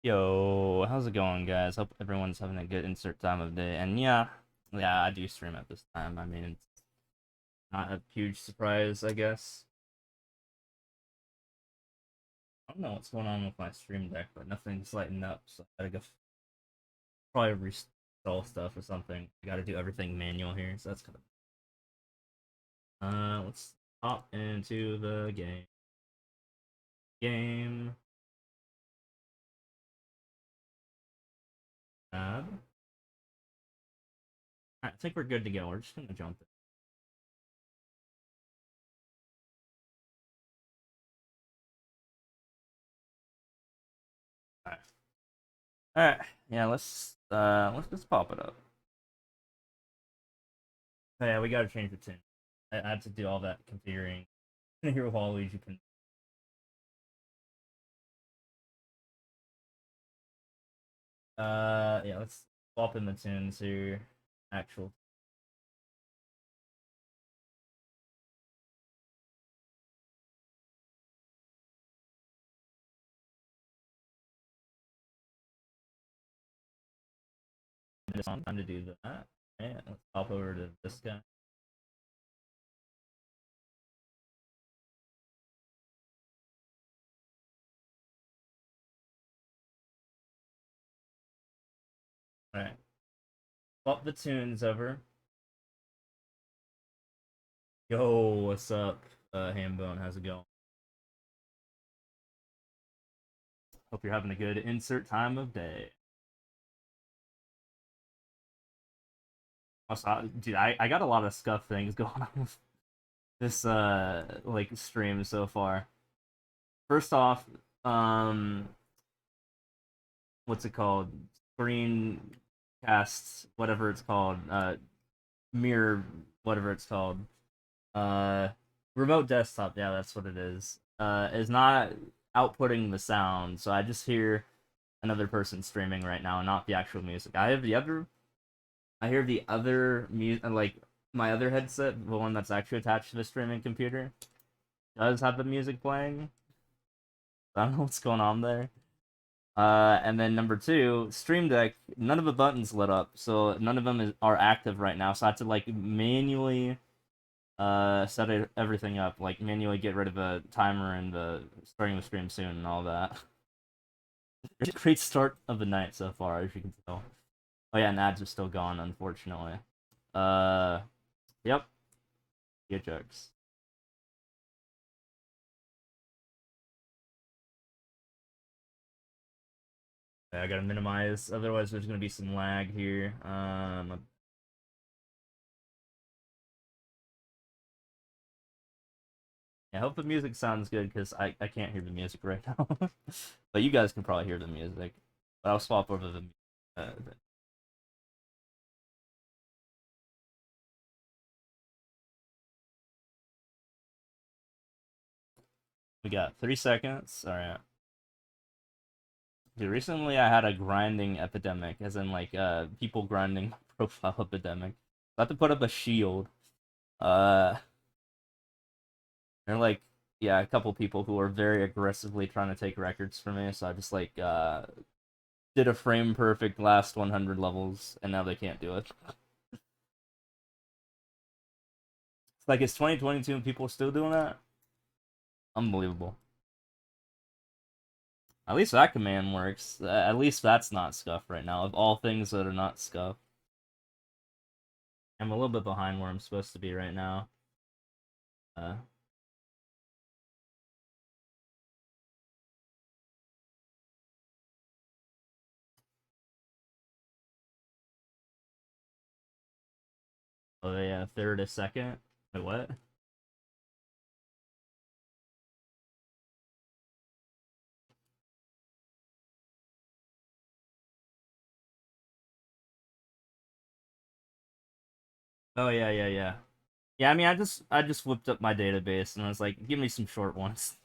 Yo, how's it going, guys? Hope everyone's having a good insert time of day. And yeah, I do stream at this time. I mean, it's not a huge surprise, I guess. I don't know what's going on with my stream deck, but nothing's lighting up, so I gotta go probably reinstall stuff or something. I gotta do everything manual here, so that's kind of. Let's hop into the game. Game. Tab. Alright, I think we're good to go. We're just gonna jump in. Alright. Alright. Yeah, let's just pop it up. Oh, yeah, we gotta change the tune. I had to do all that configuring. Hero Waluigi can. Yeah, let's swap in the tunes here. Actual. Time to do that. Yeah, let's pop over to this guy. All right, swap the tunes over. Yo, what's up, Hambone? How's it going? Hope you're having a good insert time of day. Also, dude, I got a lot of scuff things going on with this like stream so far. First off, um, what's it called? Screencasts, whatever it's called. Mirror, whatever it's called. Uh, remote desktop. Yeah, that's what it is not outputting the sound, so I just hear another person streaming right now, and not the actual music. I hear the other music, like my other headset, the one that's actually attached to the streaming computer, does have the music playing. I don't know what's going on there. And then number two, Stream Deck, none of the buttons lit up, so none of them are active right now. So I have to like manually set everything up, like manually get rid of the timer and the starting the stream soon and all that. It's a great start of the night so far, as you can tell. Oh yeah, and ads are still gone, unfortunately. Uh, yep, get jokes. Yeah, I gotta minimize, otherwise there's gonna be some lag here. I hope the music sounds good because I can't hear the music right now. But you guys can probably hear the music. But I'll swap over the. We got 3 seconds. All right. Dude, recently I had a grinding epidemic, as in like people grinding my profile epidemic. I had to put up a shield. Uh, they're like yeah, a couple people who are very aggressively trying to take records for me, so I just like did a frame perfect last 100 levels, and now they can't do it. It's like it's 2022 and people are still doing that. Unbelievable. At least that command works. At least that's not scuff right now. Of all things that are not scuff, I'm a little bit behind where I'm supposed to be right now. Uh, oh yeah, third a second. Wait, what? Oh yeah, yeah, yeah. Yeah, I mean, I just whipped up my database and I was like, give me some short ones.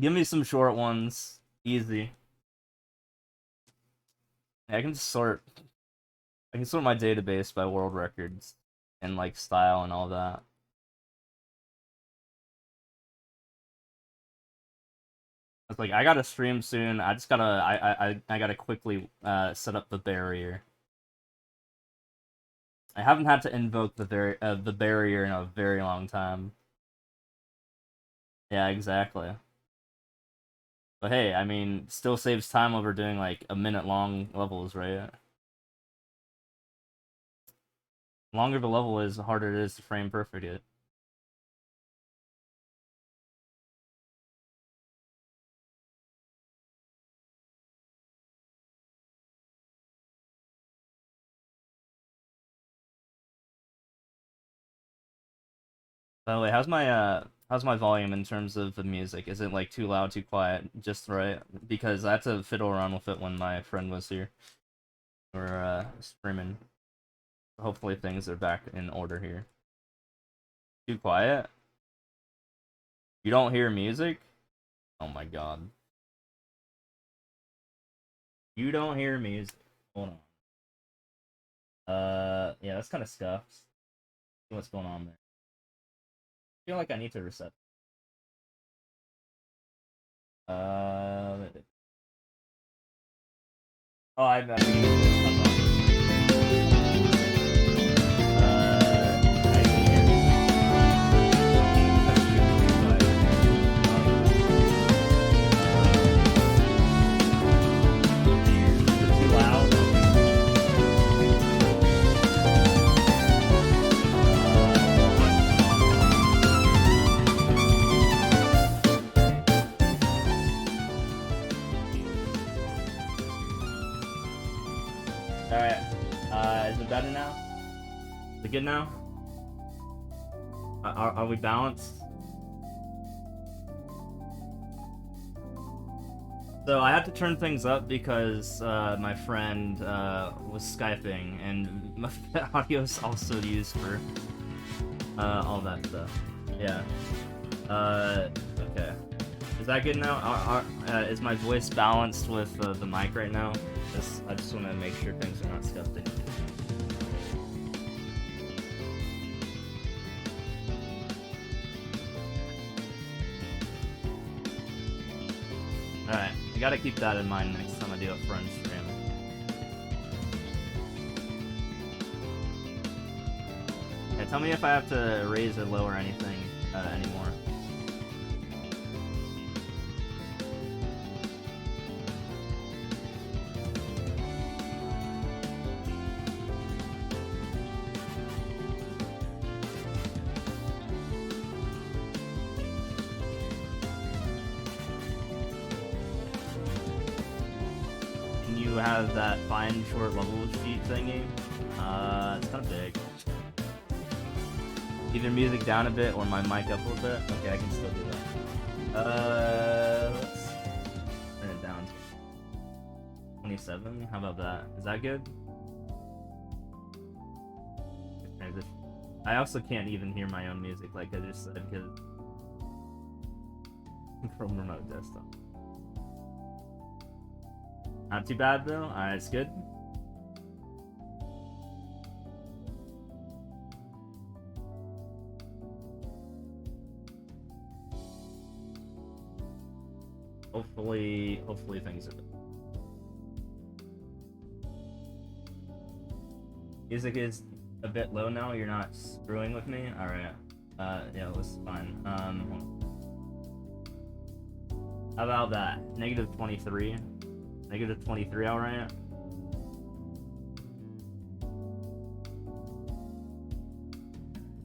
Give me some short ones. Easy. I can sort. I can sort my database by world records and like style and all that. was like, I gotta stream soon. I just gotta I gotta quickly set up the barrier. I haven't had to invoke the barrier in a very long time. Yeah, exactly. But hey, I mean, still saves time over doing like a minute long levels, right? The longer the level is, the harder it is to frame perfect it. By the way, how's my volume in terms of the music? Is it like too loud, too quiet, just right? Because I had to fiddle around with it when my friend was here. We're streaming. Hopefully things are back in order here. Too quiet? You don't hear music? Oh my god. You don't hear music. Hold on. Yeah, that's kind of scuffed. See what's going on there. I feel like I need to reset. Uh, oh, I Alright. Is it better now? Is it good now? Are we balanced? So I had to turn things up because my friend was Skyping, and my audio is also used for all that stuff. Yeah. Okay. Is that good now? Is my voice balanced with the mic right now? I just want to make sure things are not scuffed in. Alright, I gotta keep that in mind next time I do a friend stream. Yeah, tell me if I have to raise or lower anything anymore. Have that fine short level sheet thingy. It's kind of big. Either music down a bit or my mic up a little bit. Okay, I can still do that. Let's turn it down to 27. How about that? Is that good? I also can't even hear my own music like I just said because from remote desktop. Not too bad though. Alright, it's good. Hopefully things are good. Music is a bit low now. You're not screwing with me. Alright. Yeah, it was fine. How about that? Negative 23. Negative 23, alright?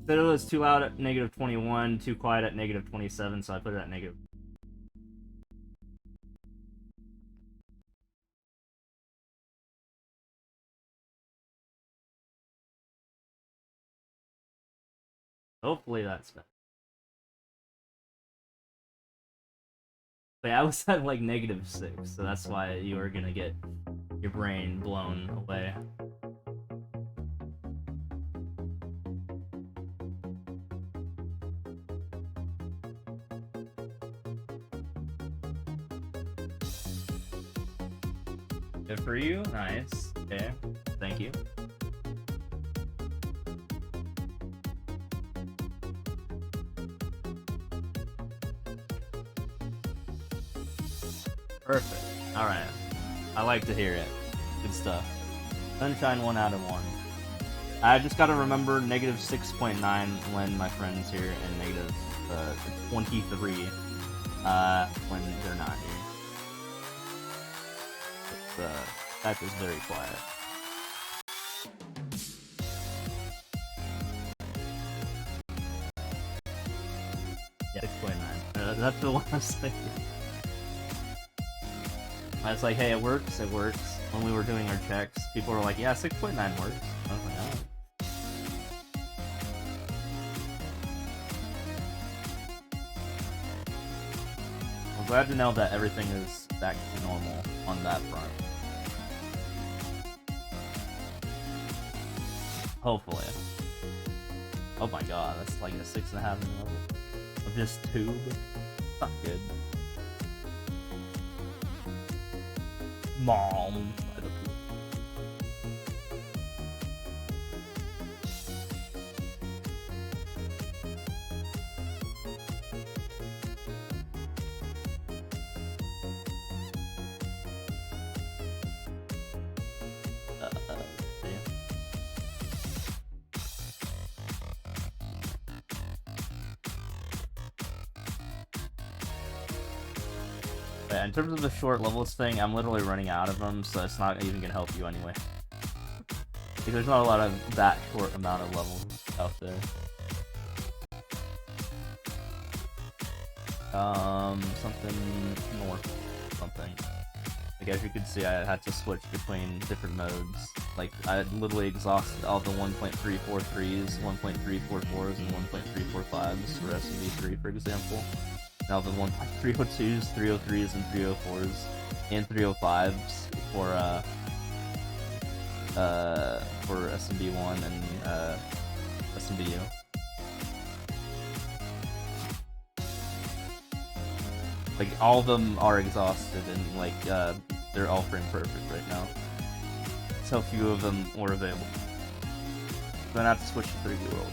Said it was too loud at negative 21, too quiet at negative 27, so I put it at negative. Hopefully that's better. But yeah, I was at like negative 6, so that's why you were gonna get your brain blown away. Good for you. Nice. Okay. Thank you. Perfect. Alright. I like to hear it. Good stuff. Sunshine 1 out of 1. I just gotta remember negative 6.9 when my friend's here, and negative 23 when they're not here. That is very quiet. Yeah, 6.9. That's the one I was thinking. I was like, hey, it works, it works. When we were doing our checks, people were like, yeah, 6.9 works. I was like, oh. I'm glad to know that everything is back to normal on that front. Hopefully. Oh my god, that's like a 6.5 level of just tube. Not good. Mom. By the pool. Yeah, in terms of the short levels thing, I'm literally running out of them, so it's not even gonna help you anyway. Because there's not a lot of that short amount of levels out there. Something north, something. Like as you can see, I had to switch between different modes. Like I literally exhausted all the 1.343s, 1.344s, and 1.345s for SMB3, for example. Now the 1.302s, 303s, and 304s, and 305s for SMB1 and SMBU. Like all of them are exhausted and like they're all frame perfect right now. So few of them were available. Then I have to switch to 3D World.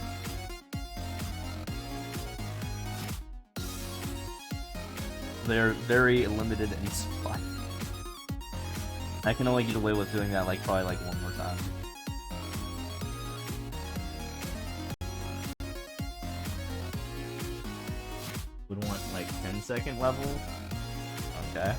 They're very limited in supply. I can only get away with doing that like probably like one more time. Would want like 10-second level? Okay.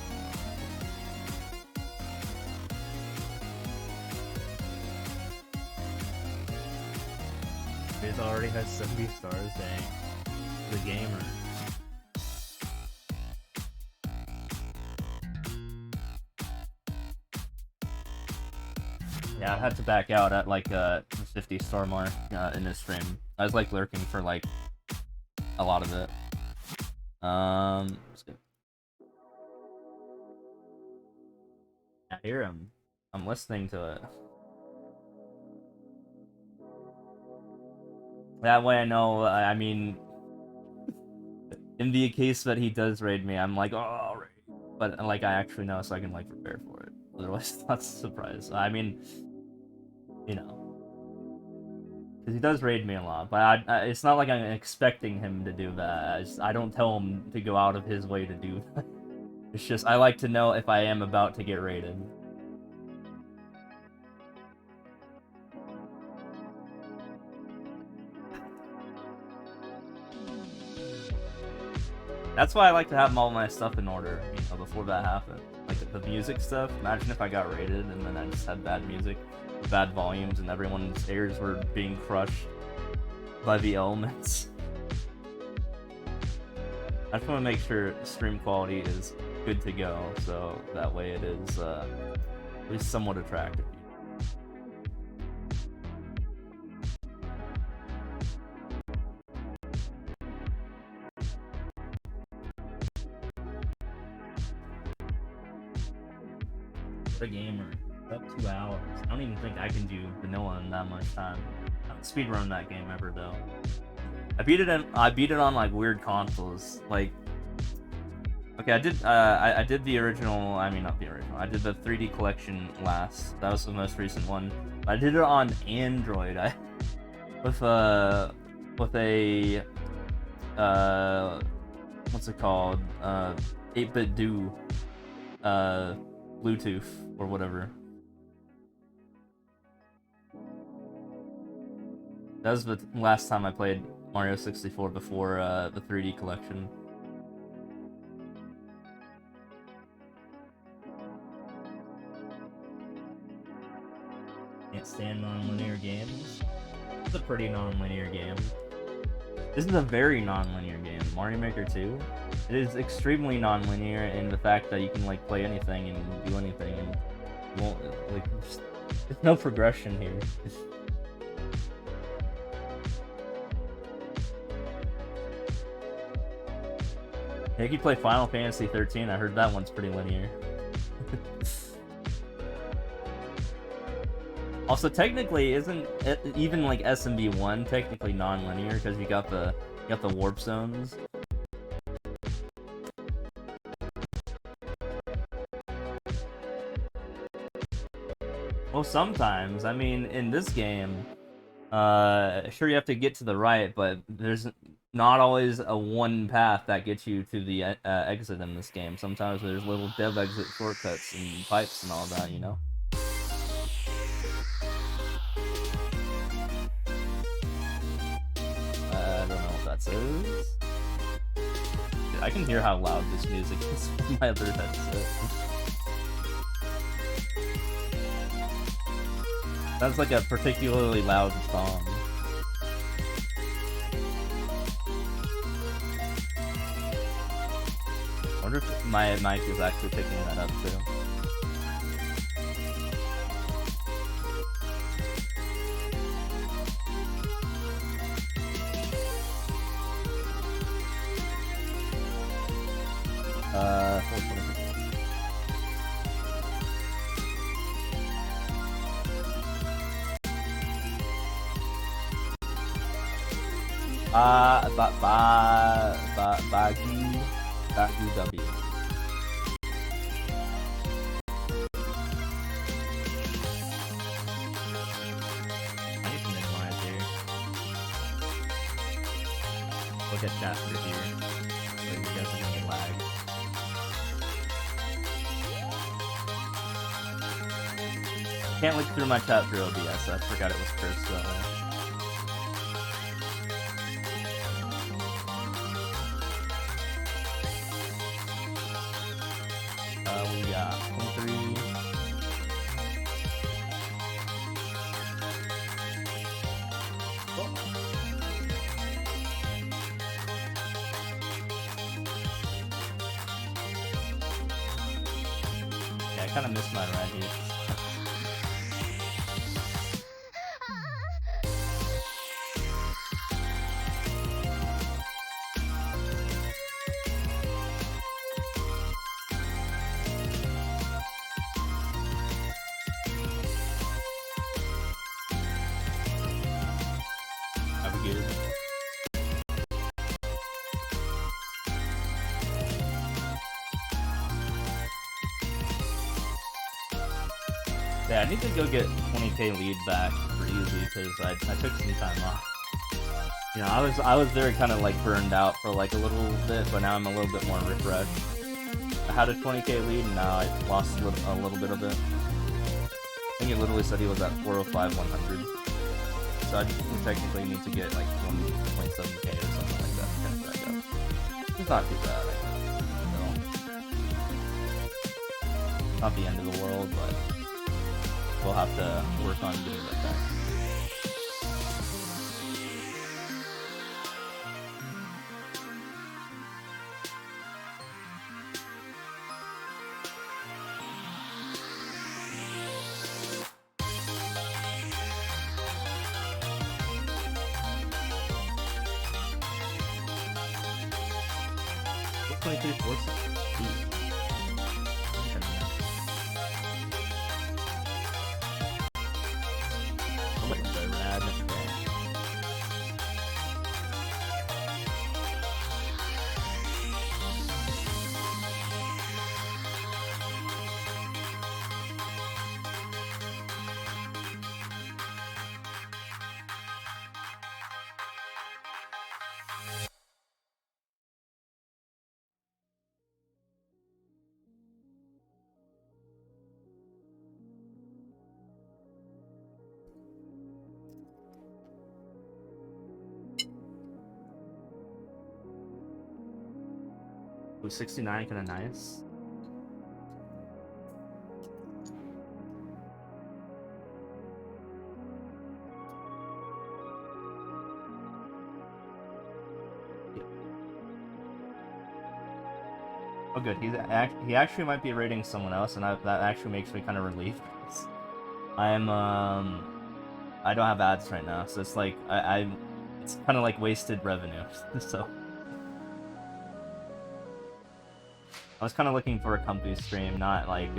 It already has 70 stars, dang. The gamer. Yeah, I had to back out at like the 50 star mark in this stream. I was like lurking for like a lot of it. Let's go. I hear him. I'm listening to it. That way I know, I mean, in the case that he does raid me, I'm like, oh, raid. But like I actually know, so I can like prepare for it. Otherwise, it's not a surprise. I mean, you know, because he does raid me a lot, but it's not like I'm expecting him to do that. I don't tell him to go out of his way to do that. It's just I like to know if I am about to get raided. That's why I like to have all my stuff in order, you know, before that happened. Like the music stuff. Imagine if I got raided and then I just had bad music, bad volumes, and everyone's ears were being crushed by the elements. I just want to make sure stream quality is good to go, so that way it is at least somewhat attractive. The gamer, up 2 hours. I don't even think I can do vanilla in that much time. I don't speedrun that game ever though. I beat it on like weird consoles. Like, okay, I did the original. I mean, not the original. I did the 3D collection last. That was the most recent one. I did it on Android. With a what's it called? 8-bit do. Bluetooth or whatever. That was the last time I played Mario 64 before the 3D collection. Can't stand non-linear games. It's a pretty non-linear game. This is a very non-linear game. Mario Maker 2. It is extremely non-linear in the fact that you can like play anything and do anything, and you won't like. There's no progression here. Yeah, you could play Final Fantasy 13. I heard that one's pretty linear. Also, technically, isn't even like SMB1 technically non-linear because you got the warp zones? Well, sometimes. I mean, in this game, sure you have to get to the right, but there's not always a one path that gets you to the exit in this game. Sometimes there's little dev exit shortcuts and pipes and all that, you know? I don't know what that says. I can hear how loud this music is from my other headset. That's like a particularly loud song. I wonder if my mic is actually picking that up too. Bagu.w. I need to minimize here. Look at chat through here. So you guys are gonna get lag. Can't look through my chat through OBS. I forgot it was cursed. We got 23. Yeah, I kind of missed my ride here. Yeah, I need to go get 20k lead back for easy because I took some time off. You know, I was very kind of like burned out for like a little bit, but now I'm a little bit more refreshed. I had a 20k lead and now I lost a little bit of it. I think it literally said he was at 405 100. So I technically need to get like 1.7k or something like that to catch back up. It's not too bad, no. Not the end of the world, but we'll have to work on getting that back. What 23 force? Was 69 kind of nice? Oh, good. He actually might be rating someone else, and that actually makes me kind of relieved. I don't have ads right now, so it's like it's kind of like wasted revenue. So I was kind of looking for a comfy stream, not like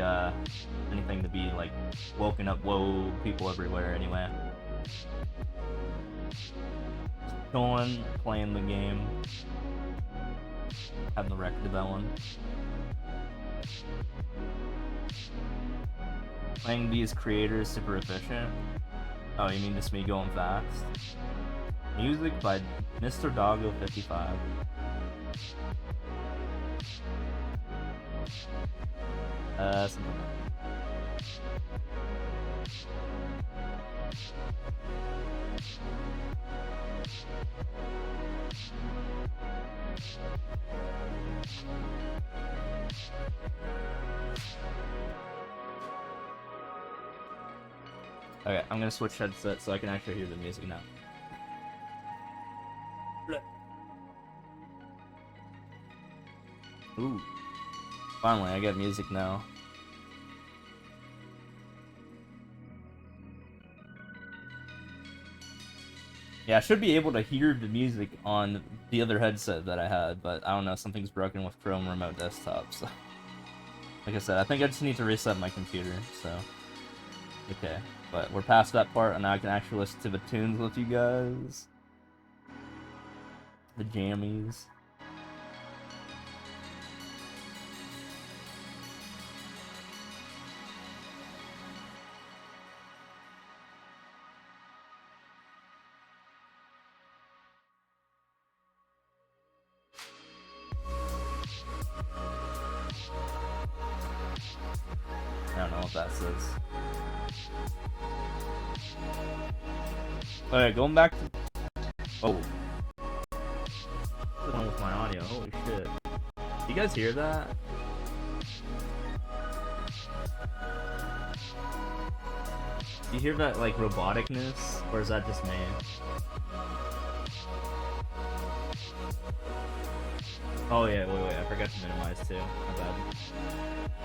anything to be like woken up, whoa, people everywhere. Anyway, just chilling, playing the game, having the wreck to that one. Playing these creators super efficient. Oh, you mean just me going fast? Music by Mr. Doggo 55. Something like that. Okay, I'm gonna switch headsets so I can actually hear the music now. Ooh. Finally, I get music now. Yeah, I should be able to hear the music on the other headset that I had, but I don't know, something's broken with Chrome Remote Desktop, so... Like I said, I think I just need to reset my computer, so... Okay, but we're past that part, and now I can actually listen to the tunes with you guys. The jammies. I don't know what that says. Alright, going back to... Oh. What's going on with my audio? Holy shit. You guys hear that? Do you hear that, like, roboticness? Or is that just me? Oh yeah, wait, I forgot to minimize too. My bad.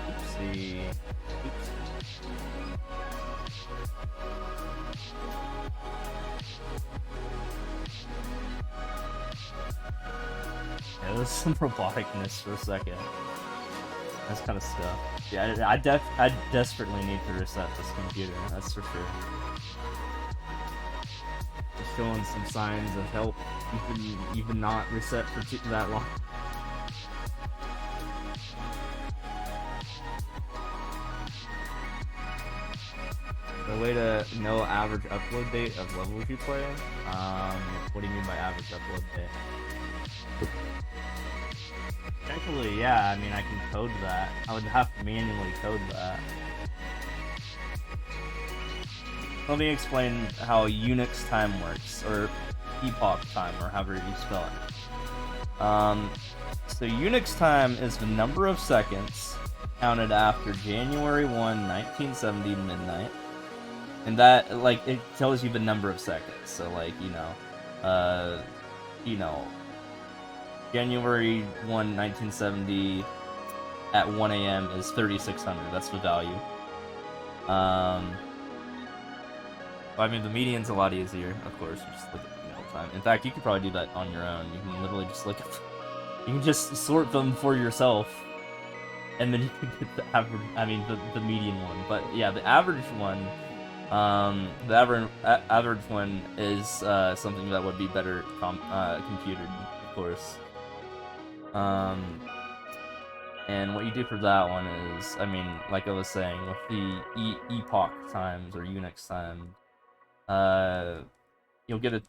Oopsie. Oops. Yeah, there was some roboticness for a second. That's kind of stuff. Yeah, I desperately need to reset this computer, that's for sure. Just showing some signs of help, even not reset for that long. The way to know average upload date of levels you play? What do you mean by average upload date? Technically, yeah, I mean, I can code that. I would have to manually code that. Let me explain how Unix time works, or epoch time, or however you spell it. So Unix time is the number of seconds counted after January 1, 1970 midnight. And that, like, it tells you the number of seconds. So, like, January 1, 1970 at 1 a.m. is 3600. That's the value. I mean, the median's a lot easier, of course. You just look at time. In fact, you could probably do that on your own. You can literally just look at... You can just sort them for yourself. And then you can get the average... I mean, the median one. But, yeah, the average one... the average one is something that would be better computed, of course. And what you do for that one is, I mean, like I was saying, with the epoch times or Unix time, you'll get a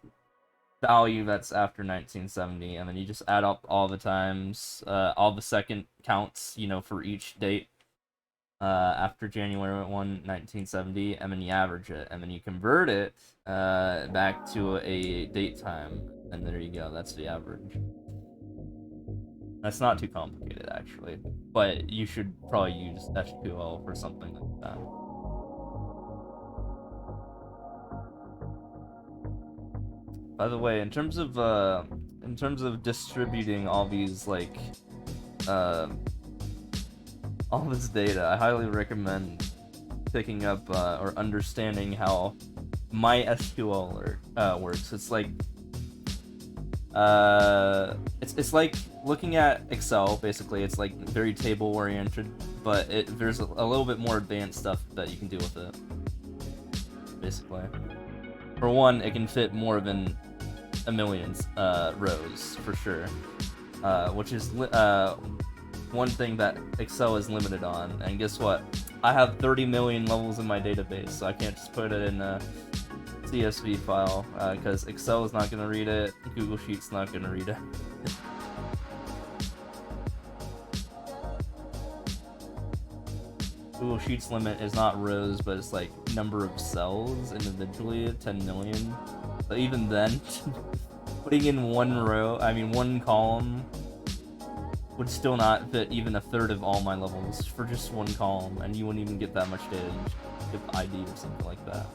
value that's after 1970, and then you just add up all the times, all the second counts, for each date. After January 1, 1970, and then you average it, and then you convert it back to a date time, and there you go, that's the average. That's not too complicated actually, but you should probably use SQL for something like that. By the way, in terms of distributing all these like uh, all this data, I highly recommend picking up or understanding how MySQL works. It's like it's like looking at Excel. Basically, it's like very table oriented, but there's a little bit more advanced stuff that you can do with it. Basically, for one, it can fit more than a million rows for sure, which is one thing that Excel is limited on. And guess what? I have 30 million levels in my database, so I can't just put it in a CSV file, because Excel is not going to read it, Google Sheets not going to read it. Google Sheets limit is not rows, but it's like number of cells individually, 10 million. So even then, putting in one column would still not fit even a third of all my levels for just one column, and you wouldn't even get that much data. You just get the ID or something like that.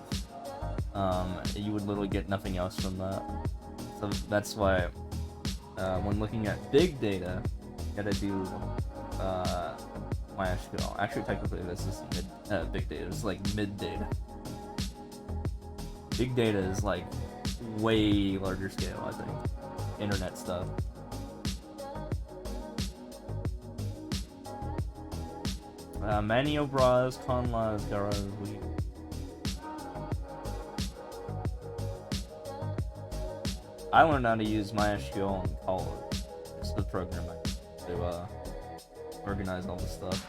You would literally get nothing else from that. So that's why when looking at big data, you gotta do MySQL. Actually, technically, this is big data. It's like mid data. Big data is like way larger scale, I think. Internet stuff. Manio bras, conlas, garas, we. I learned how to use MySQL in college. It's the program to organize all this stuff.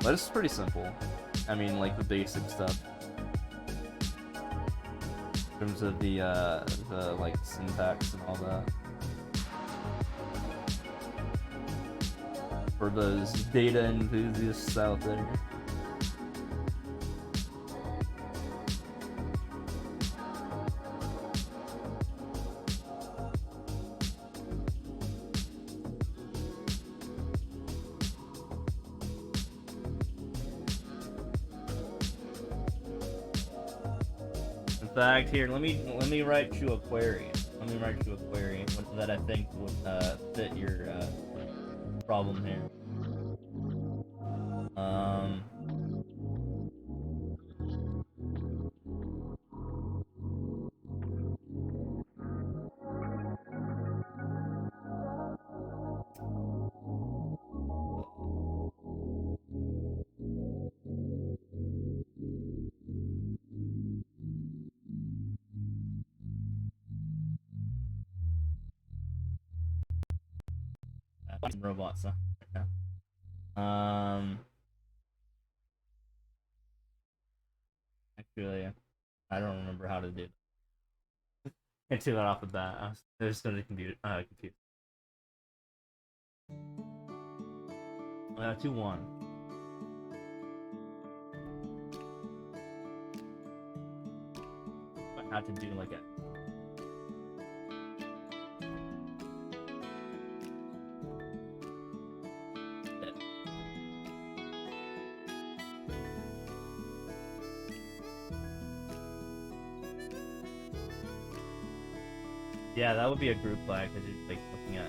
But it's pretty simple. I mean, like the basic stuff. In terms of the like syntax and all that. For those data enthusiasts out there. In fact, here, let me write you a query. Let me write you a query that I think would fit your problem here. Robots, huh? Yeah. Actually, I don't remember how to do it. Can't do that off the bat. I was just gonna confuse. 2-1. I have to do like a. Yeah, that would be a group flag because you're like looking at.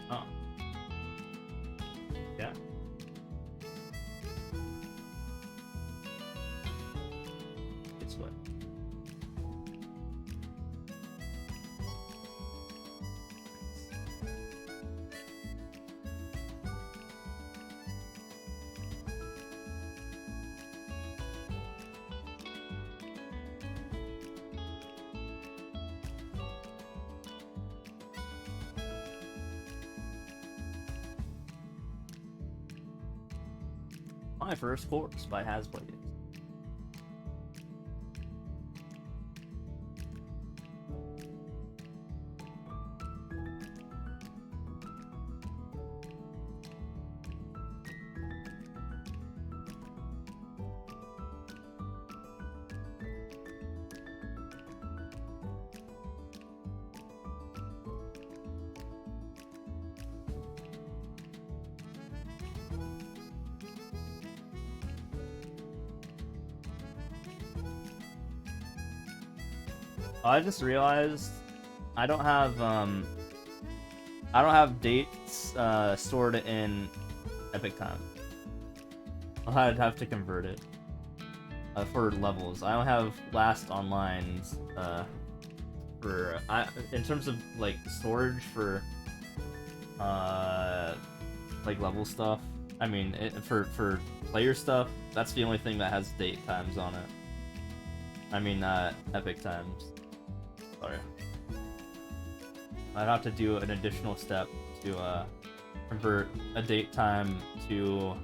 Oh. Yeah. It's what? My First Course by Hasblade. I just realized I don't have dates stored in Epic Time. I'd have to convert it for levels. I don't have last onlines for in terms of like storage for like level stuff. I mean, for player stuff, that's the only thing that has date times on it. I mean, epic times. Sorry. I'd have to do an additional step to convert a date time to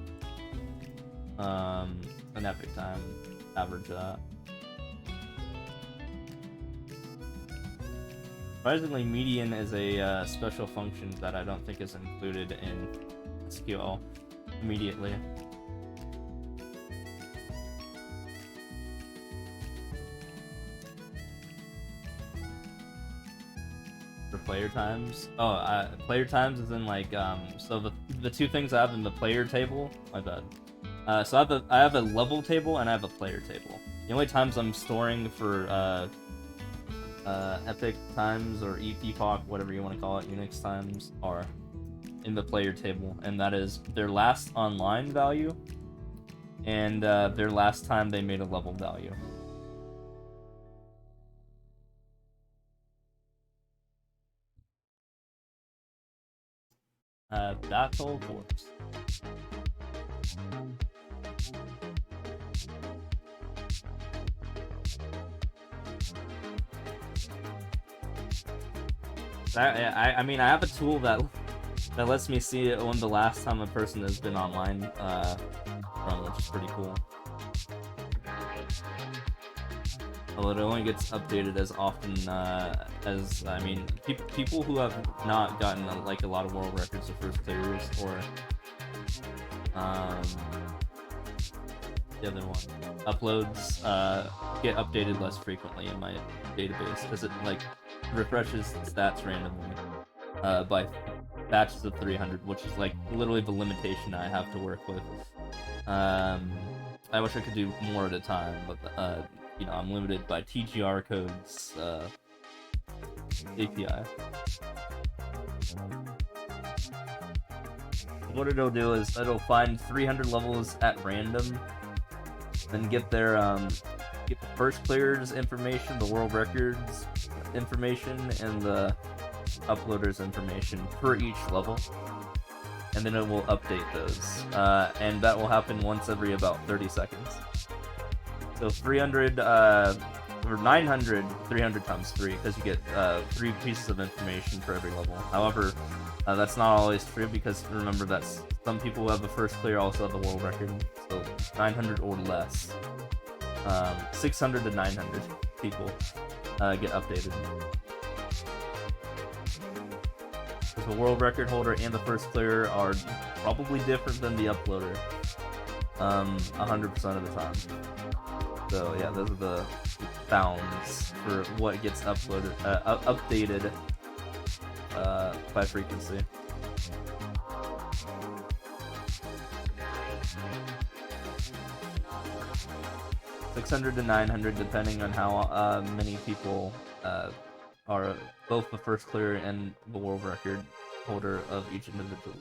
an epic time, average that. Surprisingly, median is a special function that I don't think is included in SQL immediately. For player times? Oh, player times is in like so the two things I have in the player table. My bad. So I have a level table and I have a player table. The only times I'm storing for epic times or epoch, whatever you want to call it, Unix times, are in the player table, and that is their last online value and their last time they made a level value. Battle Corps. I mean, I have a tool that lets me see when the last time a person has been online from, which is pretty cool. Although it only gets updated as often as, I mean, people who have not gotten like a lot of world records of first players, or the other one, uploads get updated less frequently in my database because it like refreshes stats randomly by batches of 300, which is like literally the limitation I have to work with. I wish I could do more at a time, but you know, I'm limited by TGR codes API. What it'll do is it'll find 300 levels at random, then get their get the first player's information, the world records information, and the uploader's information for each level, and then it will update those, and that will happen once every about 30 seconds. So 300 or 900, 300 times 3, because you get 3 pieces of information for every level. However, that's not always true, because remember that some people who have the first clear also have the world record, so 900 or less. 600 to 900 people get updated. The world record holder and the first clear are probably different than the uploader 100% of the time. So yeah, those are the bounds for what gets uploaded, updated by frequency. $600 to $900, depending on how many people are both the first clear and the world record holder of each individual.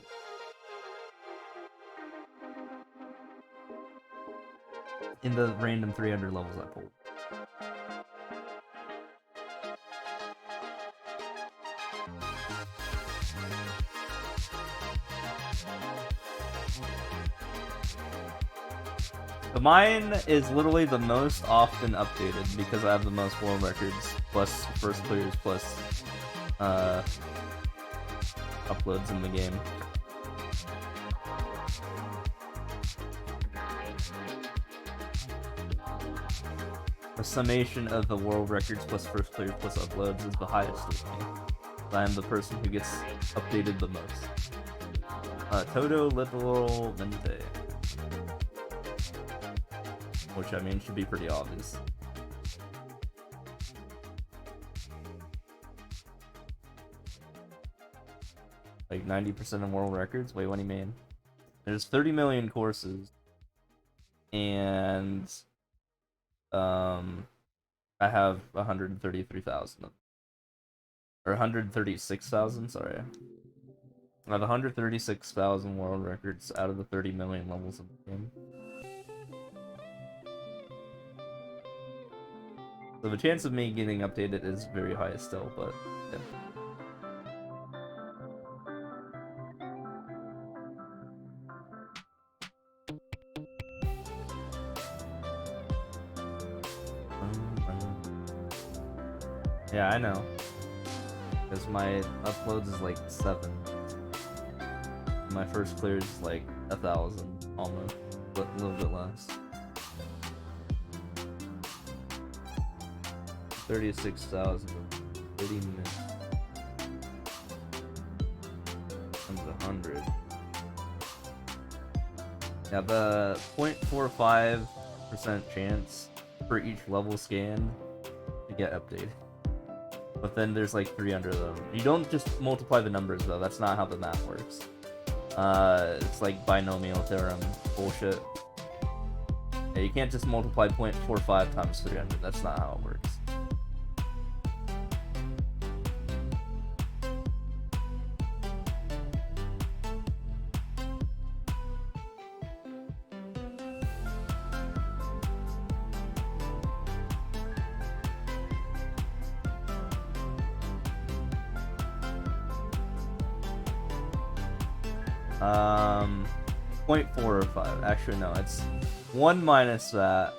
In the random 300 levels I pulled. But mine is literally the most often updated because I have the most world records, plus first clears, plus uploads in the game. The summation of the world records plus first clears plus uploads is the highest with me. I am the person who gets updated the most. Todo Literal Mente. Which, I mean, should be pretty obvious. Like 90% of world records? Wait, what do you mean? There's 30 million courses. And I have 133,000 or 136,000. Sorry, I have 136,000 world records out of the 30 million levels of the game. So the chance of me getting updated is very high still, but yeah. Yeah, I know. Because my uploads is like 7. My first clear is like 1,000 almost, but a little bit less. 36,000, 30 minutes. Times 100. Yeah, the 0.45% chance for each level scan to get updated. But then there's like 300 of them. You don't just multiply the numbers though, that's not how the math works. It's like binomial theorem bullshit. Yeah, you can't just multiply 0.45 times 300, that's not how it works. Um, 0.45. Actually, no, it's 1 minus that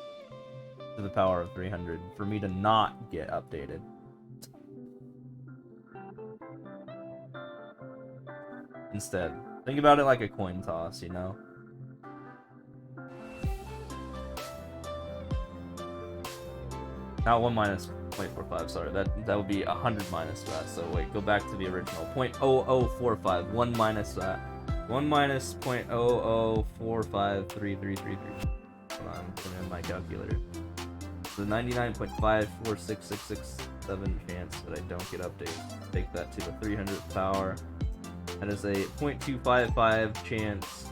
to the power of 300 for me to not get updated. Instead, think about it like a coin toss, you know? Not 1 minus 0.45, sorry, that would be 100 minus that, so wait, go back to the original. 0.0045, 1 minus that. 1 minus 0.00453333. Hold on, I'm putting in my calculator. So 99.546667 chance that I don't get updated. Take that to the 300th power. That is a 0.255 chance,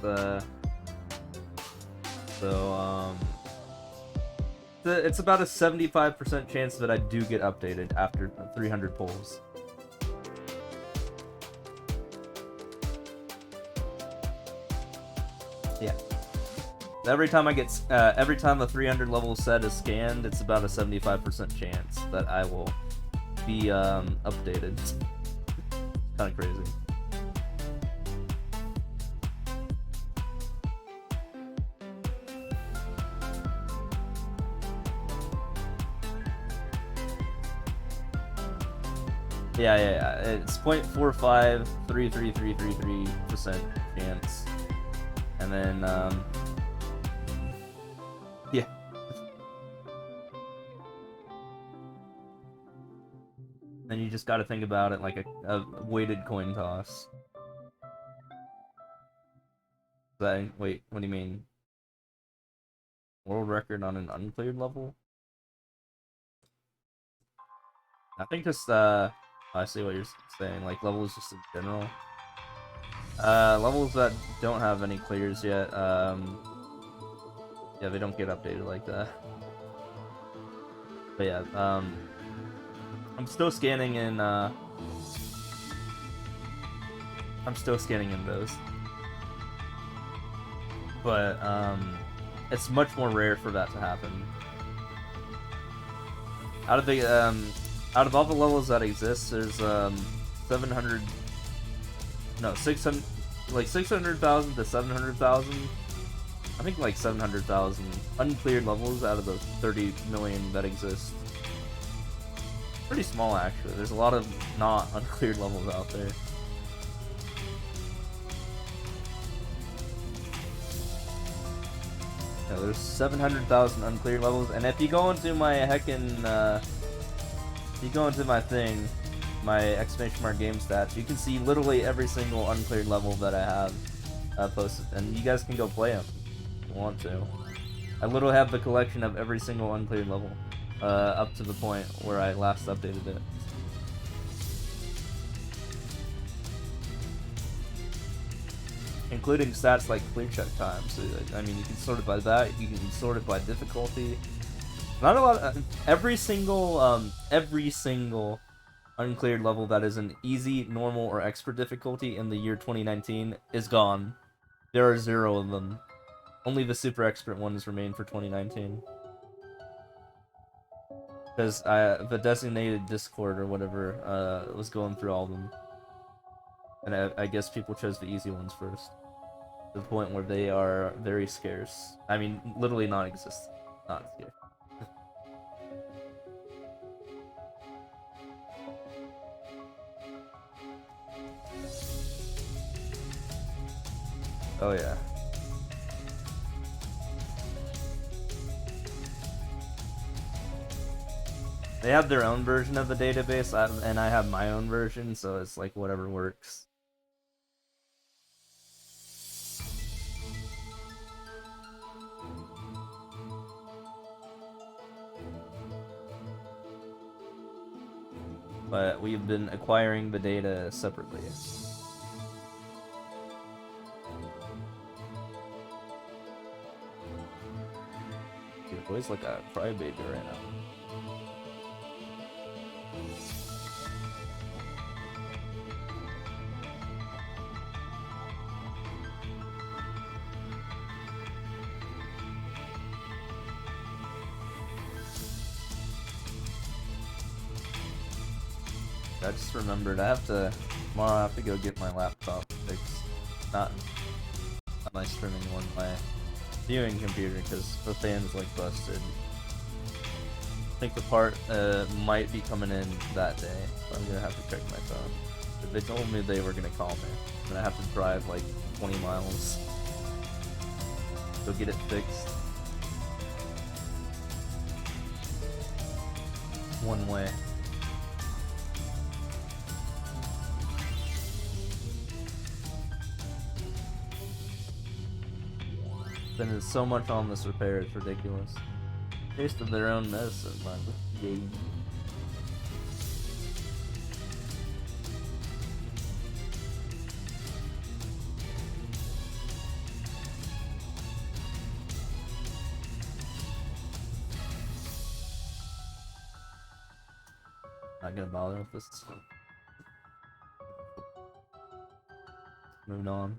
it's about a 75% chance that I do get updated after 300 pulls. Yeah. Every time every time a 300 level set is scanned, it's about a 75% chance that I will be updated. Kind of crazy. Yeah. It's 0.453333% chance. And then, yeah. Then you just gotta think about it like a weighted coin toss. Wait, what do you mean? World record on an uncleared level? I think just, I see what you're saying, like levels just in general. Levels that don't have any clears yet, yeah, they don't get updated like that. But yeah, I'm still scanning in, those. But, it's much more rare for that to happen. Out of all the levels that exist, there's 600,000 to 700,000. I think like 700,000 uncleared levels out of the 30 million that exist. Pretty small actually. There's a lot of not uncleared levels out there. Yeah, there's 700,000 uncleared levels, and if you go into my heckin' if you go into my thing, my !game stats, you can see literally every single uncleared level that I have posted, and you guys can go play them if you want to. I literally have the collection of every single uncleared level, up to the point where I last updated it. Including stats like clear check time, so I mean you can sort it by that, you can sort it by difficulty, Not a lot. Every single uncleared level that is an easy, normal, or expert difficulty in the year 2019 is gone. There are 0 of them. Only the super expert ones remain for 2019. Because the designated Discord or whatever was going through all of them. And I guess people chose the easy ones first. To the point where they are very scarce. I mean, literally non-existent. Not scarce. Oh yeah. They have their own version of the database, and I have my own version, so it's like whatever works. But we've been acquiring the data separately. Your boy's like a crybaby right now. I just remembered tomorrow I have to go get my laptop fixed. Not my streaming one, my viewing computer, because the fan's like busted. I think the part might be coming in that day, so I'm gonna have to check my phone. But they told me they were gonna call me, and I have to drive like 20 miles. Go get it fixed. One way. Spending so much on this repair, it's ridiculous. Taste of their own medicine, man. Yay. Not gonna bother with this. Moving on.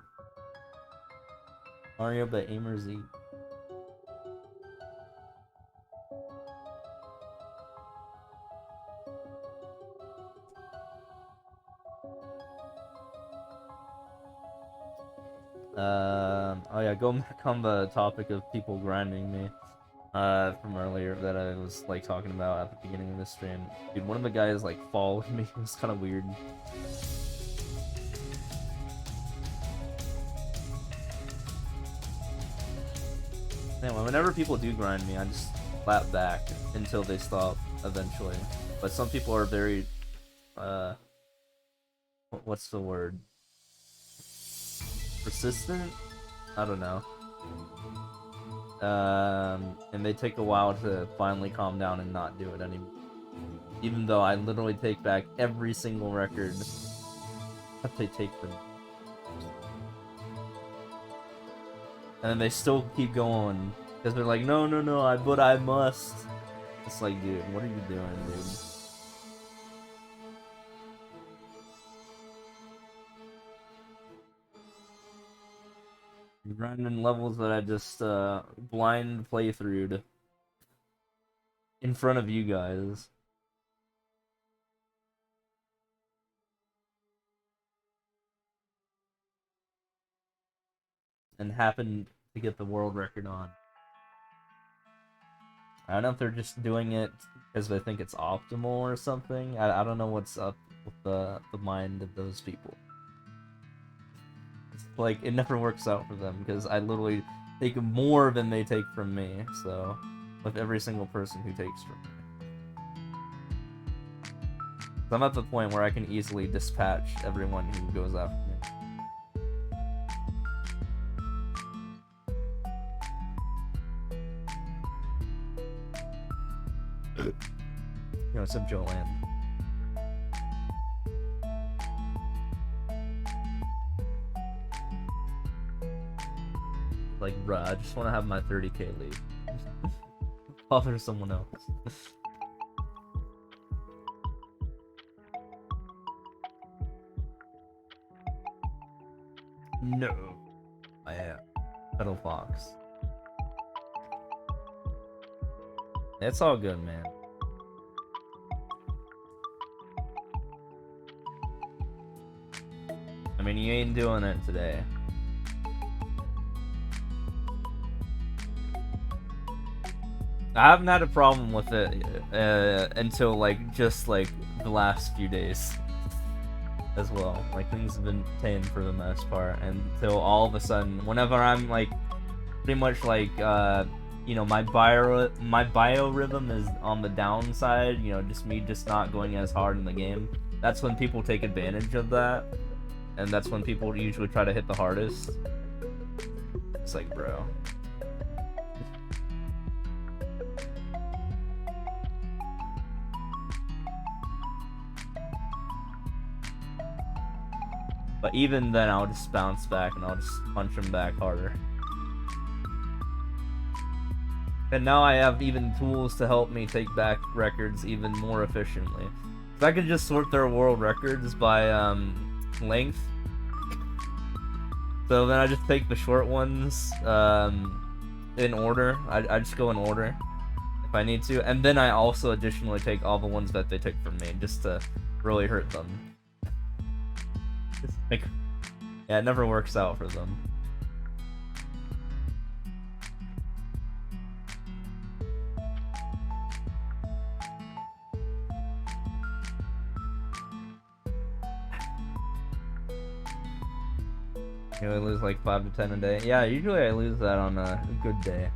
Mario by Aimer Z. Oh yeah, going back on the topic of people grinding me from earlier that I was like talking about at the beginning of this stream. Dude, one of the guys like followed me. It was kind of weird. Anyway, whenever people do grind me, I just lap back until they stop eventually. But some people are very what's the word? Persistent? I don't know. And they take a while to finally calm down and not do it anymore. Even though I literally take back every single record that they take from me. And then they still keep going. Because they're like, no, but I must. It's like, dude, what are you doing, dude? Grinding levels that I just blind playthrough'd in front of you guys. And happened to get the world record on. I don't know if they're just doing it because they think it's optimal or something. I don't know what's up with the mind of those people. It's like, it never works out for them because I literally take more than they take from me, so with every single person who takes from me. I'm at the point where I can easily dispatch everyone who goes after me. Yo, what's up, Joanne? Like, bruh, I just want to have my 30k lead. bother someone else. No. I am. Petal Fox. It's all good, man. I mean, you ain't doing it today. I haven't had a problem with it until like just like the last few days as well. Like things have been tame for the most part until all of a sudden, whenever I'm like pretty much like you know, my biorhythm is on the downside, you know, just me just not going as hard in the game. That's when people take advantage of that, and that's when people usually try to hit the hardest. It's like, bro. But even then, I'll just bounce back and I'll just punch him back harder. And now I have even tools to help me take back records even more efficiently. So I can just sort their world records by length. So then I just take the short ones in order. I just go in order if I need to. And then I also additionally take all the ones that they took from me just to really hurt them. Like, yeah, it never works out for them. You only lose like 5 to 10 a day. Yeah, usually I lose that on a good day.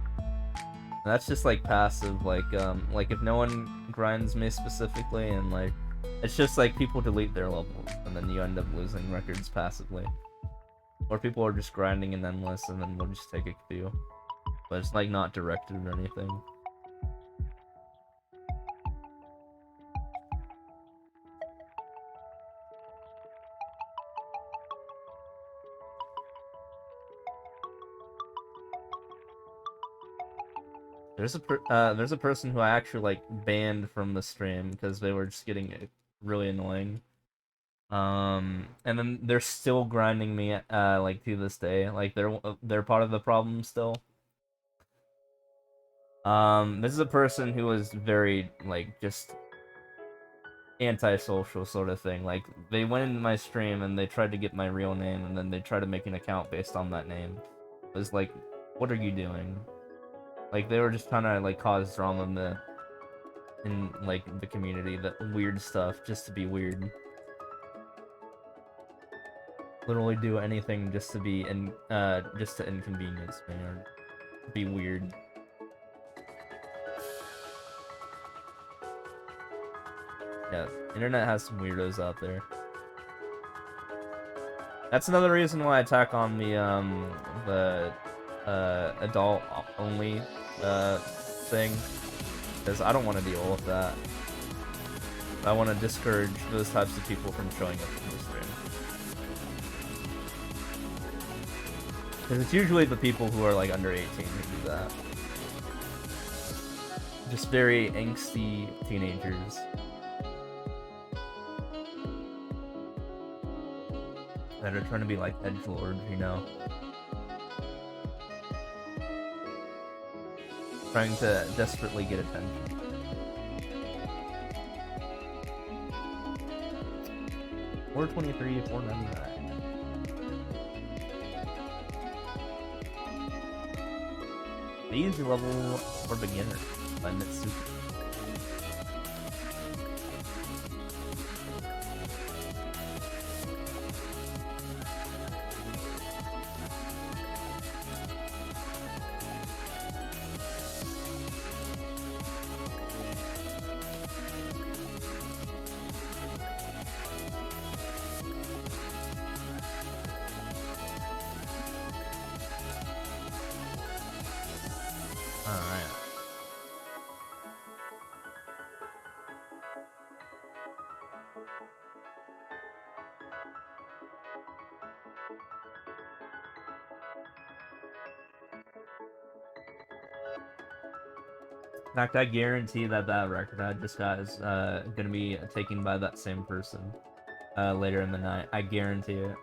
That's just like passive, like if no one grinds me specifically, and like it's just like people delete their levels and then you end up losing records passively. Or people are just grinding in endless and then we'll just take a few. But it's like not directed or anything. There's a person who I actually like banned from the stream because they were just getting really annoying. And then they're still grinding me like to this day. Like they're part of the problem still. This is a person who was very like just antisocial sort of thing. Like they went into my stream and they tried to get my real name and then they tried to make an account based on that name. It was like, what are you doing? Like they were just trying to like cause drama in like the community, that weird stuff just to be weird. Literally do anything just to be just to inconvenience me or be weird. Yeah, internet has some weirdos out there. That's another reason why I attack on the adult only thing, because I don't want to deal with that. I want to discourage those types of people from showing up in the stream. Because it's usually the people who are like under 18 who do that. Just very angsty teenagers. That are trying to be like edgelords, you know? Trying to desperately get attention. $4.23, $4.99. The easy level for beginners by Mitsuki. In fact, I guarantee that that record I just got is gonna be taken by that same person later in the night. I guarantee it.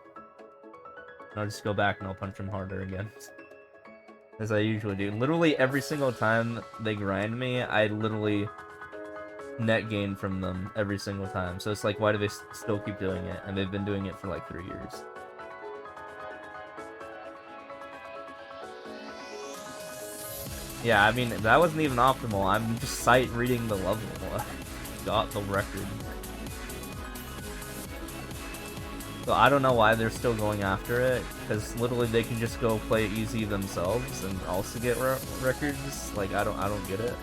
And I'll just go back and I'll punch him harder again. As I usually do. Literally every single time they grind me, I literally net gain from them every single time. So it's like, why do they still keep doing it? And they've been doing it for like 3 years. Yeah, I mean, that wasn't even optimal. I'm just sight reading the level. Got the record. So I don't know why they're still going after it, because literally they can just go play easy themselves and also get records. Like, I don't get it.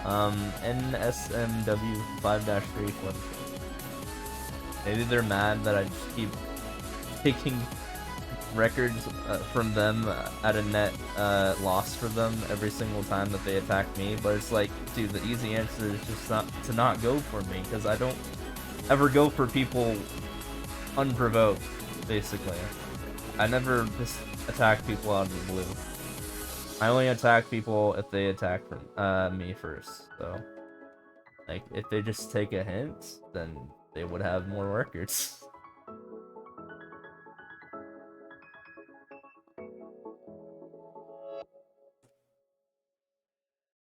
NSMW 5-3 flip. Maybe they're mad that I just keep taking records from them at a net loss for them every single time that they attack me, but it's like, dude, the easy answer is just not go for me, because I don't ever go for people unprovoked, basically. I never just attack people out of the blue. I only attack people if they attack me first, so like, if they just take a hint, then they would have more records.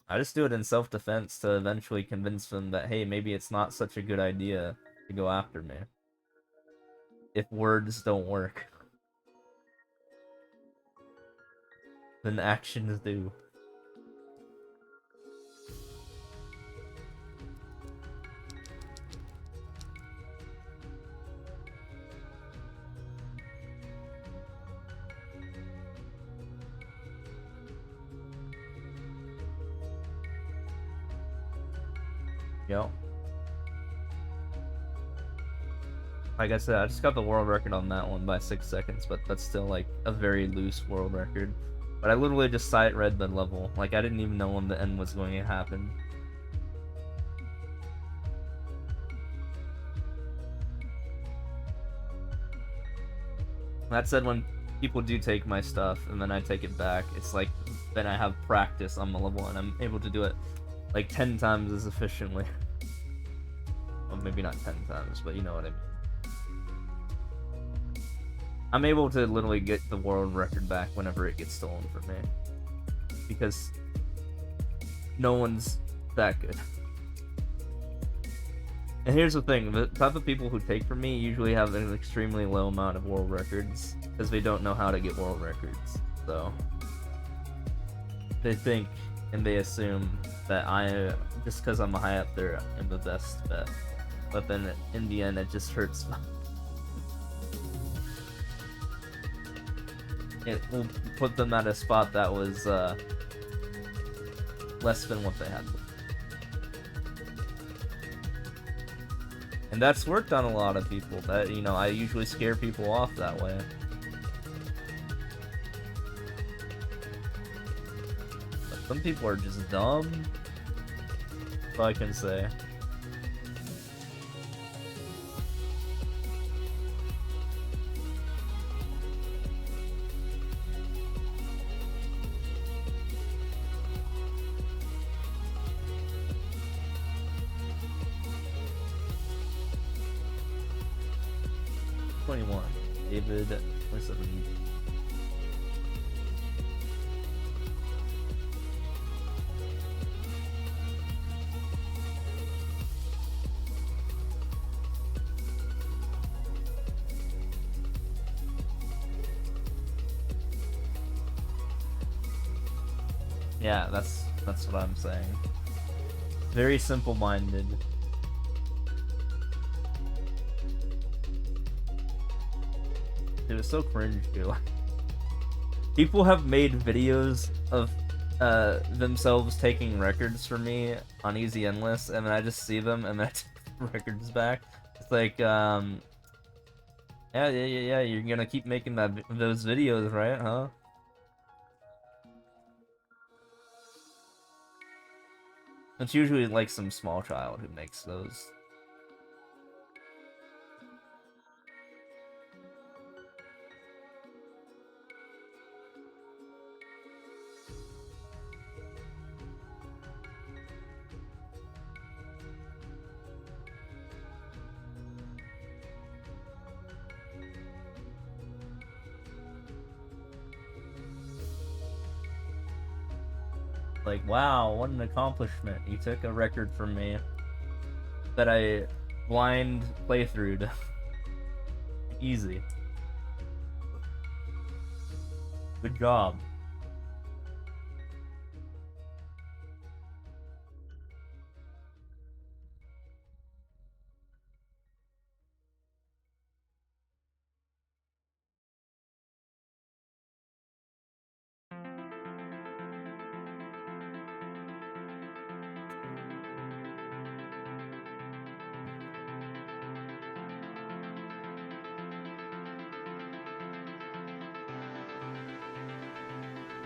I just do it in self-defense to eventually convince them that, hey, maybe it's not such a good idea to go after me. If words don't work, then actions do. Yep. Like I said, I just got the world record on that one by 6 seconds, but that's still like a very loose world record. But I literally just sight read the level. Like, I didn't even know when the end was going to happen. That said, when people do take my stuff and then I take it back, it's like, then I have practice on the level and I'm able to do it like 10 times as efficiently. Well, maybe not 10 times, but you know what I mean. I'm able to literally get the world record back whenever it gets stolen from me. Because no one's that good. And here's the thing, the type of people who take from me usually have an extremely low amount of world records, because they don't know how to get world records. So they think and they assume that I, just because I'm high up there, am the best bet. But then in the end, it just hurts. It will put them at a spot that was less than what they had. And that's worked on a lot of people. That, you know, I usually scare people off that way. But some people are just dumb. That's all I can say. David 27. Yeah, that's what I'm saying. Very simple-minded. It was so cringe, dude. People have made videos of themselves taking records for me on Easy Endless, and then I just see them, and then I take the records back. It's like, yeah, you're gonna keep making those videos, right, huh? It's usually like some small child who makes those. like, wow, what an accomplishment. You took a record from me that I blind playthrough'd. Easy. Good job.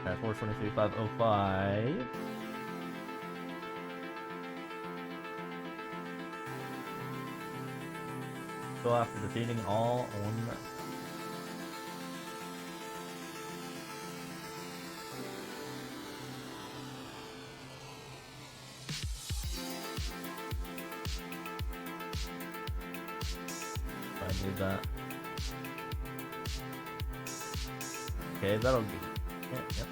At 423,505. Go after defeating all one. I need that. Okay, that'll be. Yep.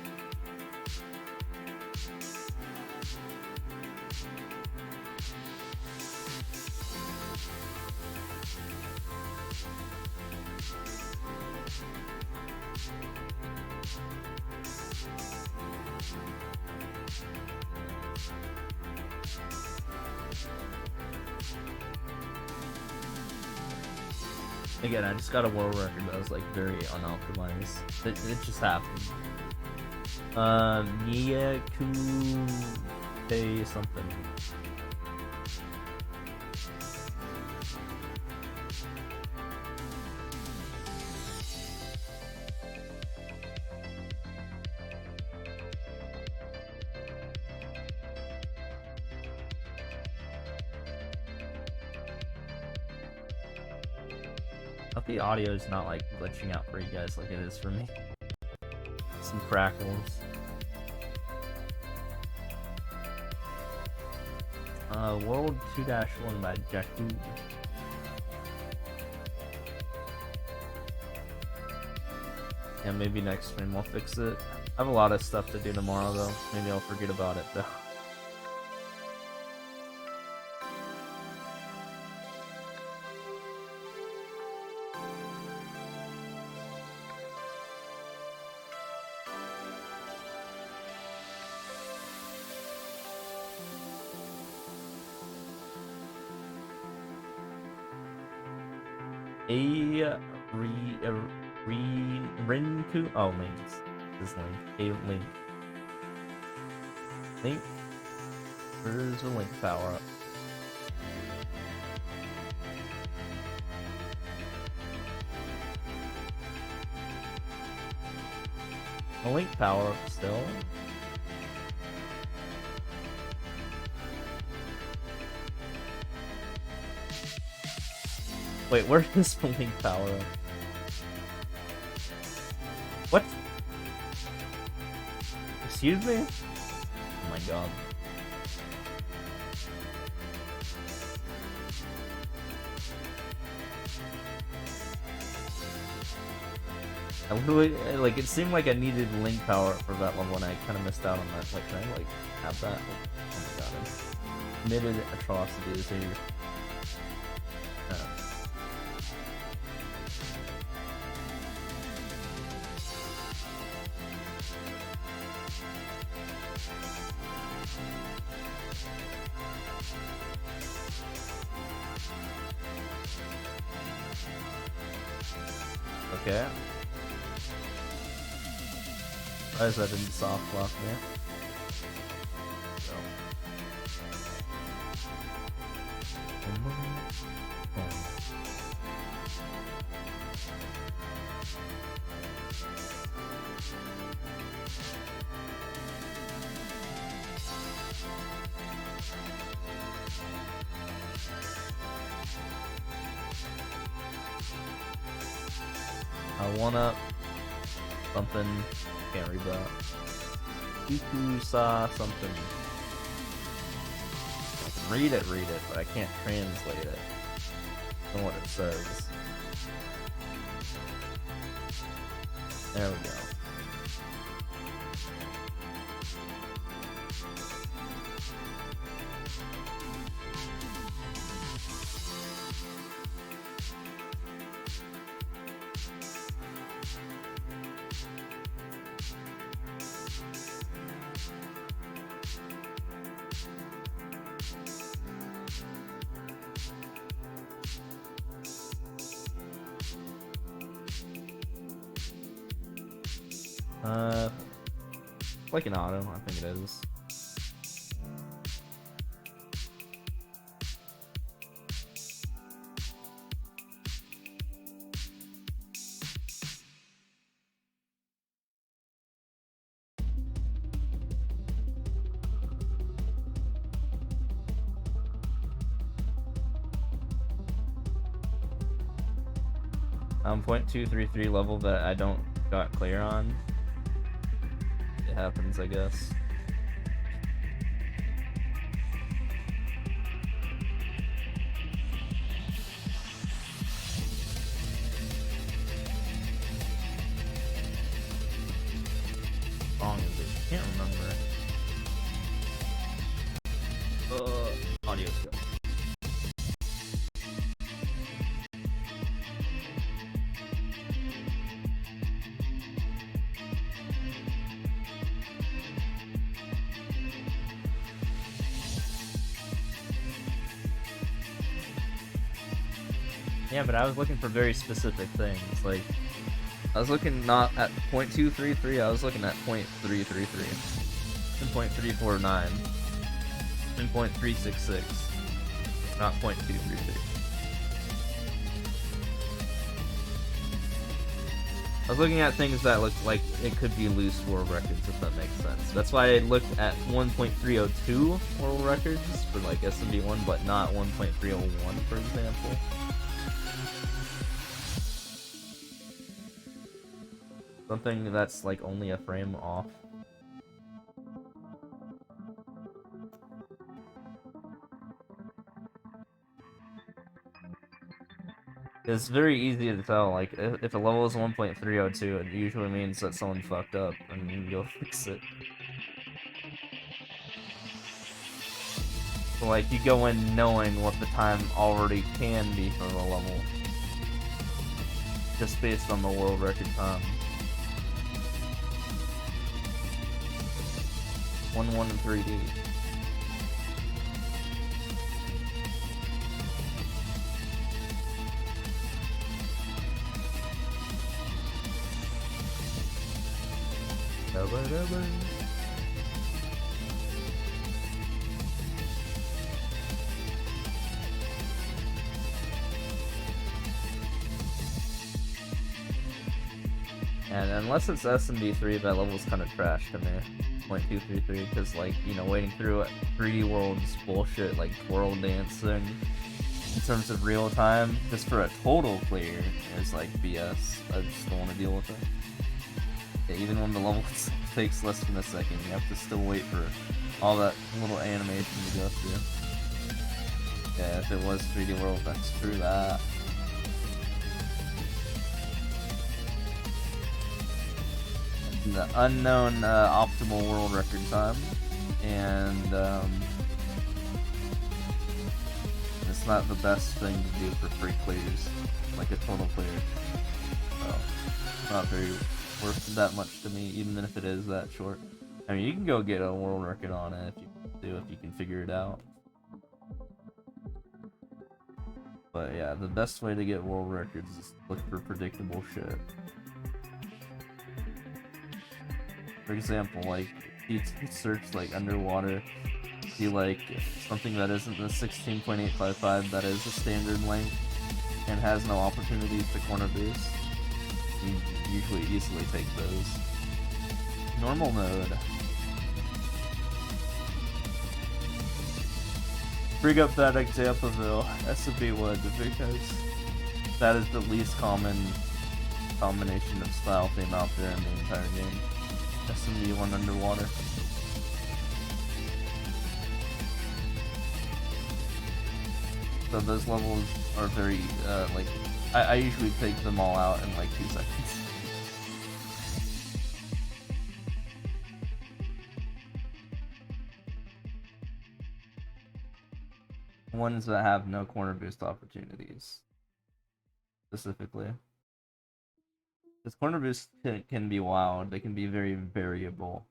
Again, I just got a world record that was like very unoptimized. It just happened. Miyaku Day something. Hope the audio is not like glitching out for you guys like it is for me. Some crackles. World 2-1 by Jakku. Yeah, maybe next stream I'll fix it. I have a lot of stuff to do tomorrow though. Maybe I'll forget about it though. Rinku? Oh, Links. This is Link. A Link. Link? Where's the Link power up? A Link power up still? Wait, where's this Link power up? What? Excuse me? Oh my god. I literally, like, it seemed like I needed Link power for that level and I kind of missed out on that. Like, can I, like, have that? Oh my god, I committed atrocities here. Okay. Why is that in soft block there? One up. Something. Can't read that. Iku saw something. Read it, but I can't translate it. I don't know what it says. There we go. Like an auto, I think it is. .233 level that I don't got clear on. It happens, I guess. How long is it? Can't remember. Audio skill. Yeah, but I was looking for very specific things. Like, I was looking not at .233, I was looking at .333, and .349, and .366, not .233. I was looking at things that looked like it could be loose world records, if that makes sense. That's why I looked at 1.302 world records for like SMB1, but not 1.301, for example. Something that's like only a frame off. It's very easy to tell, like, if a level is 1.302, it usually means that someone fucked up, and you can go fix it. So, like, you go in knowing what the time already can be for the level. Just based on the world record time. 1-1 in 3D. And unless it's SMB3, that level's kind of trash to me. .233, because, like, you know, waiting through 3D worlds bullshit, like twirl dancing in terms of real time, just for a total clear is like BS. I just don't want to deal with it. Yeah, even when the level takes less than a second, you have to still wait for all that little animation to go through. Yeah, if it was 3D world, then screw that. The unknown optimal world record time, and it's not the best thing to do for free clears, like a total clear. So, not very worth that much to me, even if it is that short. I mean, you can go get a world record on it if you can figure it out. But yeah, the best way to get world records is look for predictable shit. For example, like, you search, like, underwater, see, like, something that isn't the 16.855 that is a standard length and has no opportunities to corner boost. You usually easily take those. Normal mode. Bring up that example though, SMB1, because that is the least common combination of style theme out there in the entire game. SMB1 underwater. So those levels are very, like, I usually take them all out in like 2 seconds. Ones that have no corner boost opportunities, specifically. Because corner boost can be wild, they can be very variable,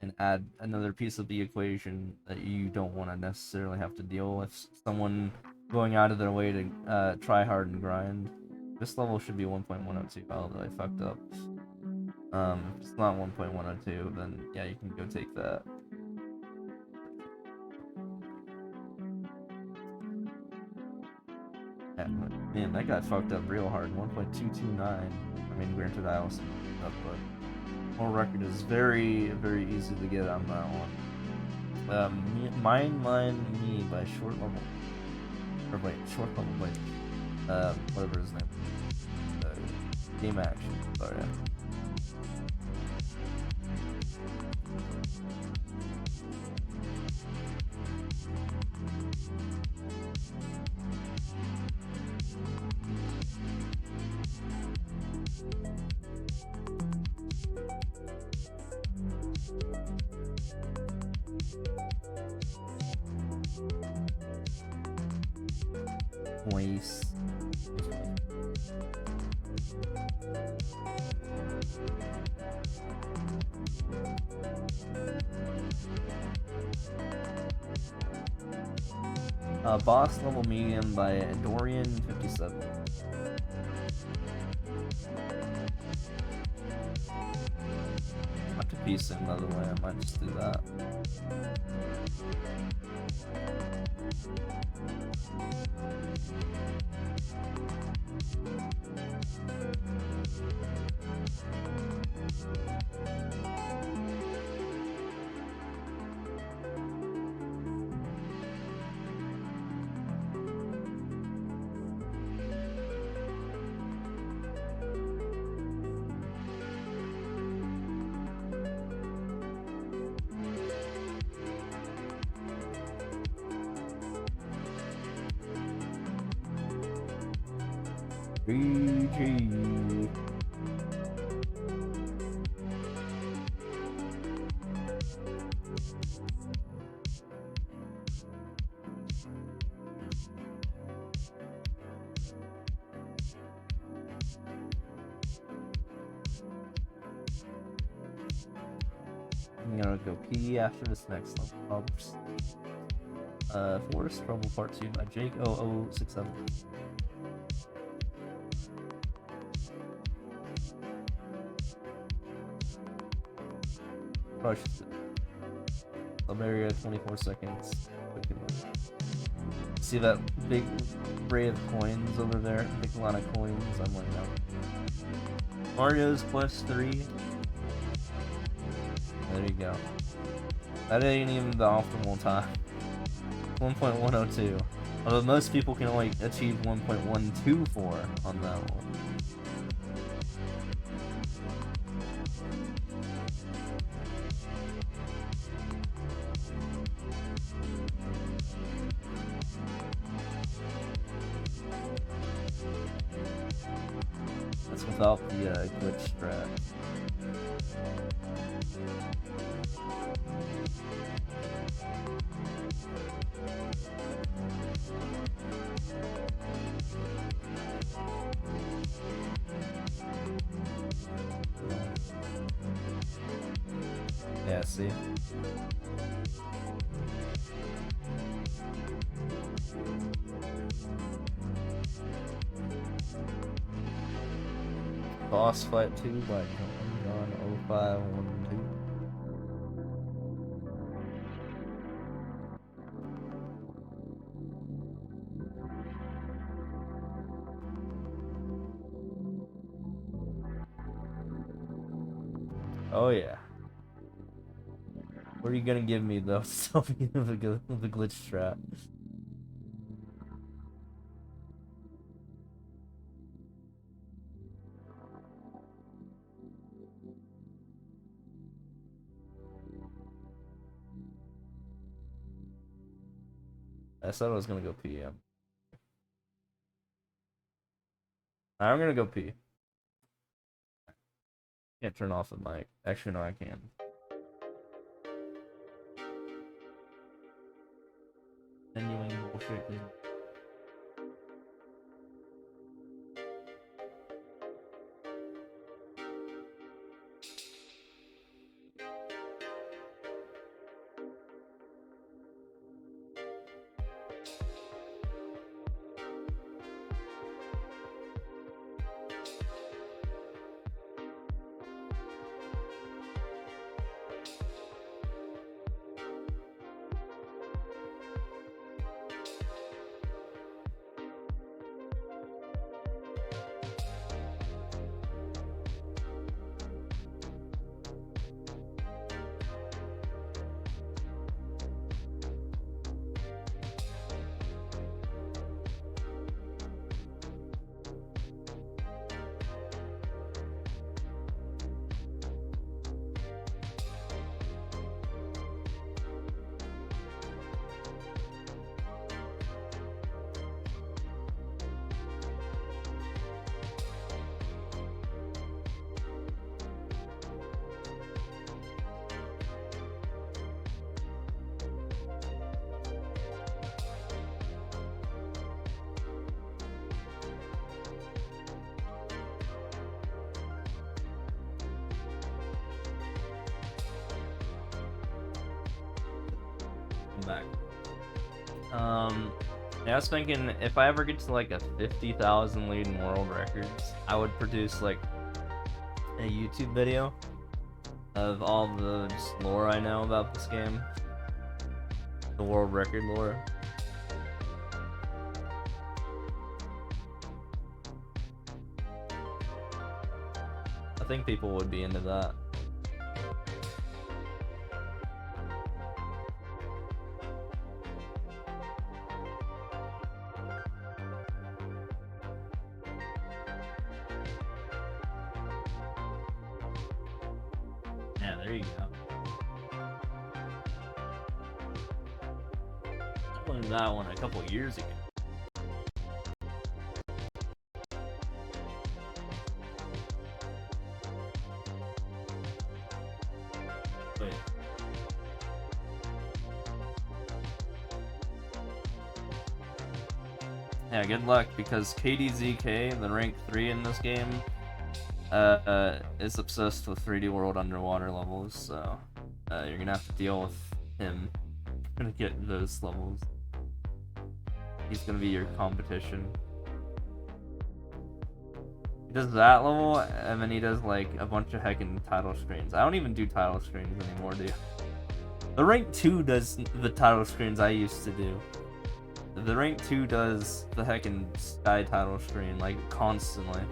and add another piece of the equation that you don't want to necessarily have to deal with. Someone going out of their way to try hard and grind. This level should be 1.102, although I fucked up. If it's not 1.102, then yeah, you can go take that. Yeah, man, that got fucked up real hard. 1.229. I mean, granted, I also fucked up, but world record is very, very easy to get on that one. Mine Line Me by Short Level. Or wait, Short Level by whatever his name. Game Action. Sorry. Waste. Boss Level Medium by Dorian 57. I have to pee soon, by the way. I might just do that. GG. I'm gonna go pee after this next level. Forest Trouble Part 2 by Jake 0067. Crush Sub area 24 seconds. See that big array of coins over there? Big line of coins. I'm like, no. Mario's Quest 3. There you go. That ain't even the optimal time. 1.102. Although most people can only achieve 1.124 on that one. That's without the glitch strat. Yeah, see? Boss Fight 2 by John 0512. Oh yeah. What are you gonna give me though? Something of the glitch strat. I said I was gonna go pee. I'm gonna go pee. Can't turn off the mic. Actually, no, I can. Continuing bullshit. back. Yeah, I was thinking if I ever get to like a 50,000 lead in world records, I would produce like a YouTube video of all the just lore I know about this game. The world record lore. I think people would be into that. Yeah, there you go. I learned that one a couple years ago. Wait. Yeah, good luck, because KDZK, the rank 3 in this game, is obsessed with 3D World underwater levels, so you're gonna have to deal with him to get those levels. He's gonna be your competition. He does that level, and then he does like a bunch of heckin' title screens. I don't even do title screens anymore, do you? The rank 2 does the title screens I used to do. The rank 2 does the heckin' Sky title screen, like, constantly.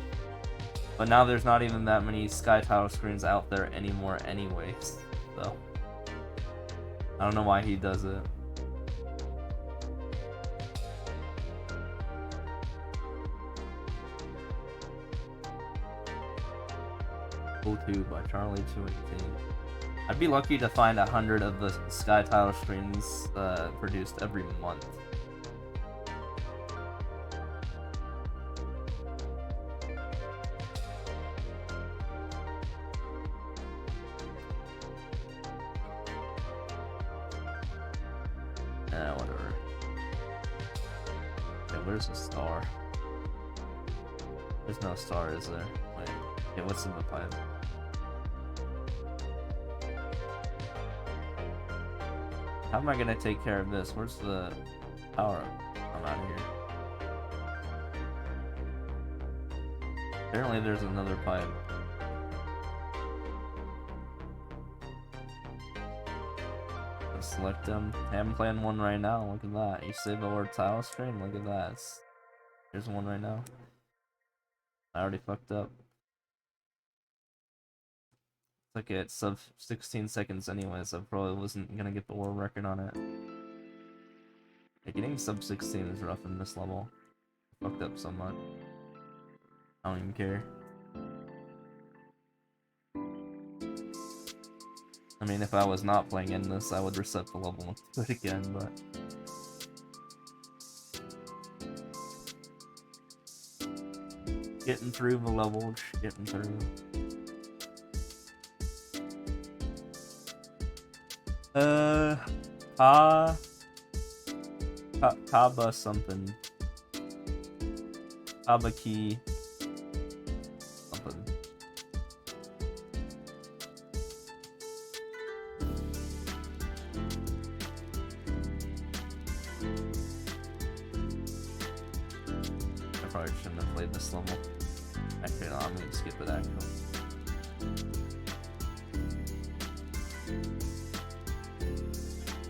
But now there's not even that many Sky title screens out there anymore anyways, so I don't know why he does it. O2 by Charlie 218. I'd be lucky to find 100 of the Sky title screens produced every month. Whatever. Okay, where's the star? There's no star, is there? Wait. Okay, what's in the pipe? How am I gonna take care of this? Where's the power? I'm out of here. Apparently there's another pipe. Let's select them. Hey, I'm playing one right now. Look at that. You say the word tile screen? Look at that. There's one right now. I already fucked up. It's like it's sub 16 seconds anyway, so I probably wasn't gonna get the world record on it. Yeah, getting sub 16 is rough in this level. I fucked up so much. I don't even care. I mean, if I was not playing in this, I would reset the level and do it again, but... Getting through the level, just getting through. Kaba something. Kaba key. Something. I probably shouldn't have played this level. Actually, no, I'm gonna skip it actually.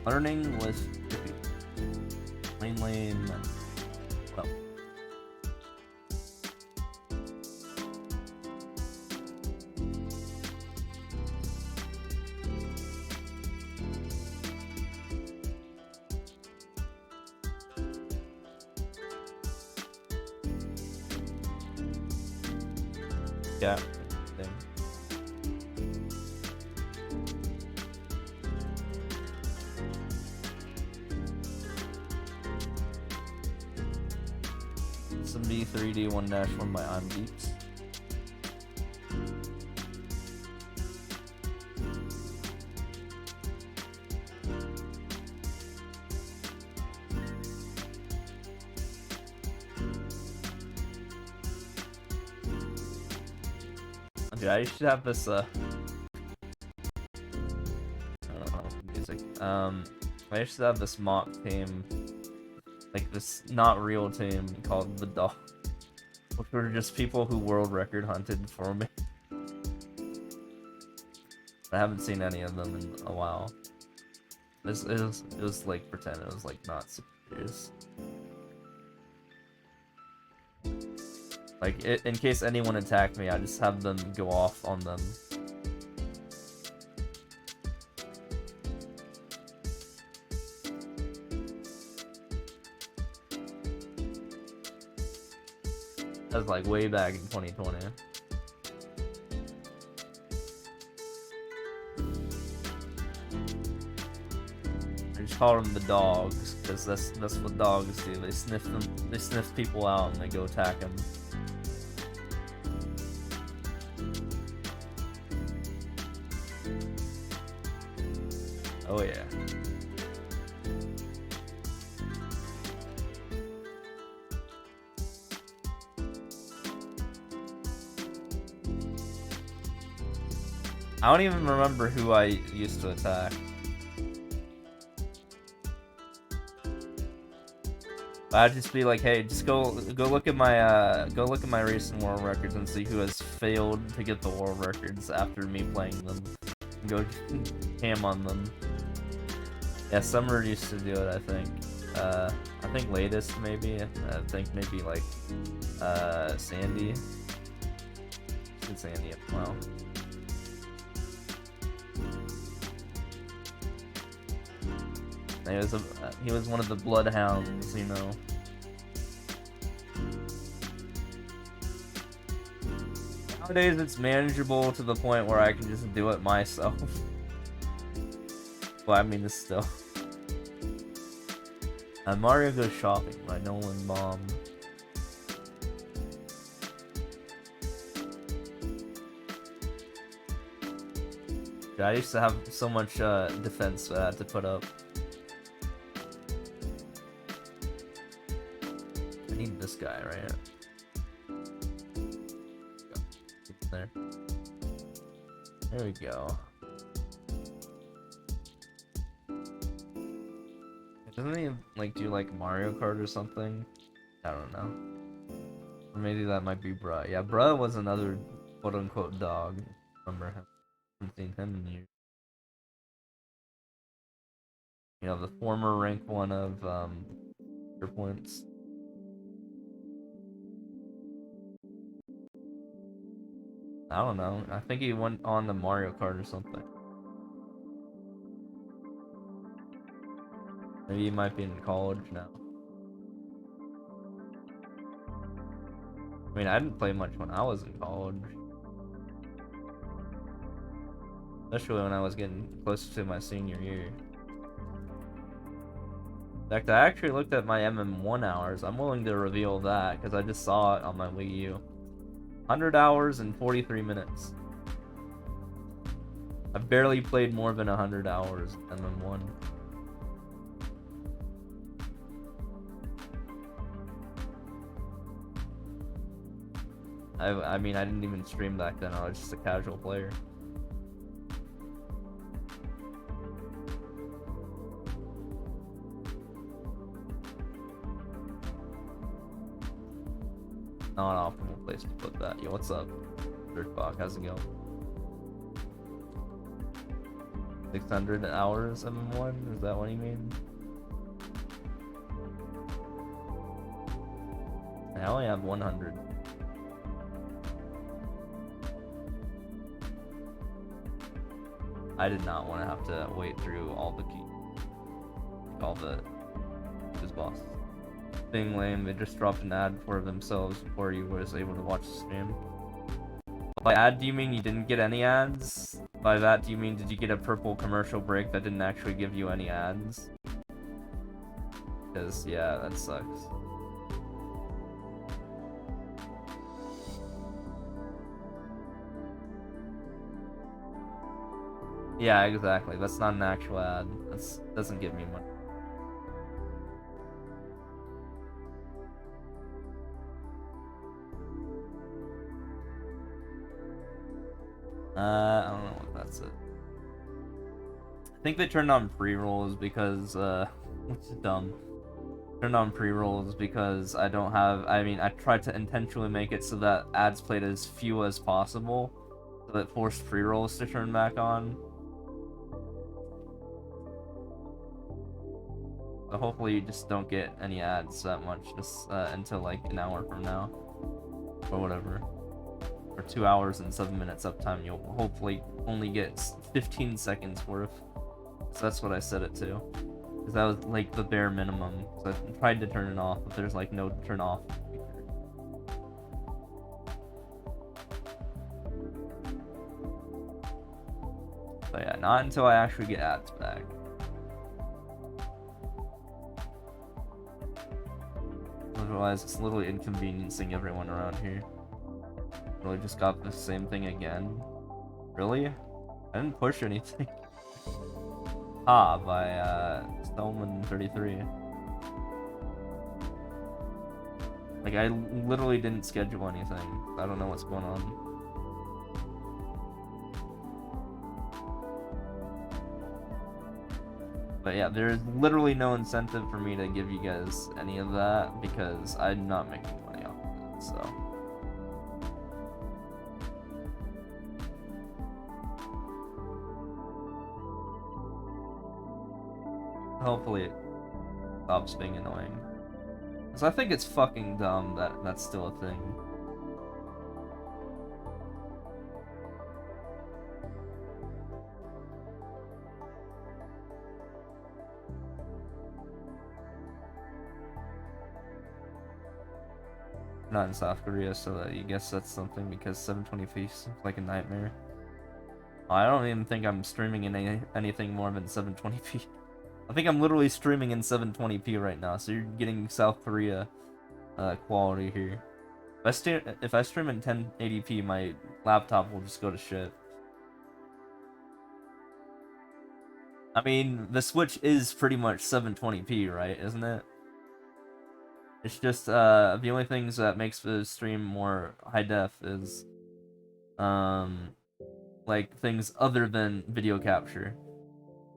Learning was mainly well. Yeah. Thing. Some V3D 1-1 by I'm Deeps. Okay, I should have this I don't know, music. I used to have this mock team, like this not real team called the Dog, which were just people who world record hunted for me. I haven't seen any of them in a while. It was like pretend, it was like not serious. Like in case anyone attacked me, I just have them go off on them. That was like way back in 2020. I just called them the dogs because that's what dogs do. They sniff them. They sniff people out and they go attack them. Oh yeah. I don't even remember who I used to attack. But I'd just be like, hey, just go look at my recent world records and see who has failed to get the world records after me playing them. And go ham on them. Yeah, Summer used to do it, I think latest maybe. I think maybe like Sandy. Sandy as well. He was one of the bloodhounds, you know. Nowadays it's manageable to the point where I can just do it myself. Well, I mean, it's still. Mario Goes Shopping by Nolan Baum. I used to have so much defense that I had to put up. I need this guy right here. There. There we go. Doesn't he like do like Mario Kart or something? I don't know. Or maybe that might be Bruh. Yeah, Bruh was another quote unquote dog. Remember him? I haven't seen him in years. You know, the former rank 1 of points. I don't know. I think he went on the Mario Kart or something. Maybe he might be in college now. I mean, I didn't play much when I was in college. Especially when I was getting closer to my senior year. In fact, I actually looked at my MM1 hours. I'm willing to reveal that because I just saw it on my Wii U. 100 hours and 43 minutes. I've barely played more than 100 hours in MM1. I mean, I didn't even stream back then. I was just a casual player. Not an optimal place to put that. Yo, what's up? Dirtbog, how's it going? 600 hours MM1? Is that what you mean? I only have 100. I did not want to have to wait through all the his boss. Being lame, they just dropped an ad for themselves before you was able to watch the stream. By ad, do you mean you didn't get any ads? By that, do you mean did you get a purple commercial break that didn't actually give you any ads? Because, yeah, that sucks. Yeah, exactly. That's not an actual ad. That doesn't give me money. I don't know what that's it. think they turned on pre-rolls because, which is dumb. Turned on pre-rolls because I don't have, I mean, I tried to intentionally make it so that ads played as few as possible, so that forced pre-rolls to turn back on. So hopefully you just don't get any ads that much, just until like an hour from now, or whatever. For 2 hours and 7 minutes uptime, you'll hopefully only get 15 seconds worth. So that's what I set it to. Because that was like the bare minimum. So I tried to turn it off, but there's like no turn off feature. But yeah, not until I actually get ads back. Otherwise, it's literally inconveniencing everyone around here. Really just got the same thing again. Really? I didn't push anything. Ah, by Stallman 33. Like, I literally didn't schedule anything. I don't know what's going on. But yeah, there's literally no incentive for me to give you guys any of that because I'm not making money off of it, so. Hopefully it stops being annoying. Because I think it's fucking dumb that that's still a thing. Not in South Korea, so I guess that's something because 720p is like a nightmare. I don't even think I'm streaming in anything more than 720p. I think I'm literally streaming in 720p right now, so you're getting South Korea quality here. If I stream in 1080p, my laptop will just go to shit. I mean, the Switch is pretty much 720p, right? Isn't it? It's just the only things that makes the stream more high def is like things other than video capture.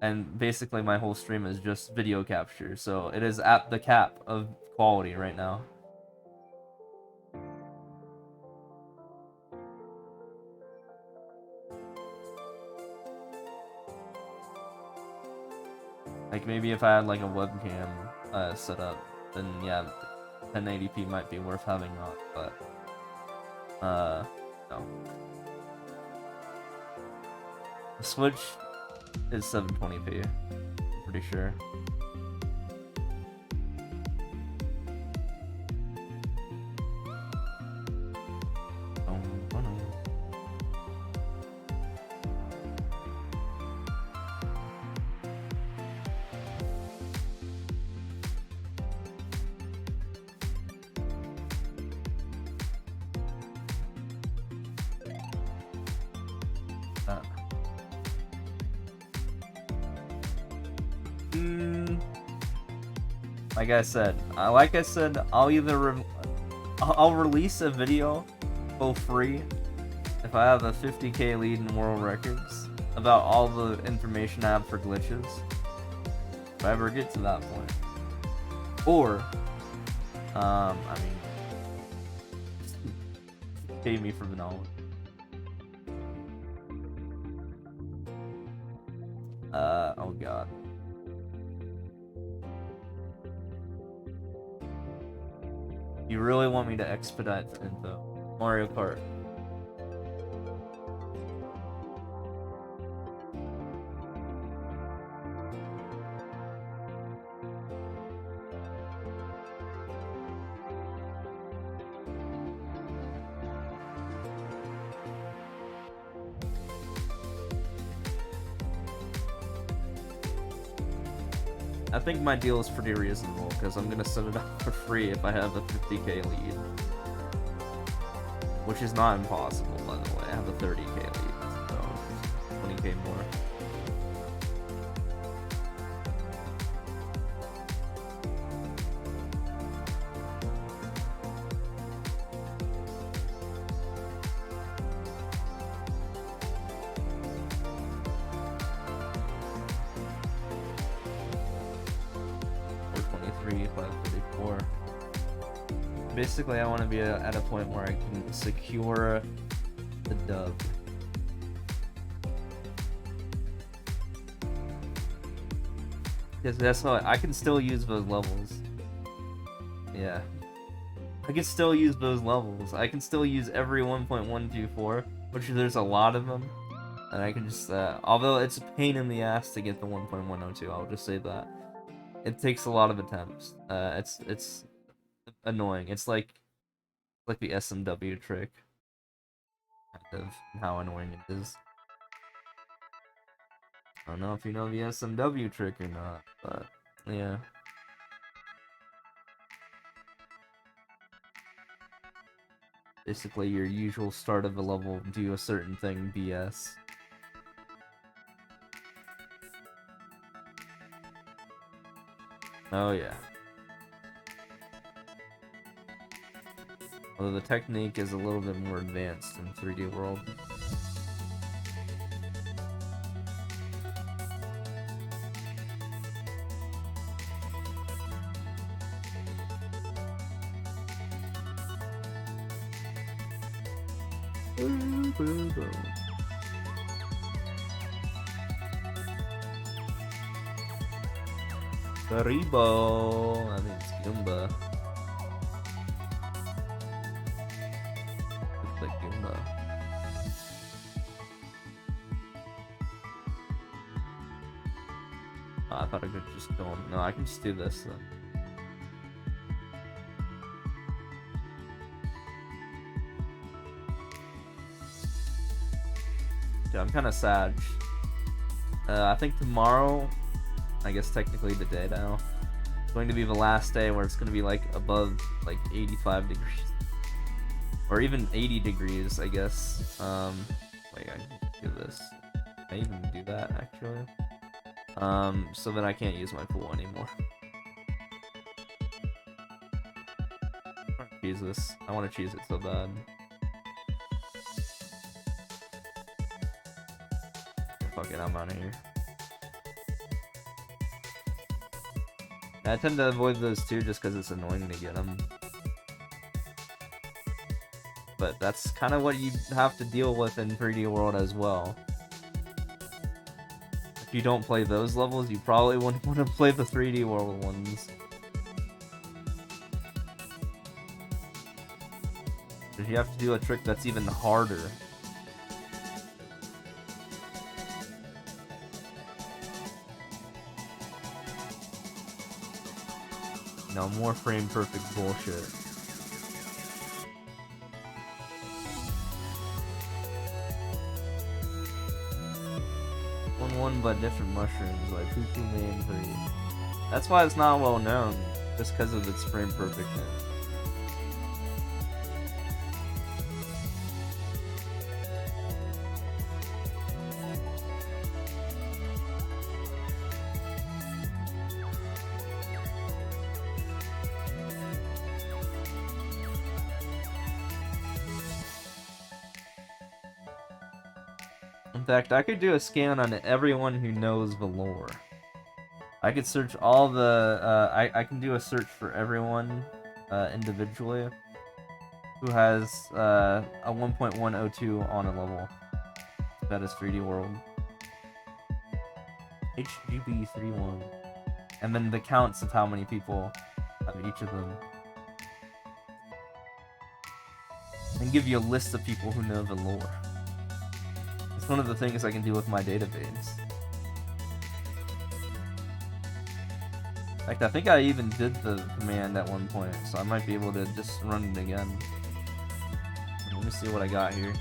And basically my whole stream is just video capture, so it is at the cap of quality right now. Like maybe if I had like a webcam set up, then yeah, 1080p might be worth having on, but no. The Switch is 720p, I'm pretty sure. Like I said, I'll either I'll release a video for free if I have a 50k lead in world records about all the information I have for glitches. If I ever get to that point, or I mean, pay me for the knowledge. Oh god. You really want me to expedite the info? Mario Kart. I think my deal is pretty reasonable because I'm gonna set it up for free if I have a 50k lead, which is not impossible, by the way. I have a 30k lead, so 20k more. 4. Basically, I want to be at a point where I can secure the dub. Because that's how I can still use those levels. Yeah. I can still use those levels. I can still use every 1.124, which there's a lot of them. And I can just, although it's a pain in the ass to get the 1.102, I'll just say that. It takes a lot of attempts. It's annoying. It's like the SMW trick. Kind of how annoying it is. I don't know if you know the SMW trick or not, but yeah. Basically, your usual start of a level, do a certain thing, BS. Oh yeah. Although the technique is a little bit more advanced in 3D World. Karibo! I think it's Goomba. Looks like Goomba. Oh, I thought I could just go on. No, I can just do this then. Yeah, I'm kind of sad. I think tomorrow, I guess technically the day now, it's going to be the last day where it's going to be like above like 85 degrees. Or even 80 degrees, I guess. Wait, I can do this. Can I even do that, actually? So then I can't use my pool anymore. I want to cheese this. I want to cheese it so bad. Fuck it, I'm out of here. I tend to avoid those too just because it's annoying to get them. But that's kind of what you have to deal with in 3D World as well. If you don't play those levels, you probably wouldn't want to play the 3D World ones. Because you have to do a trick that's even harder. No more frame perfect bullshit. One but different mushrooms like Poo Poo Man 3. That's why it's not well known, just because of its frame perfectness. In fact, I could do a scan on everyone who knows the lore. I could search all the, I can do a search for everyone individually who has a 1.102 on a level. That is 3D World. HGB31. And then the counts of how many people have each of them. And give you a list of people who know the lore. It's one of the things I can do with my database. In fact, I think I even did the command at one point, so I might be able to just run it again. Let me see what I got here.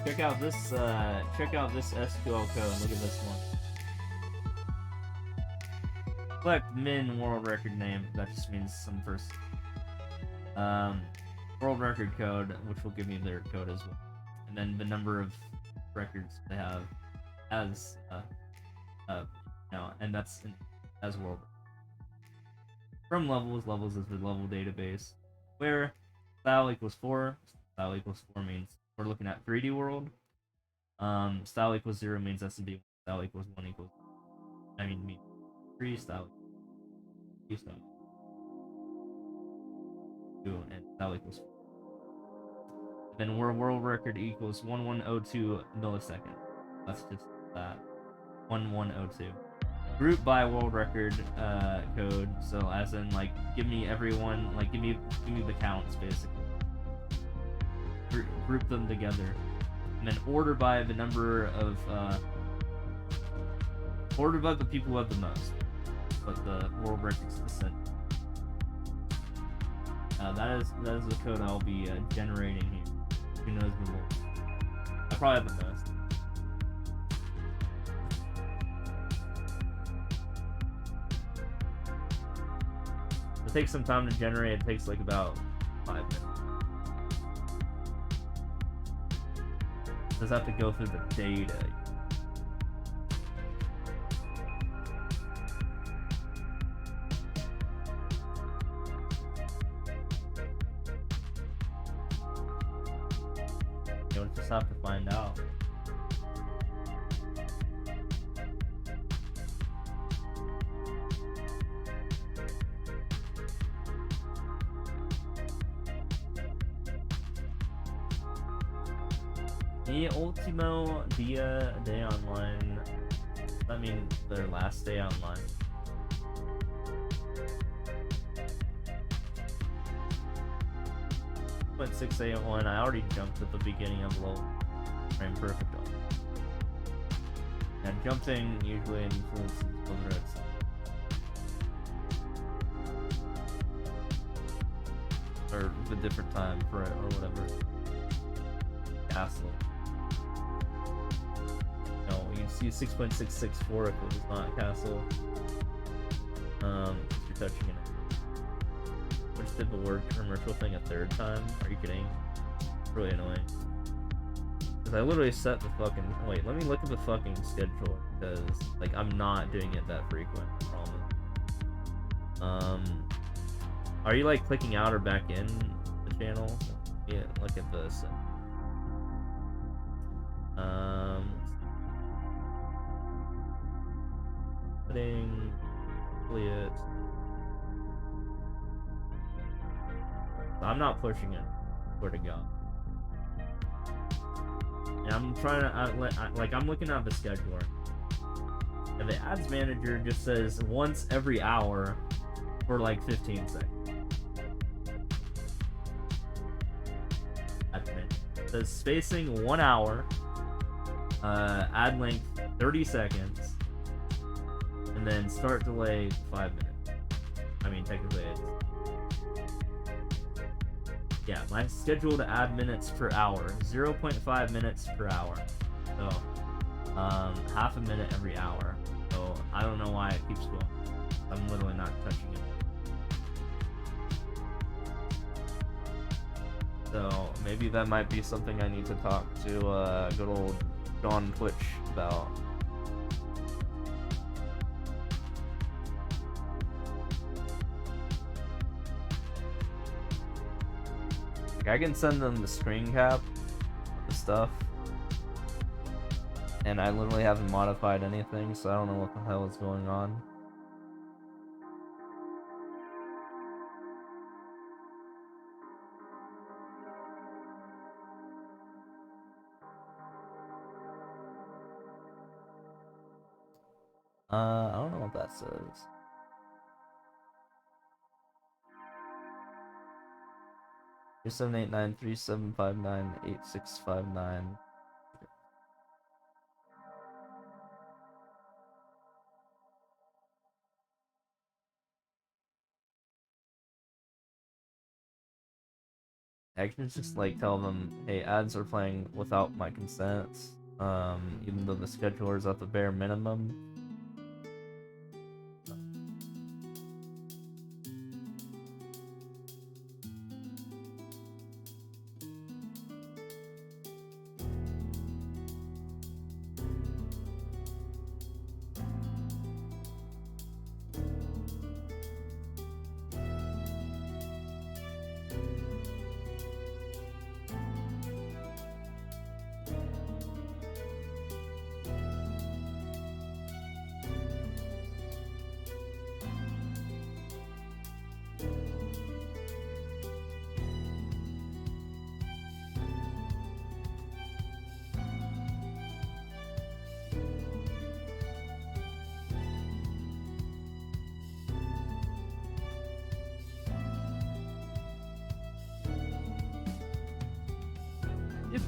Check out this SQL code. Look at this one. Select min world record name. That just means some person. World record code, which will give me their code as well, and then the number of records they have as and that's as world. From levels is the level database, where style equals 4. Style equals 4 means we're looking at 3D world. Style equals 0 means SMD. Style equals 1 equals. I mean 3 style. 2 style. 2 and style equals 4. Then world record equals 1102 millisecond. That's just that. 1102. Group by world record code. So as in like give me everyone, like give me the counts basically. Group them together. And then order by the number of order by the people who have the most. But the world record's the center. That is the code I'll be generating here. Who knows the most? I probably have the most. It takes some time to generate. It takes like about 5 minutes. Does have to go through the data. You'll just have to find out. The Ultimo Dia Day Online. I mean, their last day online. Went 681. I already jumped at the beginning of low frame perfect. And jumping usually influences whether it's or the different time for it or whatever. Castle. No, you see 6.664 if it was not castle. You're touching it. I just did the word commercial thing a third time. Are you kidding? It's really annoying. Because I literally set the fucking. Wait, let me look at the fucking schedule. Because, like, I'm not doing it that frequent. I promise. Are you, like, clicking out or back in the channel? Yeah, look at this. Setting affiliate. I'm not pushing it. Where to go? And I'm trying to I'm looking at the scheduler, and the ads manager just says once every hour for like 15 seconds. It says spacing 1 hour, ad length 30 seconds, and then start delay 5 minutes. I mean, technically it's. Yeah, my scheduled ad minutes per hour, 0.5 minutes per hour. So, half a minute every hour. So, I don't know why it keeps going. I'm literally not touching it. So, maybe that might be something I need to talk to good old John Twitch about. I can send them the screen cap, the stuff, and I literally haven't modified anything, so I don't know what the hell is going on. I don't know what that says. 378937598659. I can just like tell them, hey, ads are playing without my consent, even though the scheduler is at the bare minimum.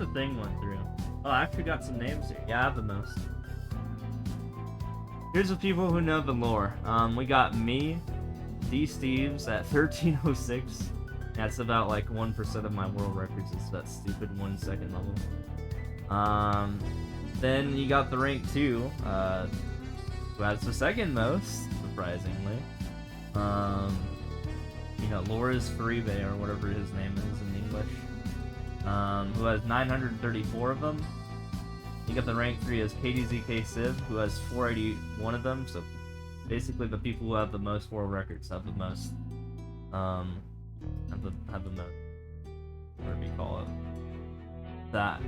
the thing went through. Oh, I actually got some names here. Yeah, I have the most. Here's the people who know the lore. We got me, D Steves at 1306. That's about like 1% of my world records. It's that stupid 1 second level. Then you got the rank 2, who has the second most, surprisingly. You know, Loris Faribe, or whatever his name is in English, who has 934 of them. You got the rank 3 as KDZK Civ, who has 481 of them. So basically, the people who have the most world records have the most. Have the most. Whatever you call it. That.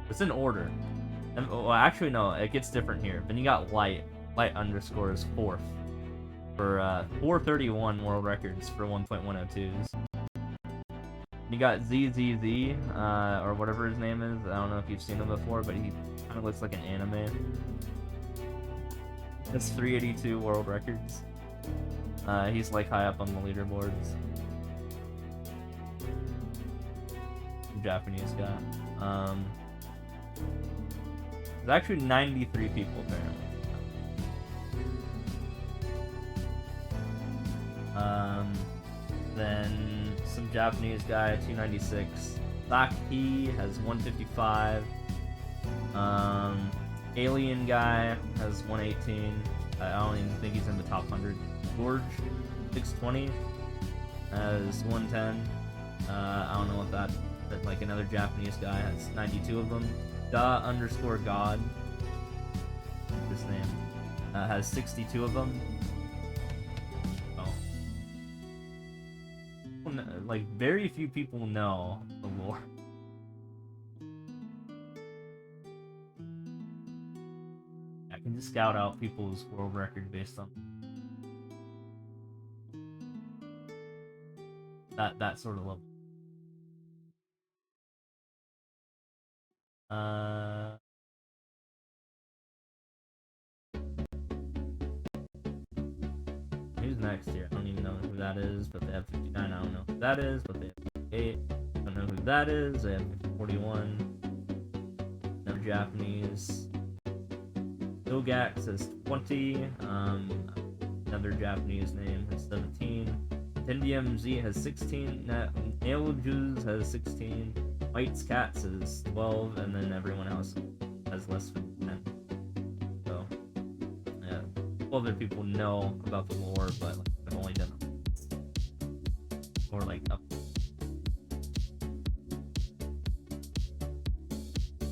It's in order. And, well, actually, no, it gets different here. Then you got Light. Light underscore is 4th. For 431 world records for 1.102s. You got ZZZ, or whatever his name is. I don't know if you've seen him before, but he kind of looks like an anime. That's 382 world records. He's like high up on the leaderboards. Japanese guy. There's actually 93 people apparently. Then some Japanese guy, 296. Saki has 155. Alien guy has 118. I don't even think he's in the top 100. George, 620, has 110. I don't know what that, but like another Japanese guy has 92 of them. Da underscore God, his name, has 62 of them. Like, very few people know the lore. I can just scout out people's world record based on that sort of level. Who's next here? I don't even know who that is, but they have 59. I don't know who that is, but they have 58. I don't know who that is. They have 41. No Japanese. Ilgax has 20. Another Japanese name has 17. Tendium Z has 16. Nailjuice has 16. White's Cats has 12, and then everyone else has less than 10. So, yeah. Other people know about the lore, but like, I've only done or like up.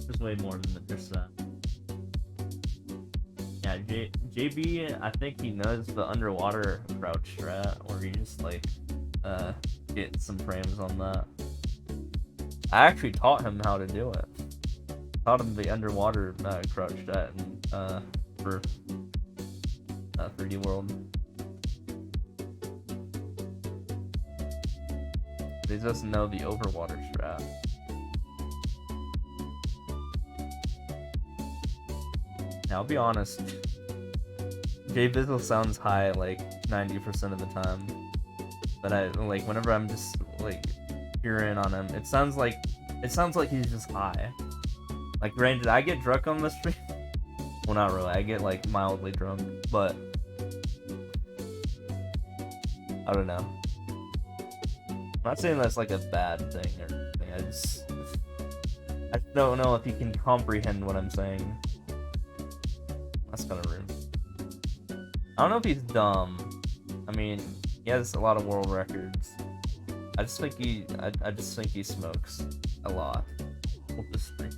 There's way more than just that. Yeah, JB, I think he knows the underwater crouch strat, or you just like get some frames on that. I actually taught him how to do it. Taught him the underwater crouch strat for 3D World. He doesn't know the overwater strat. Now, I'll be honest. JVizzle sounds high like 90% of the time, but I like whenever I'm just like hearing on him, it sounds like he's just high. Like, granted, I get drunk on the stream. Well, not really. I get like mildly drunk, but I don't know. I'm not saying that's like a bad thing or anything. I just don't know if he can comprehend what I'm saying. That's kind of rude. I don't know if he's dumb. I mean, he has a lot of world records. I just think he smokes a lot. We'll just see.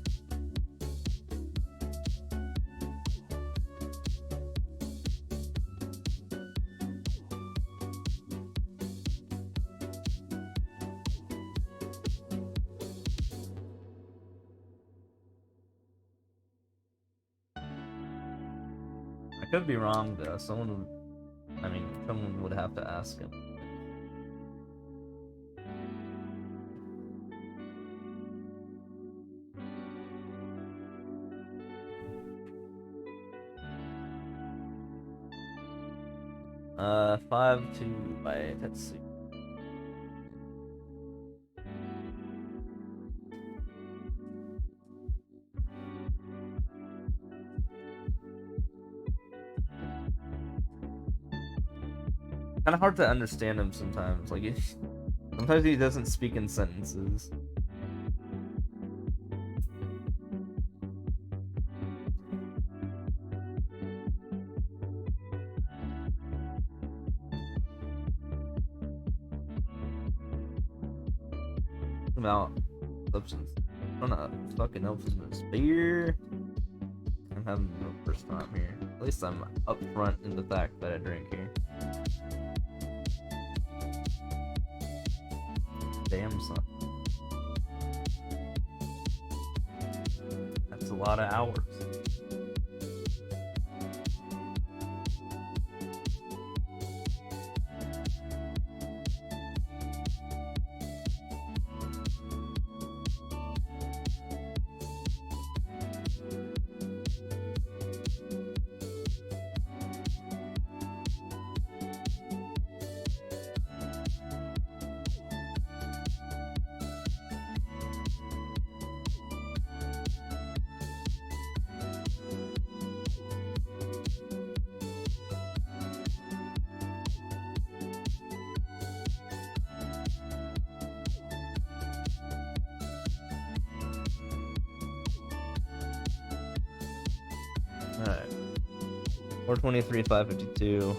I could be wrong though. Someone would have to ask him. Five to let's see. kind of hard to understand him sometimes. Like, sometimes he doesn't speak in sentences. About substance. I don't know. Fucking elf is beer. I'm having the first time here. At least I'm upfront in the fact that I drink here. Damn, son. That's a lot of hours. Alright. 423, 552.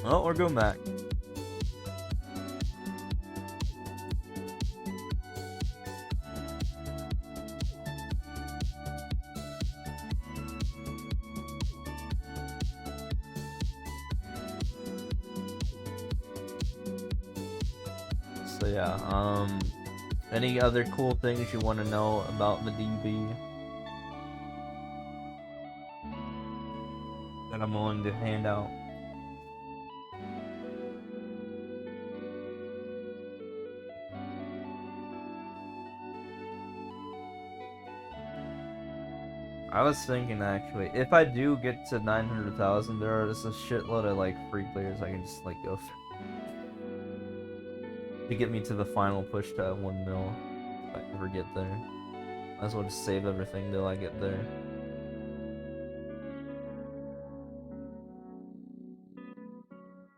Oh, we're going back. So yeah, any other cool things you want to know about the DB that I'm willing to hand out? I was thinking actually, if I do get to 900,000, there is a shitload of like free clears I can just like go through to get me to the final push to 1 mil if I ever get there. Might as well just save everything till I get there.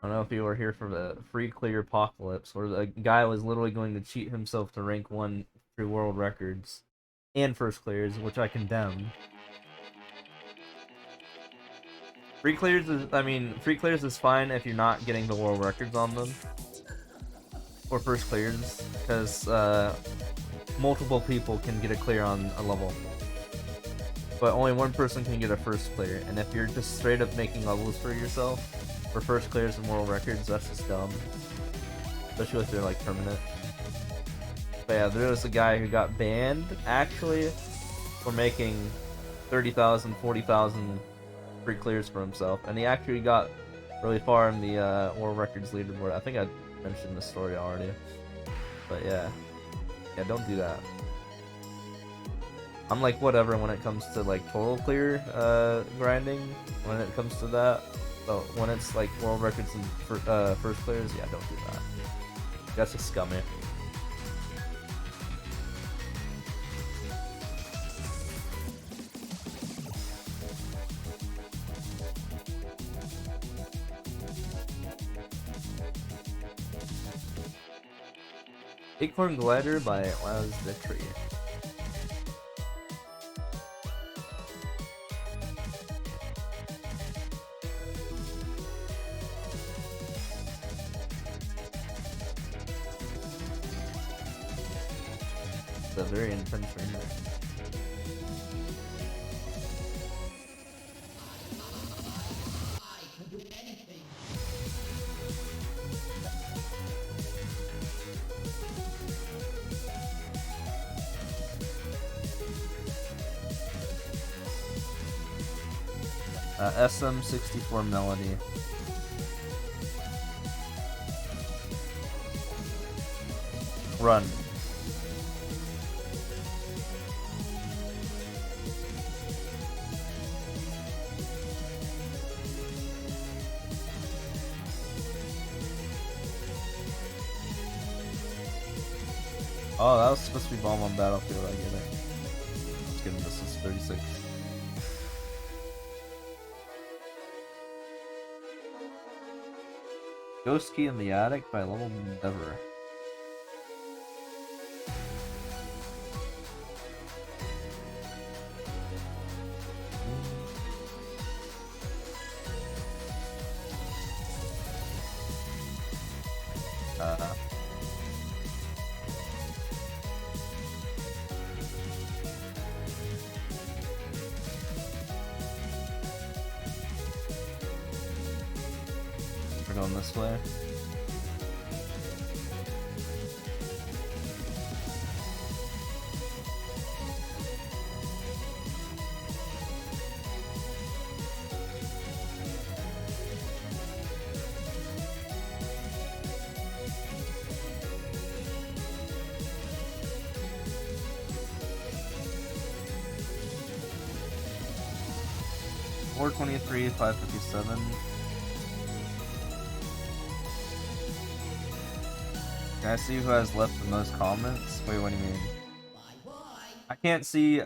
I don't know if you were here for the free clear apocalypse, where the guy was literally going to cheat himself to rank 1 through world records and first clears, which I condemn. Free clears is fine if you're not getting the world records on them. Or first clears, because multiple people can get a clear on a level. But only one person can get a first clear, and if you're just straight up making levels for yourself, for first clears and world records, that's just dumb. Especially if they're like permanent. But yeah, there was a guy who got banned, actually, for making 30,000, 40,000 free clears for himself, and he actually got really far in the world records leaderboard. I think I mentioned the story already, but yeah, don't do that. I'm like whatever when it comes to like total clear grinding, when it comes to that. So when it's like world records and first clears, yeah, don't do that. That's just scummy. Acorn Glider by Laz Victory. It's a very intense render. SM64 Melody. Run. Oh, that was supposed to be Bomb on Battlefield, I get it. Just kidding, this is 36. Ghost Key in the Attic by Level Never. We're going this way. Four 23, 557. Can I see who has left the most comments? Wait, what do you mean? I can't see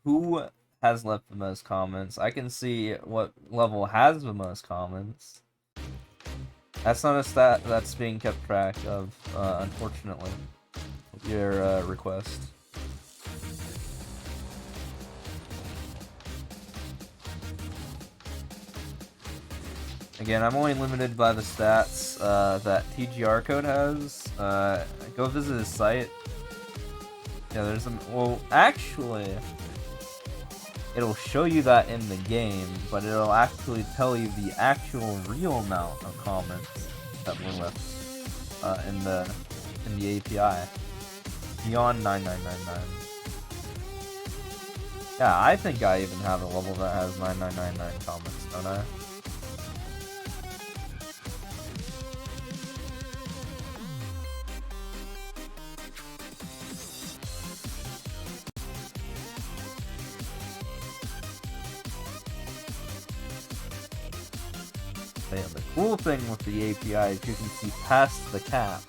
who has left the most comments. I can see what level has the most comments. That's not a stat that's being kept track of, unfortunately, with your request. Again, I'm only limited by the stats that TGR Code has. Go visit his site. Yeah, there's some. Well, actually, it'll show you that in the game, but it'll actually tell you the actual real amount of comments that were left in the API beyond 9999. Yeah, I think I even have a level that has 9999 comments, don't I? And the cool thing with the API is you can see past the cap.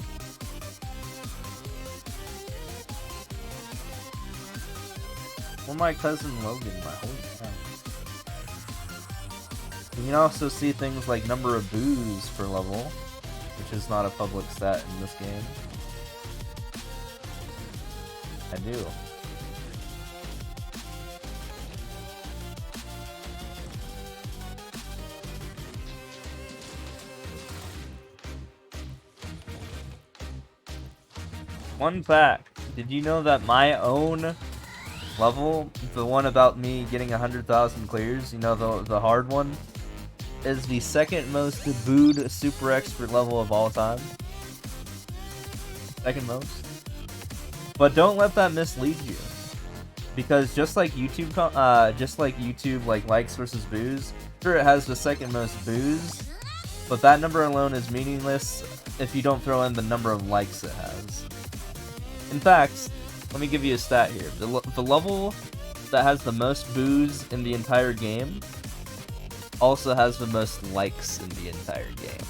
Or my cousin Logan, my holy cow. You can also see things like number of boos per level, which is not a public stat in this game. I do. One fact, did you know that my own level, the one about me getting 100,000 clears, you know, the hard one, is the second most booed super expert level of all time? Second most. But don't let that mislead you. Because just like YouTube like likes versus boos, sure it has the second most boos, but that number alone is meaningless if you don't throw in the number of likes it has. In fact, let me give you a stat here. The level that has the most boos in the entire game also has the most likes in the entire game.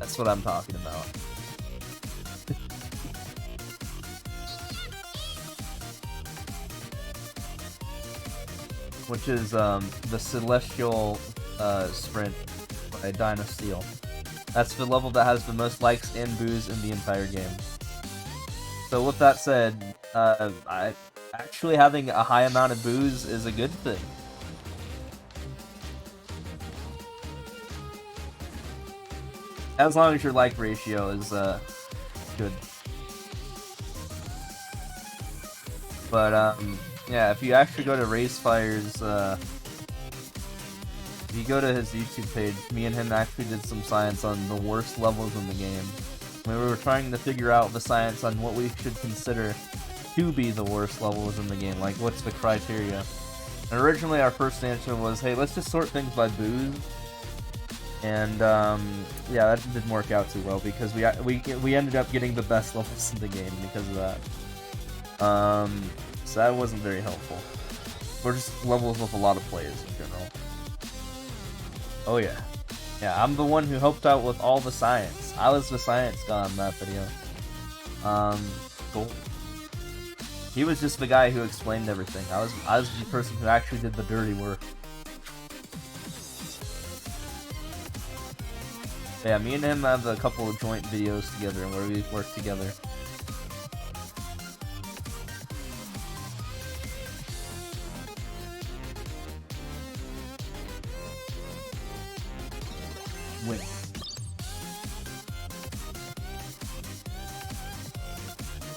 That's what I'm talking about. Which is the Celestial Sprint by Dynasteel. That's the level that has the most likes and boos in the entire game. So with that said, actually having a high amount of boos is a good thing. As long as your like ratio is good. But yeah, if you actually go to Racefire's, if you go to his YouTube page, me and him actually did some science on the worst levels in the game. We were trying to figure out the science on what we should consider to be the worst levels in the game, like what's the criteria. And originally our first answer was, hey, let's just sort things by boos. And yeah, that didn't work out too well because we ended up getting the best levels in the game because of that. So that wasn't very helpful. We're just levels with a lot of plays in general. Oh yeah. Yeah, I'm the one who helped out with all the science. I was the science guy on that video. Cool. He was just the guy who explained everything. I was the person who actually did the dirty work. Yeah, me and him have a couple of joint videos together where we work together. Win.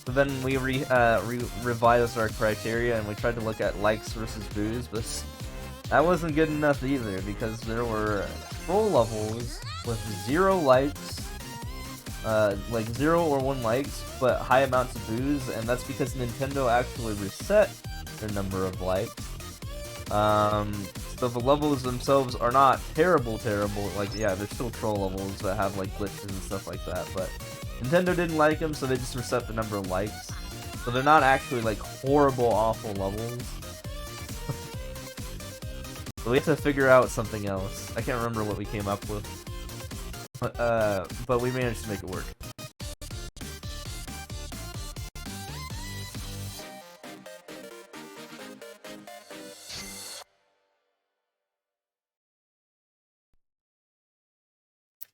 So then we revised our criteria and we tried to look at likes versus views, but that wasn't good enough either because there were troll levels with 0 likes, like 0 or 1 likes, but high amounts of views, and that's because Nintendo actually reset their number of likes. So the levels themselves are not terrible, like, yeah, they're still troll levels that have, like, glitches and stuff like that, but Nintendo didn't like them, so they just reset the number of likes. So they're not actually, like, horrible, awful levels. So we have to figure out something else. I can't remember what we came up with. But we managed to make it work.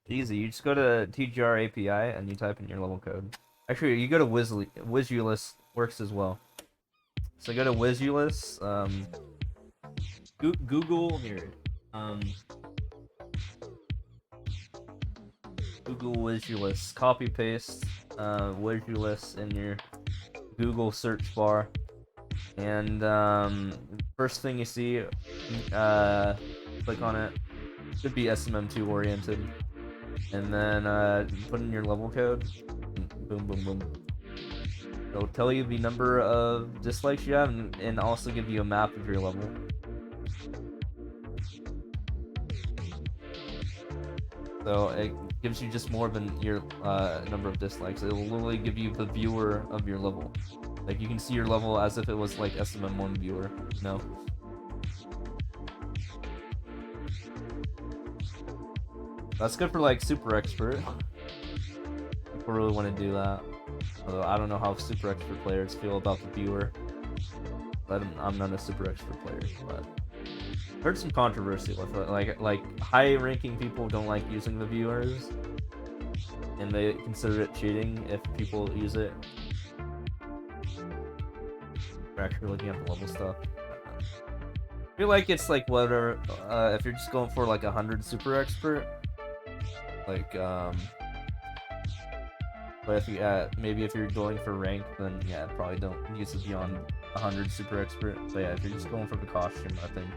Easy. You just go to TGR API and you type in your level code. Actually, you go to Wizulis works as well. So go to Wizulis. Google here. Google Wizulis. Copy paste Wizulis in your Google search bar, and first thing you see, click on it. Should be SMM2 oriented, and then put in your level code. Boom, boom, boom. It'll tell you the number of dislikes you have, and also give you a map of your level. So it gives you just more than your number of dislikes. It will literally give you the viewer of your level. Like, you can see your level as if it was like SMM1 viewer, you know? That's good for like super expert. People really want to do that. Although I don't know how super expert players feel about the viewer. I'm not a super expert player, but heard some controversy with it. Like high-ranking people don't like using the viewers, and they consider it cheating if people use it. We're actually looking at the level stuff. I feel like it's like whatever. If you're just going for like 100 super expert, like but if you maybe if you're going for rank, then yeah, probably don't use it beyond 100 super expert. But yeah, if you're just going for the costume, I think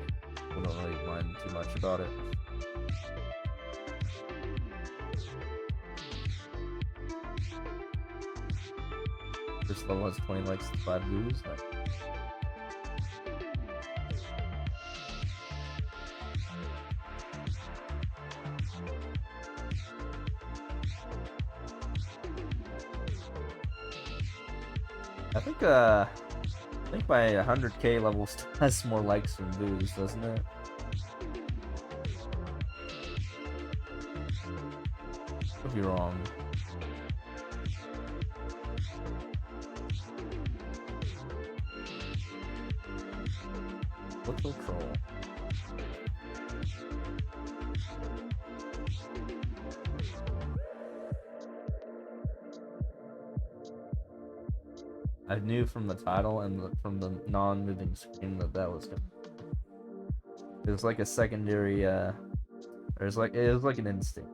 we don't really mind too much about it. This level has 20 likes and 5 views. I think my 100k level still has more likes than views, doesn't it? Could be wrong. Little troll. I knew from the title and from the non-moving screen that was gonna. It was like a secondary. It was like an instinct.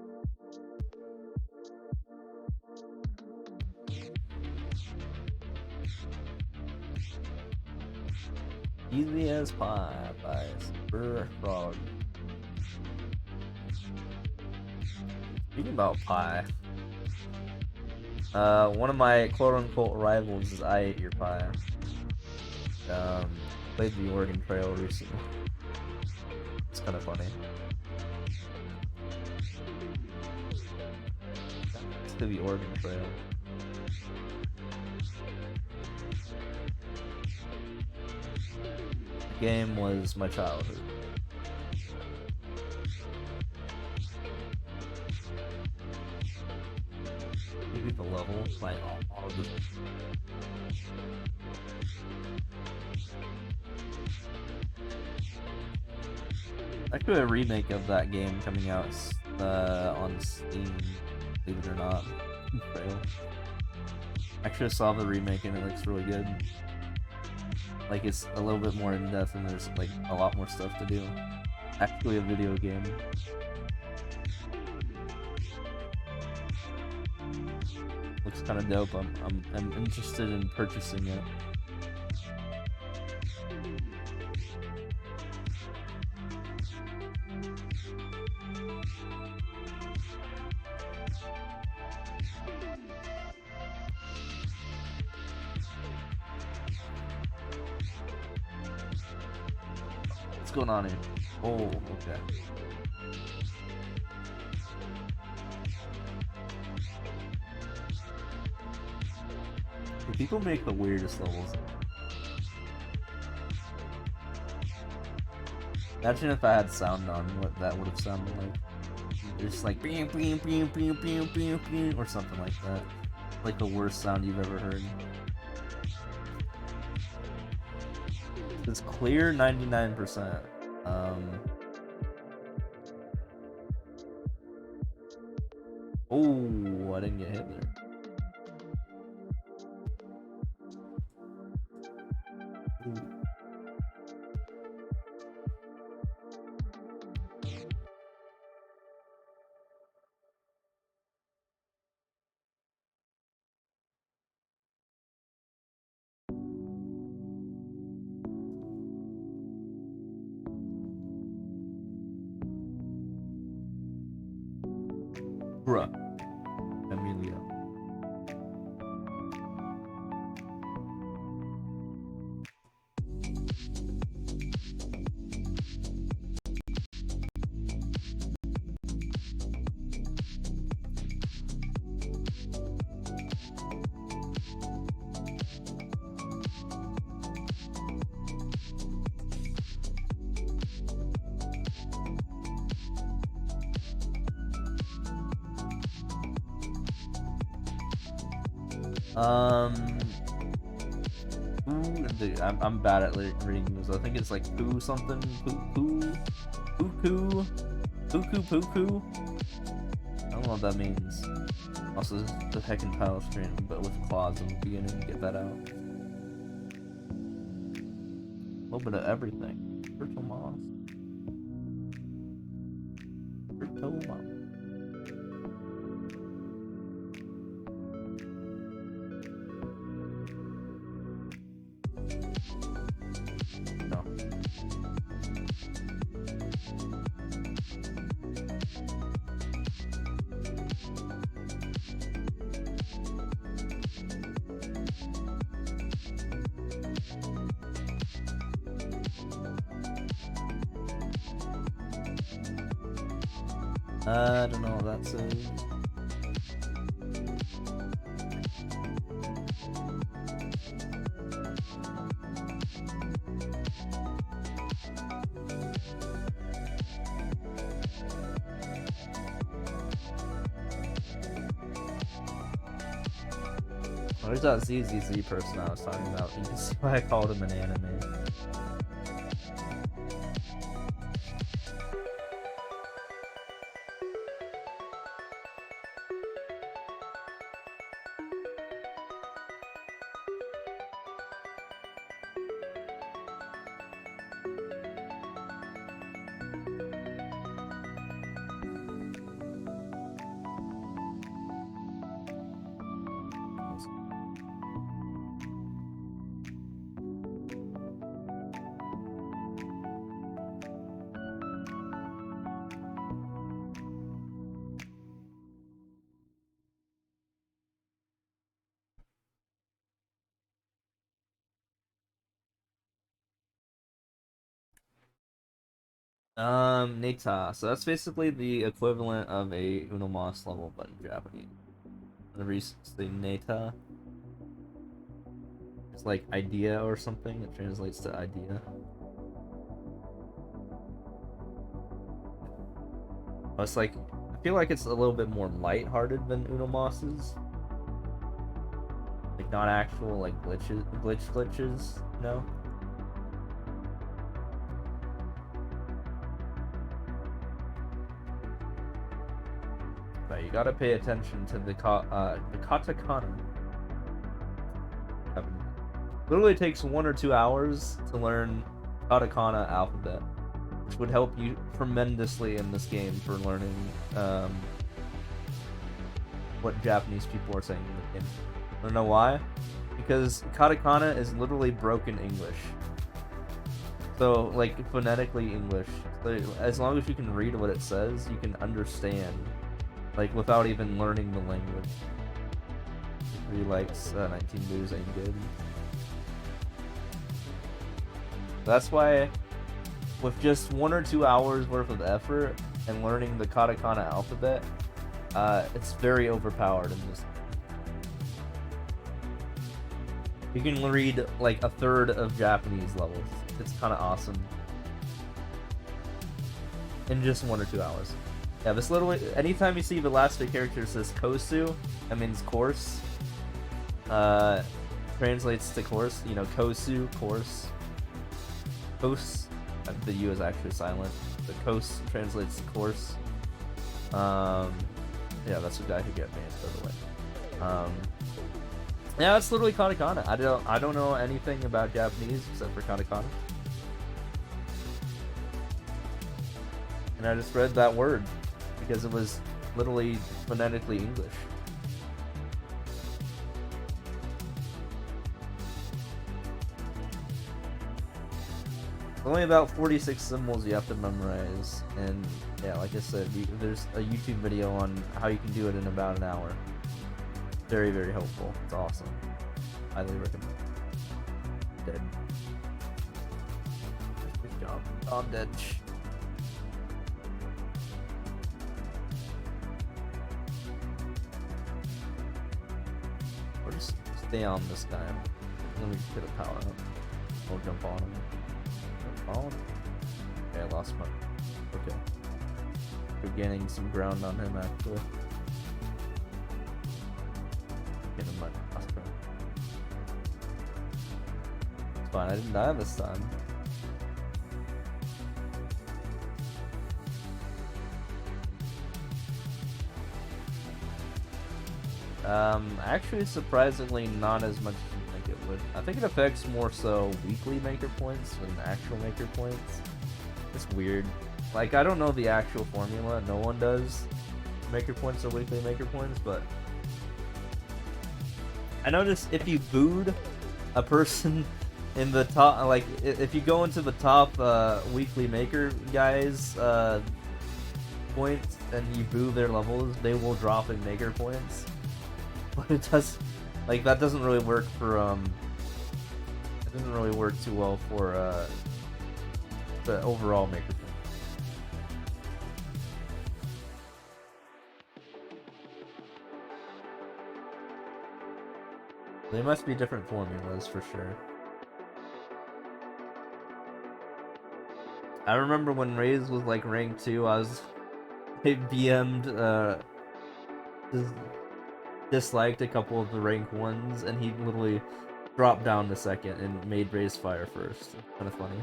Easy as pie by Super Frog. Speaking about pie. One of my quote-unquote rivals is I Ate Your Pie. Played the Oregon Trail recently. It's kind of funny. Let's do the Oregon Trail. The game was my childhood. Beat the level by all of the. Actually, a remake of that game coming out on Steam. Believe it or not, Frail. Actually, I saw the remake and it looks really good. Like it's a little bit more in depth and there's like a lot more stuff to do. Actually, a video game. Looks kind of dope. I'm interested in purchasing it. What's going on here? Oh, okay. People make the weirdest levels. Imagine if I had sound on, what that would have sounded like. Just like or something like that. Like the worst sound you've ever heard. It's clear 99%. Oh, I didn't get hit there. Ooh. Bruh. Emilio. I'm bad at reading news. I think it's like poo something, poo. I don't know what that means. Also, the heckin' title screen, but with claws in the beginning. Get that out. A little bit of everything. Virtual Moss. Virtual Moss. I don't know what that says. There's that ZZZ person I was talking about. You can see why I called him an anime. Neta. So that's basically the equivalent of a Uno Mas level, but in Japanese. Whenever you say Neta, it's like idea or something. It translates to idea. It's like, I feel like it's a little bit more lighthearted than Uno Mas's. not actual like glitches, you know? But you gotta pay attention to the katakana. Literally takes 1 or 2 hours to learn katakana alphabet, which would help you tremendously in this game for learning what Japanese people are saying in the game. I don't know why, because katakana is literally broken English. So, like, phonetically English. So, as long as you can read what it says, you can understand, like, without even learning the language. 3 likes, 19 booze ain't good. That's why, with just 1 or 2 hours worth of effort and learning the katakana alphabet, it's very overpowered in this. You can read like a third of Japanese levels. It's kind of awesome. In just 1 or 2 hours. Yeah, this literally, anytime you see the last big character says Kosu, that means course. Translates to course, you know, Kosu, course. Kos, the U is actually silent. The Kos translates to course. Yeah, that's the guy who got banned, by the way. Yeah, it's literally katakana. I don't know anything about Japanese except for katakana. And I just read that word because it was literally phonetically English. Only about 46 symbols you have to memorize, and yeah, like I said, there's a YouTube video on how you can do it in about an hour. Very, very helpful. It's awesome. Highly recommend. Dead. Good job. I'm dead. Or just stay on this guy. Let me get a power up. We'll jump on him. Oh, okay, I lost my. Okay, we're gaining some ground on him actually. Getting my last ground. It's fine. I didn't die this time. Actually, surprisingly, not as much as you think it would. I think it affects more so weekly maker points than actual maker points. It's weird. Like, I don't know the actual formula. No one does. Maker points or weekly maker points, but I noticed if you booed a person in the top, like, if you go into the top weekly maker guys points and you boo their levels, they will drop in maker points. But it does, like, that doesn't really work for it doesn't really work too well for the overall maker point. They must be different formulas for sure. I remember when Raze was like rank 2, I BM'd disliked a couple of the rank 1s, and he literally dropped down to second and made Raze fire first. Kind of funny.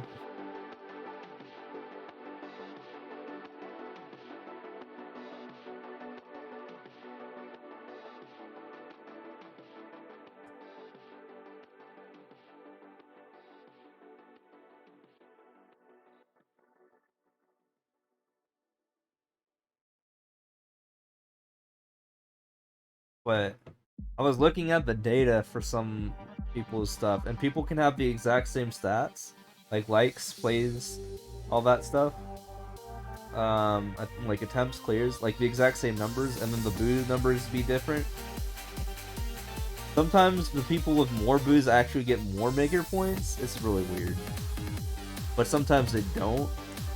But I was looking at the data for some people's stuff, and people can have the exact same stats, like likes, plays, all that stuff. Like attempts, clears, like the exact same numbers, and then the boo numbers be different. Sometimes the people with more boos actually get more maker points. It's really weird. But sometimes they don't.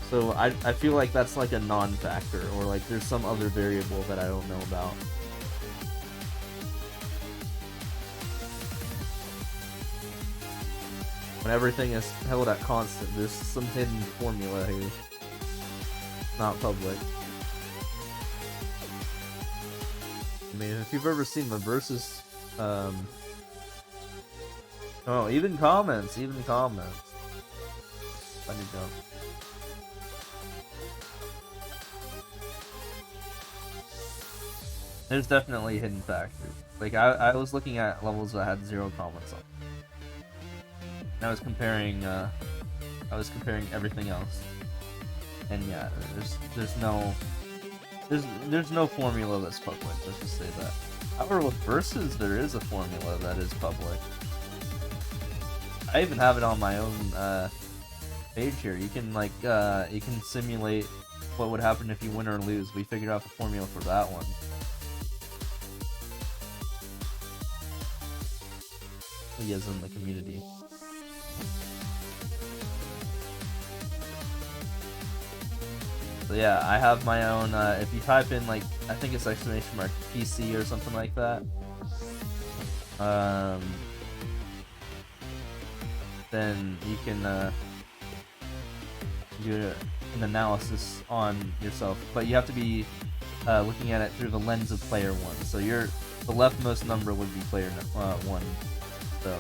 So I feel like that's like a non-factor, or like there's some other variable that I don't know about. When everything is held at constant, there's some hidden formula here. Not public. I mean, if you've ever seen the Versus Oh, even comments, even comments. Funny jump. There's definitely hidden factors. Like I was looking at levels that had 0 comments on. And I was comparing everything else. And yeah, there's no formula that's public. Let's just say that. However, with Versus, there is a formula that is public. I even have it on my own page here. You can you can simulate what would happen if you win or lose. We figured out the formula for that one. He is in the community. So yeah, I have my own, if you type in, like, I think it's !PC or something like that, then you can, do an analysis on yourself, but you have to be, looking at it through the lens of player 1, so the leftmost number would be player 1, so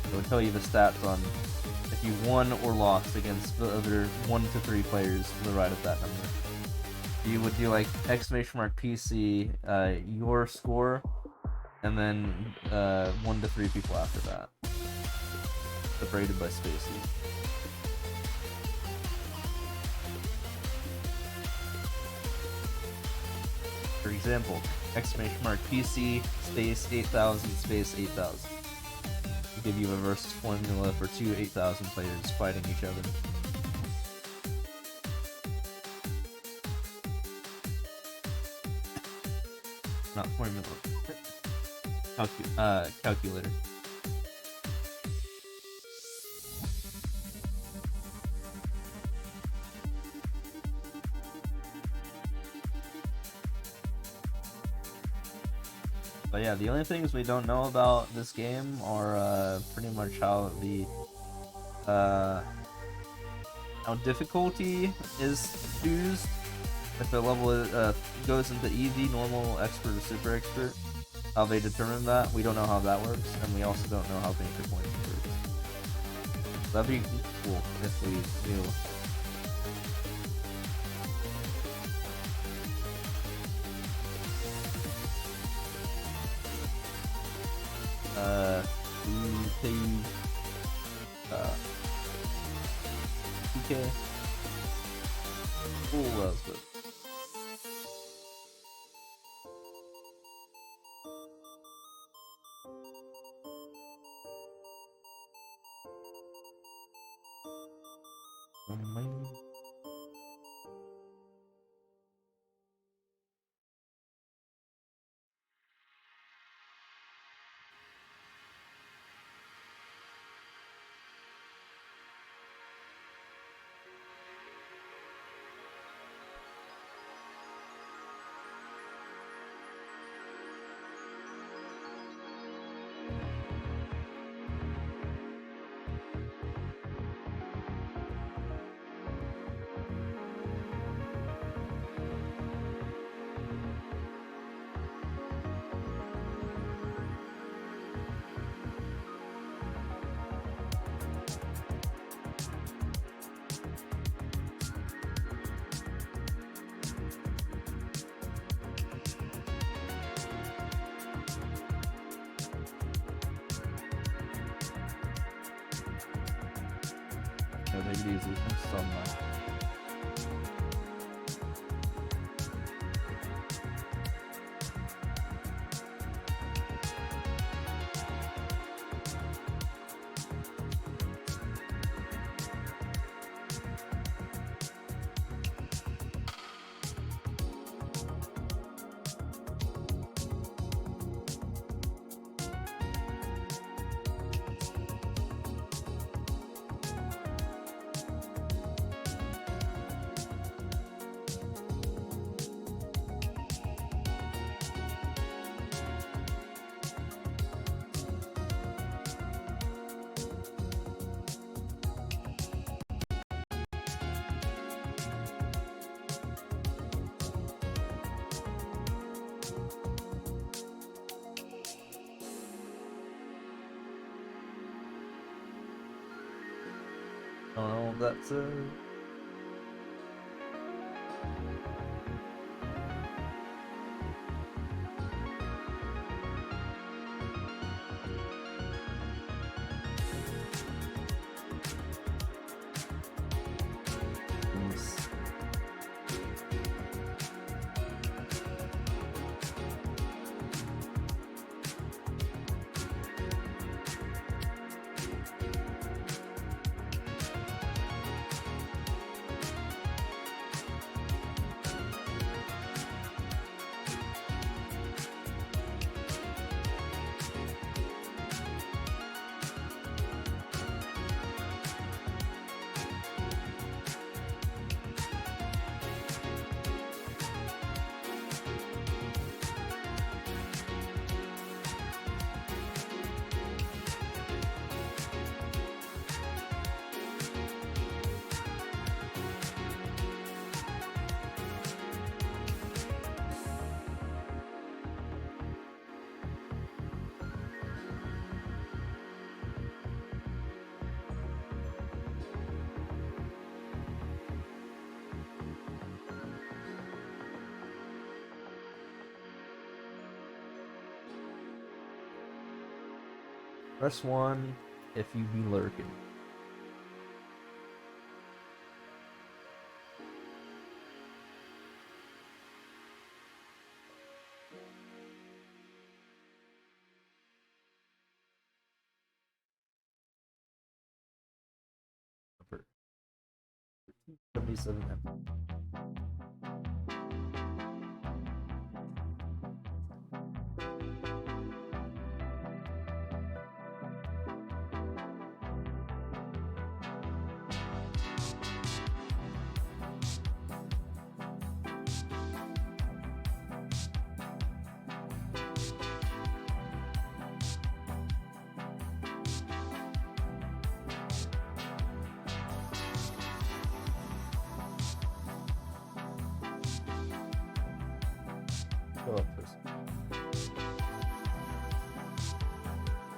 it would tell you the stats on if you won or lost against the other 1 to 3 players to the right of that number. You would do like !PC, your score, and then 1 to 3 people after that, separated by spaces. For example, !PC space 8000 space 8000. Give you a versus formula for 2 8,000 players fighting each other. Not formula. Calculator. But yeah, the only things we don't know about this game are pretty much how the how difficulty is used. If the level goes into easy, normal, expert, or super expert, how they determine that, we don't know how that works, and we also don't know how Banker Points works. That'd be cool if we knew. PK. Cool, that was good. Yeah, they could easily come sunlight. Don't know what that says. Press 1 if you be lurking. Number 1377. Go up this.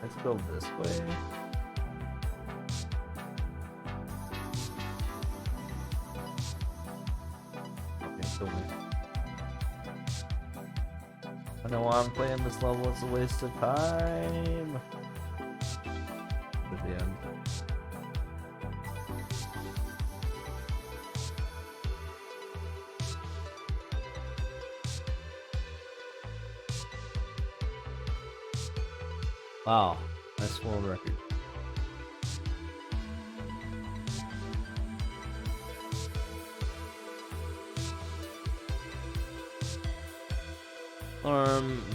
Let's go this way. Okay, kill me. I know why I'm playing this level, it's a waste of time. At the end. Wow, nice world record.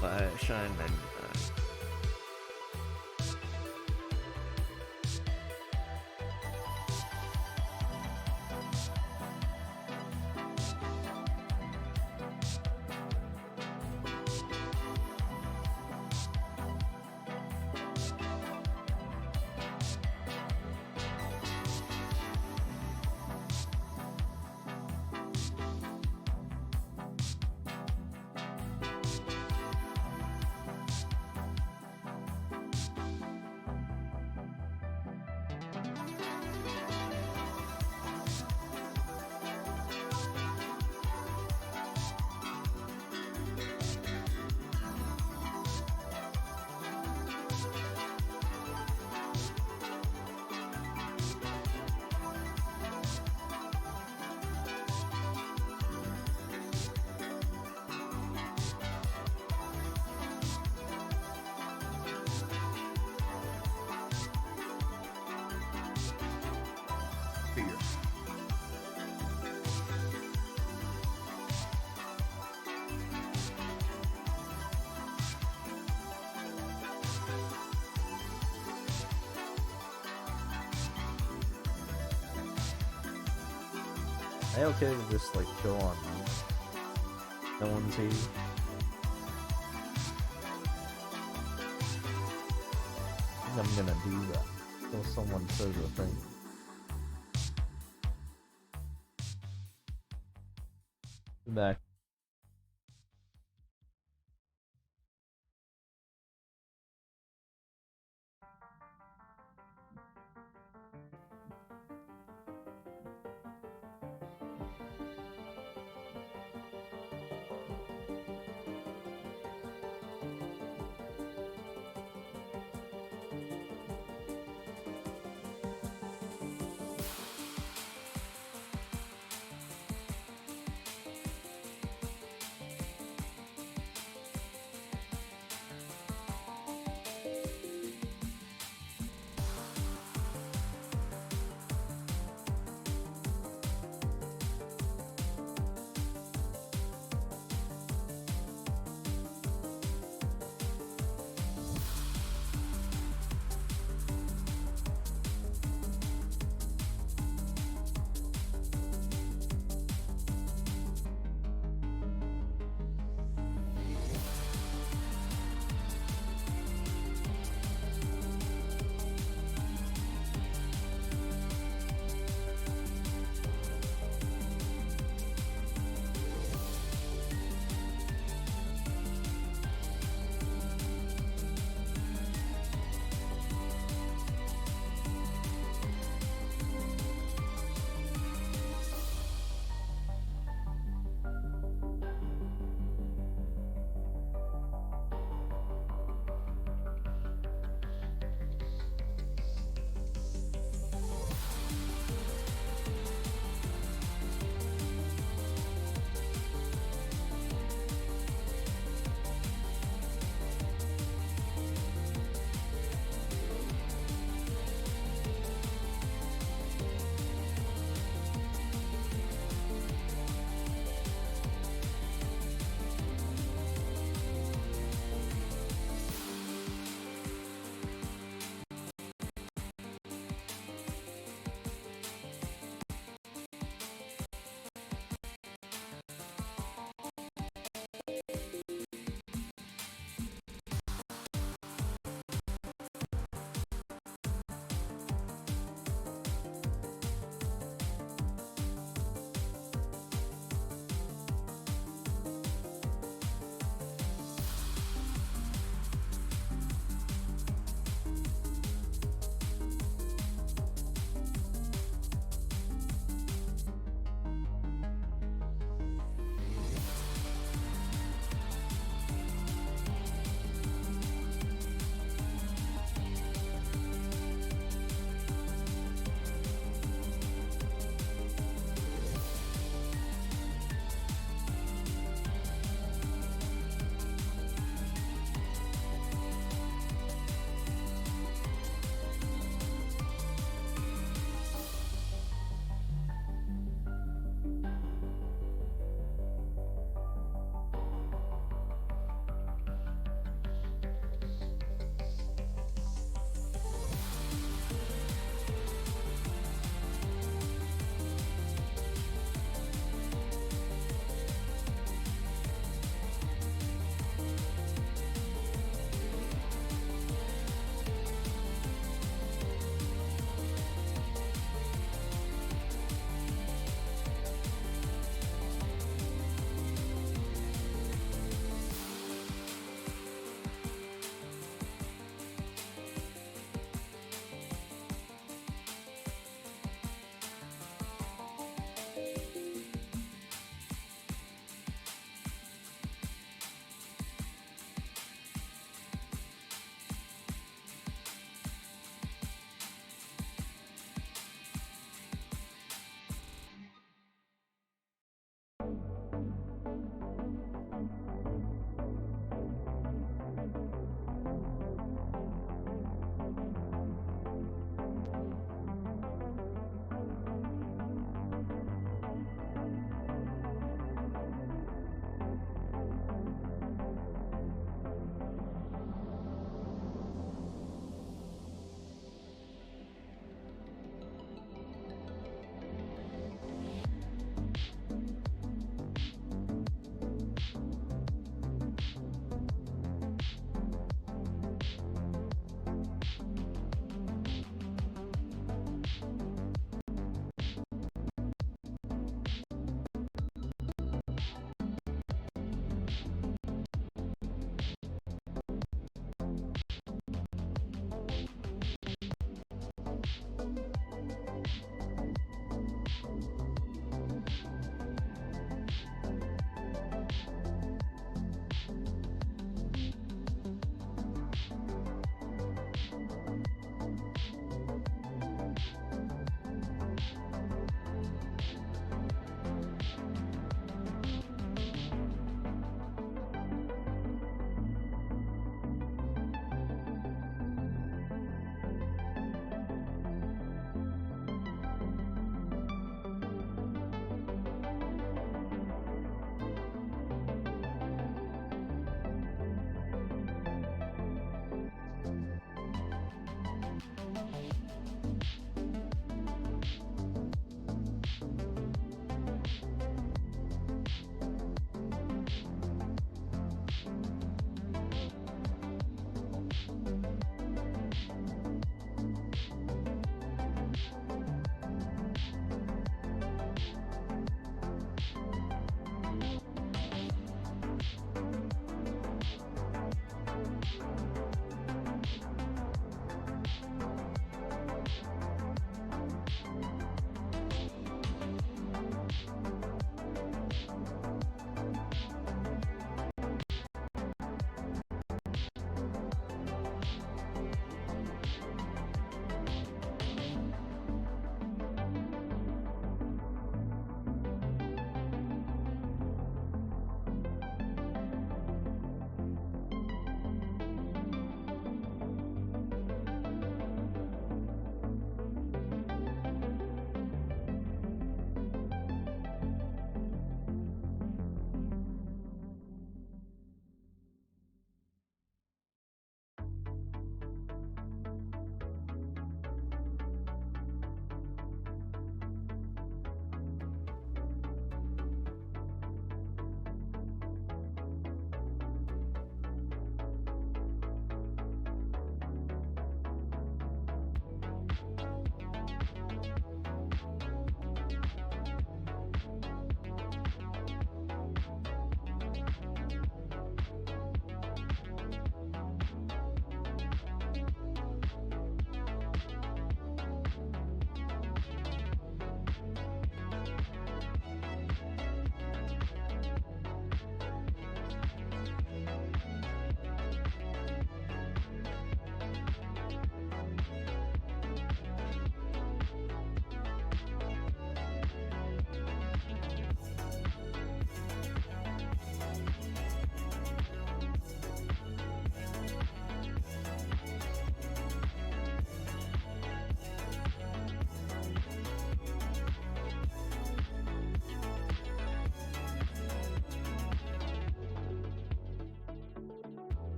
By Shine 99. Am I okay to just like chill on no one's here? I think I'm gonna do that until someone says a thing. Back.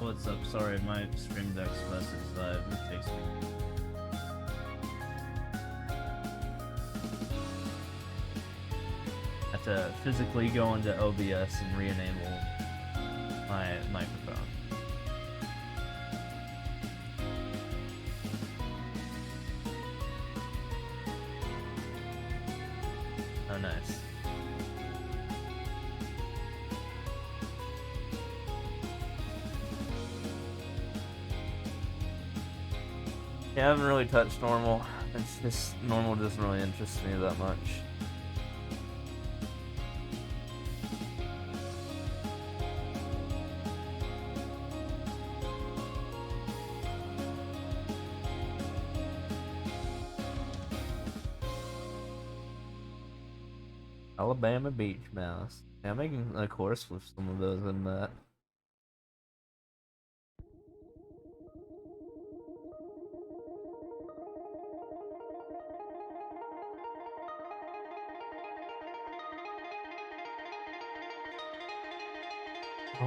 What's up? Sorry, my Stream Deck's message died. It takes me. I have to physically go into OBS and re-enable my microphone. Oh, nice. Yeah, I haven't really touched normal. It's just normal doesn't really interest me that much. Alabama Beach Mouse. Yeah, I'm making a course with some of those in that.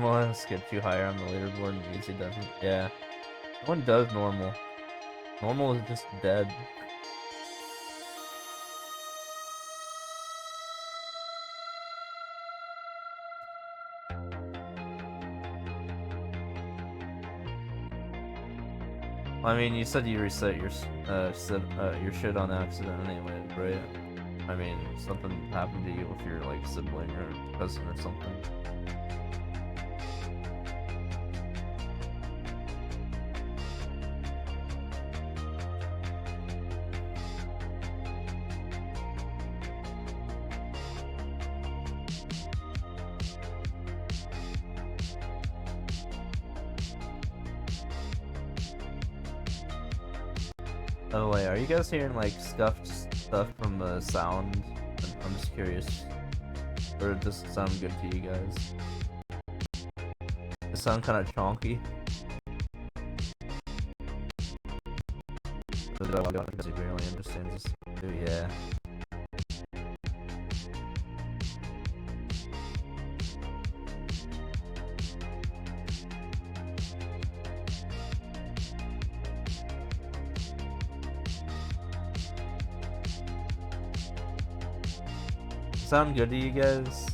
Let's get you higher on the leaderboard and easy doesn't. Yeah. No one does normal. Normal is just dead. I mean, you said you reset your shit on accident anyway, right? I mean, something happened to you with your like sibling or cousin or something. Oh wait, are you guys hearing like scuffed stuff from the sound? I'm just curious. Or does it sound good to you guys? Does it sound kind of chonky? Because he barely understands this. Yeah. Sound good to you guys?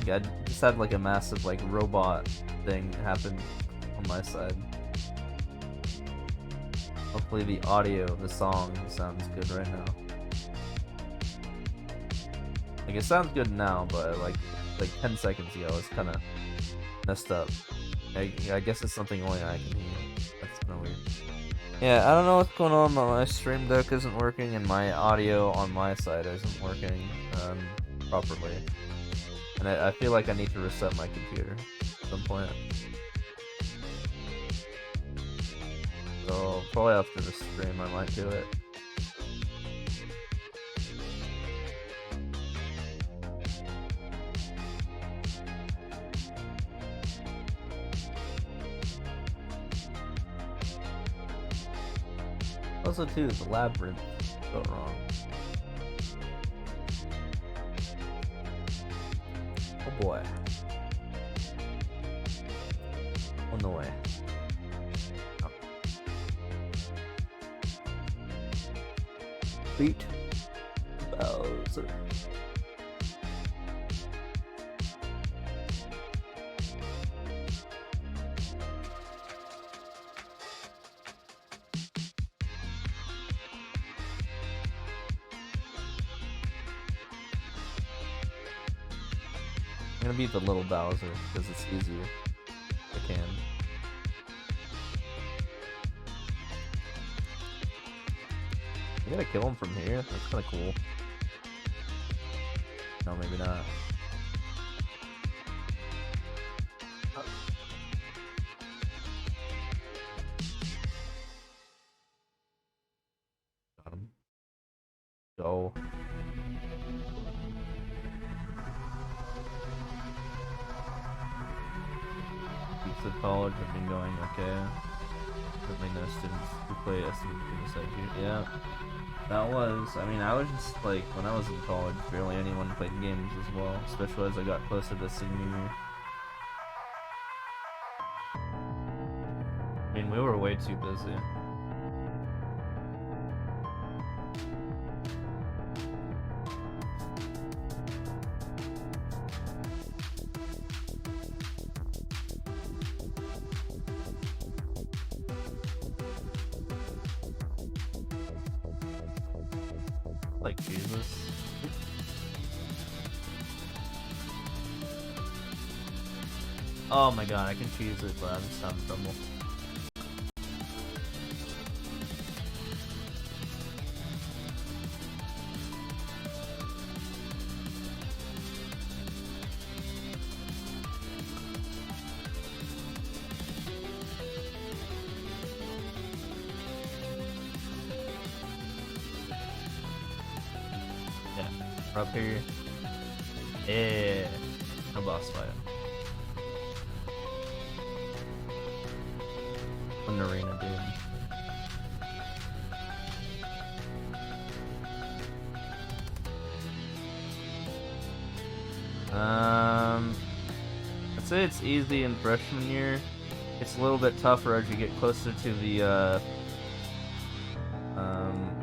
Yeah, I just had like a massive like robot thing happen on my side. Hopefully the audio of the song sounds good right now. Like it sounds good now, but like 10 seconds ago it's kind of messed up. I guess it's something only I can hear. That's kind of weird. Yeah, I don't know what's going on. My stream deck isn't working, and my audio on my side isn't working properly. And I feel like I need to reset my computer at some point. So probably after the stream, I might do it. Also, too, the labyrinth got wrong. Oh boy. On the way. Oh. Beat Bowser. I'm gonna beat the little Bowser because it's easier. I can. I'm gonna kill him from here. That's kind of cool. No, maybe not. Got him. Go. Of college have been going okay. Certainly no students who play SMT beside you. Yeah, that was. I mean, I was just like when I was in college, barely anyone played games as well. Especially as I got closer to senior year. I mean, we were way too busy. Like Jesus. Oh my god, I can choose it, but I'm just having trouble. Up here. Yeah. No boss fight. An arena, dude. say it's easy in freshman year. It's a little bit tougher as you get closer to the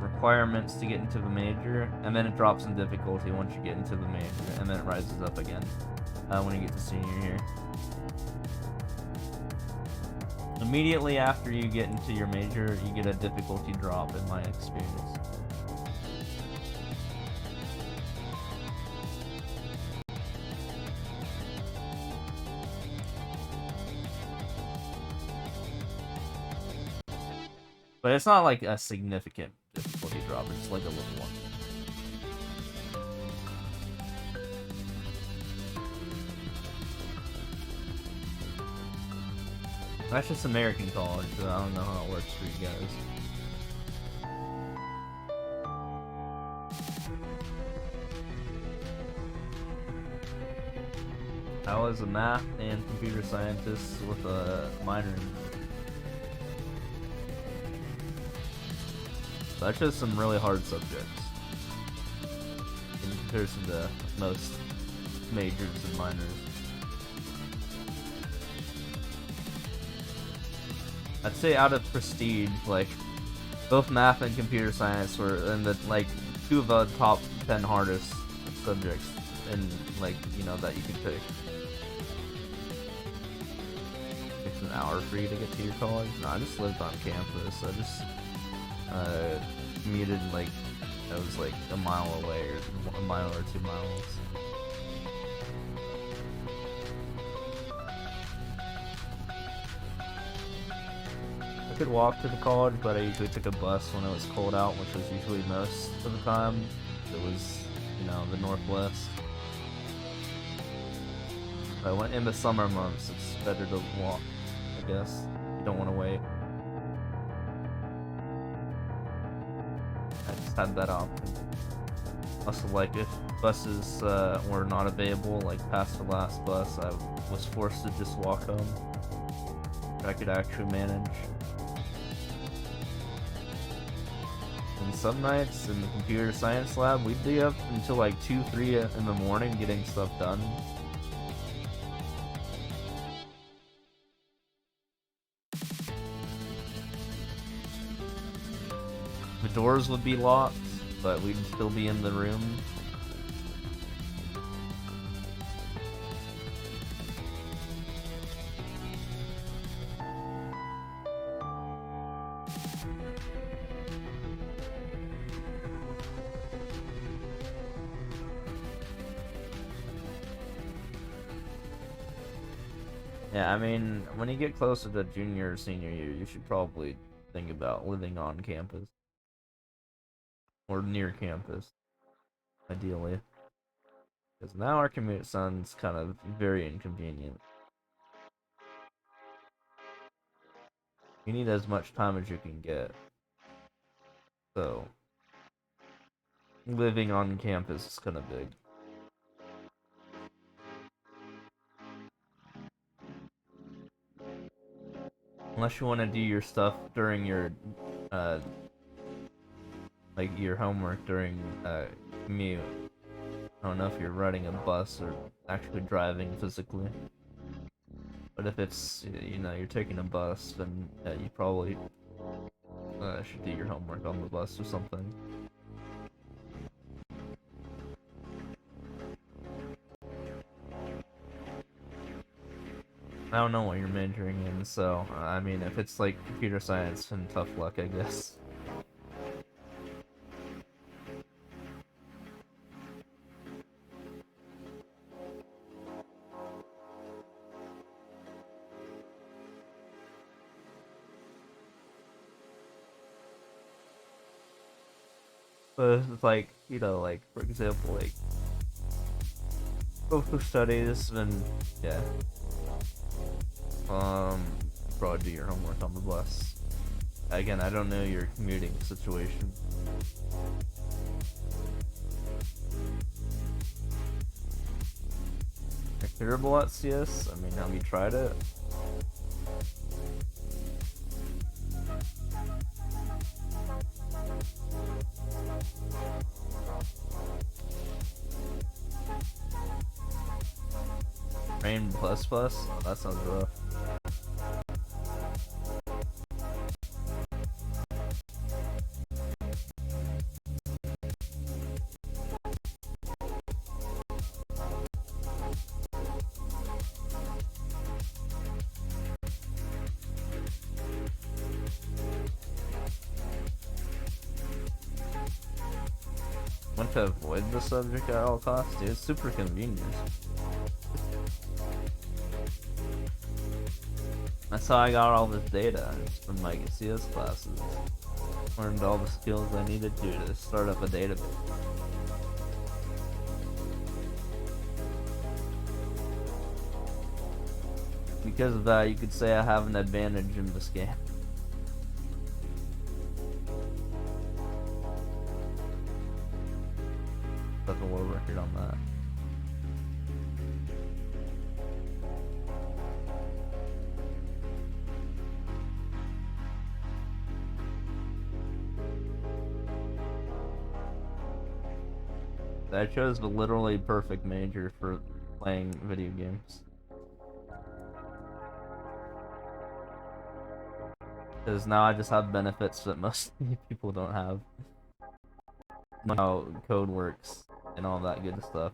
requirements to get into the major, and then it drops in difficulty once you get into the major, and then it rises up again when you get to senior year. Immediately after you get into your major, you get a difficulty drop in my experience. But it's not like a significant difficulty drop, it's like a little one. That's just American college, so I don't know how it works for you guys. I was a math and computer scientist with a minor in. That's just some really hard subjects in comparison to most majors and minors. I'd say out of prestige, like, both math and computer science were in the, like, 2 of the top 10 hardest subjects in, like, you know, that you could pick. It's an hour for you to get to your college? No, I just lived on campus. I just commuted, like, I was like a mile away, or 1 mile or 2 miles. I could walk to the college, but I usually took a bus when it was cold out, which was usually most of the time. It was, you know, the Northwest. But when in the summer months, it's better to walk, I guess. You don't want to wait. I just had that option. Also, like, if buses were not available, like past the last bus, I was forced to just walk home. I could actually manage. And some nights in the computer science lab, we'd be up until like 2, 3 in the morning getting stuff done. The doors would be locked, but we'd still be in the room. Yeah, I mean, when you get closer to junior or senior year, you should probably think about living on campus. Or near campus, ideally. Because now our commute sounds kind of very inconvenient. You need as much time as you can get. So, living on campus is kind of big. Unless you want to do your stuff during your, like your homework during commute. I don't know if you're riding a bus or actually driving physically. But if it's, you know, you're taking a bus, then you probably should do your homework on the bus or something. I don't know what you're majoring in, so, I mean, if it's like computer science, then tough luck, I guess. But it's like, you know, like, for example, like, social studies, then, yeah. Probably do your homework on the bus. Again, I don't know your commuting situation. You're terrible at CS? I mean, have you tried it? Rain plus plus? Oh, that sounds rough. Want to avoid the subject at all costs, dude. It's super convenient. That's how I got all this data from my CS classes. Learned all the skills I needed to start up a database. Because of that, you could say I have an advantage in this game. Set the world record on that. I chose the literally perfect major for playing video games. Because now I just have benefits that most people don't have. How code works and all that good stuff.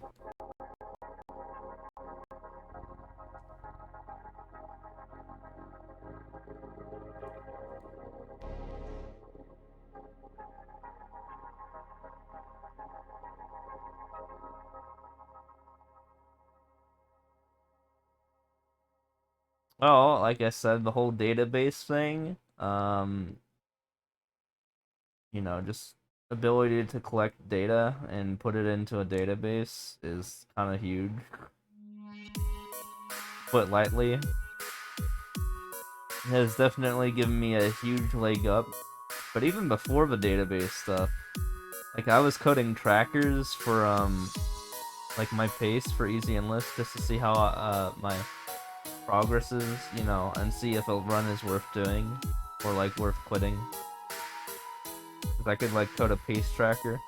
Well, like I said, the whole database thing, you know, just ability to collect data and put it into a database is kind of huge. Put lightly. It has definitely given me a huge leg up. But even before the database stuff, like I was coding trackers for like my pace for Easy Enlist just to see how my progress is, you know, and see if a run is worth doing or like worth quitting. If I could like code a pace tracker.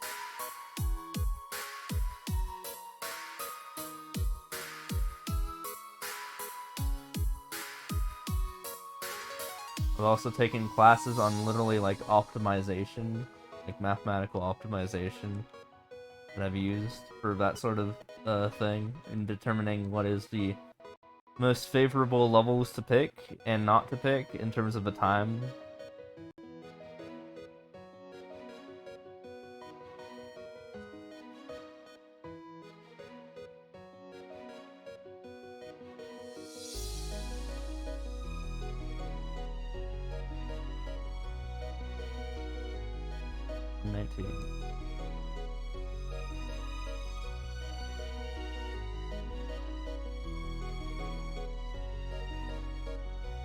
I've also taken classes on literally like optimization, like mathematical optimization that I've used for that sort of thing in determining what is the most favorable levels to pick and not to pick in terms of the time.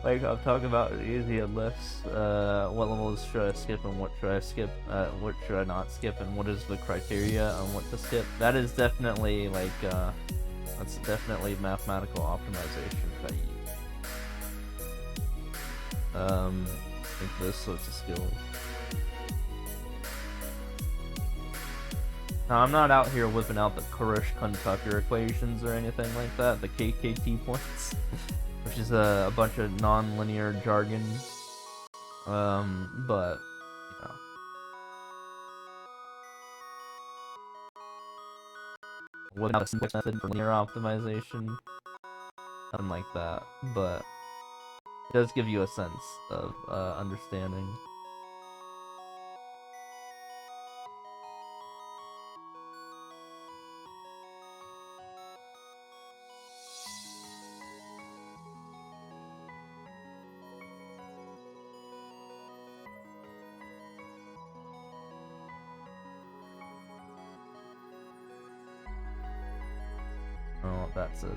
Like I'm talking about Easy Enlist, what levels should I skip and what should I skip, what should I not skip, and what is the criteria on what to skip. That is definitely like, that's definitely mathematical optimization that you use. I think those sorts of skills. Now, I'm not out here whipping out the Kurish-Tucker equations or anything like that, the KKT points. Which is a bunch of non-linear jargon, but, you know. What about a simple method for linear optimization? Nothing like that, but it does give you a sense of understanding. I don't know what that says.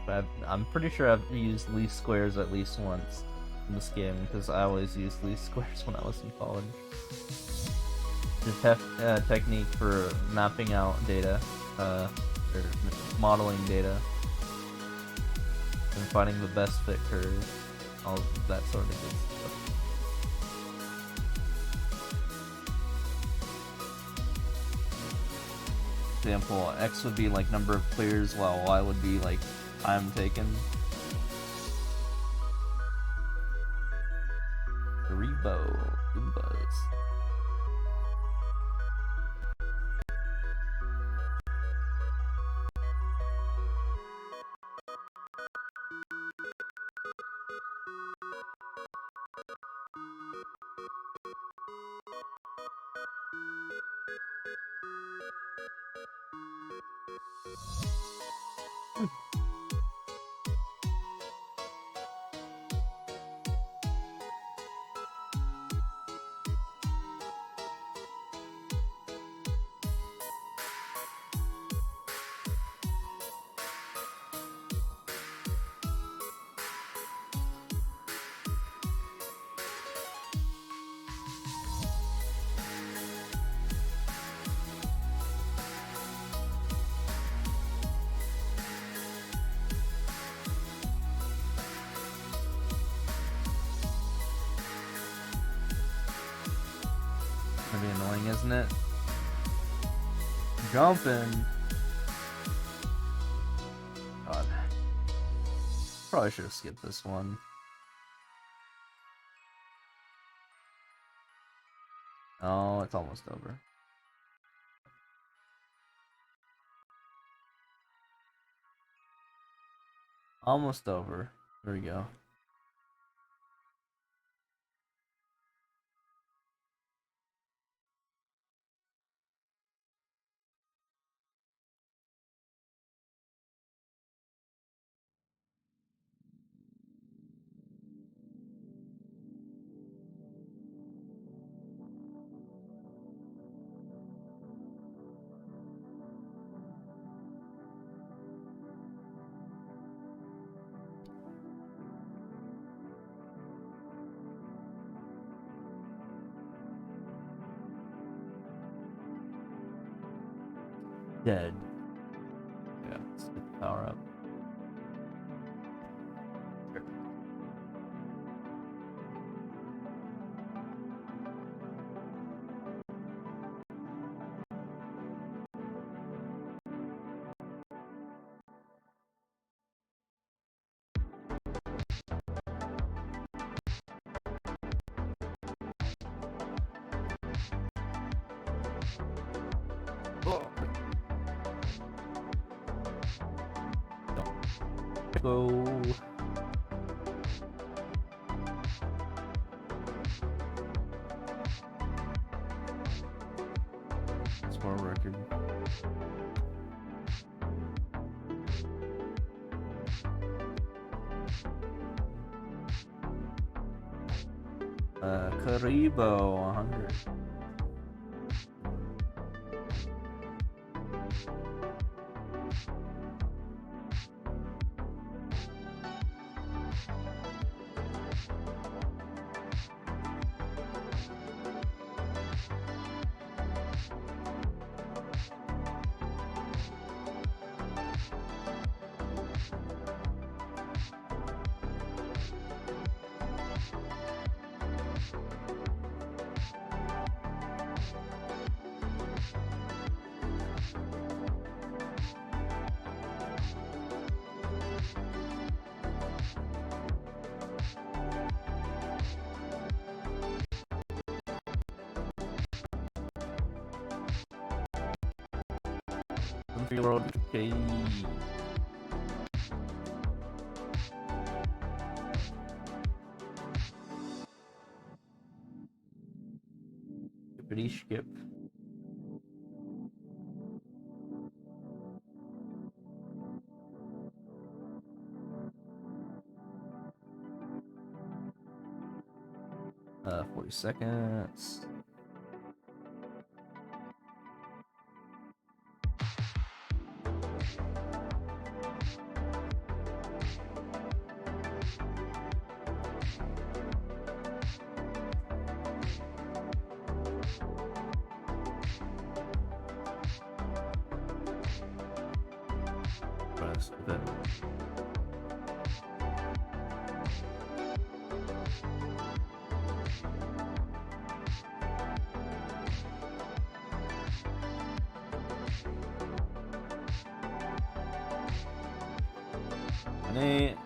But I'm pretty sure I've used least squares at least once in this game, because I always used least squares when I was in college. The technique for mapping out data, or modeling data, and finding the best fit curve, all that sort of good stuff. example, X would be like number of clears, while Y would be like time taken. Rebo, Goombas. Gonna be annoying, isn't it? Jumping. God. Probably should have skipped this one. Oh, it's almost over. Almost over. There we go. Dead. Yeah, let's get the power up. Go. Score record. Karibo 100. Road. Okay. Skippity skip. Uh, 40 seconds. Press the 1.8.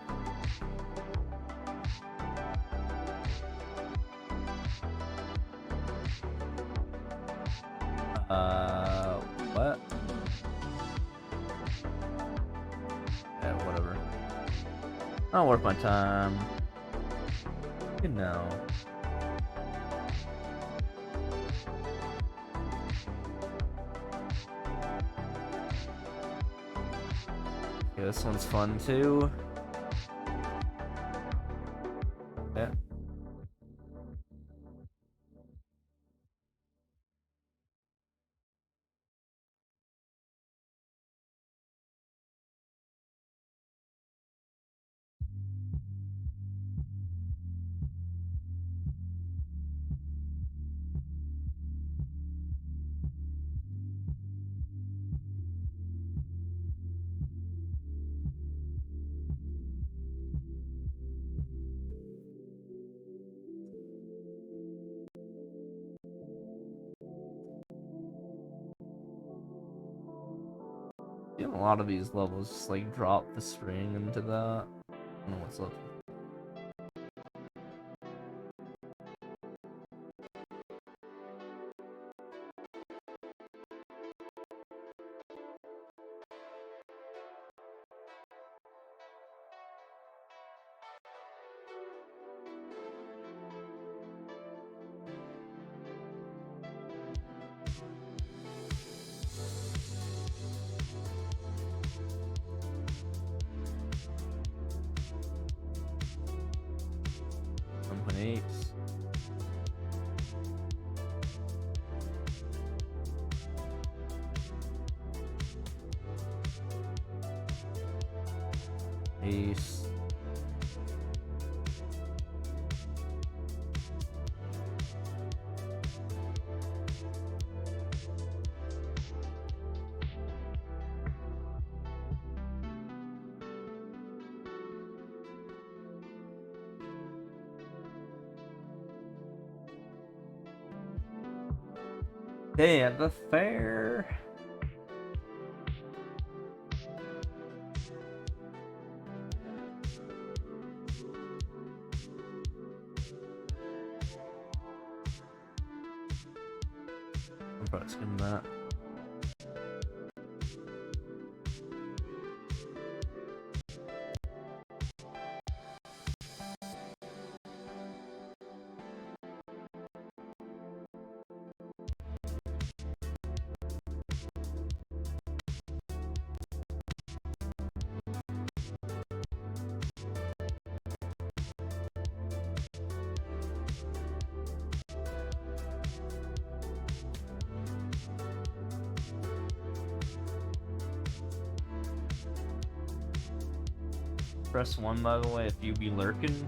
What? Yeah, whatever. Not worth my time. You know. Yeah, this one's fun too. Yeah. A lot of these levels just like drop the string into that. I don't know what's up. Ace. Day at the fair. I'm probably skipping that. Press 1, by the way, if you be lurking.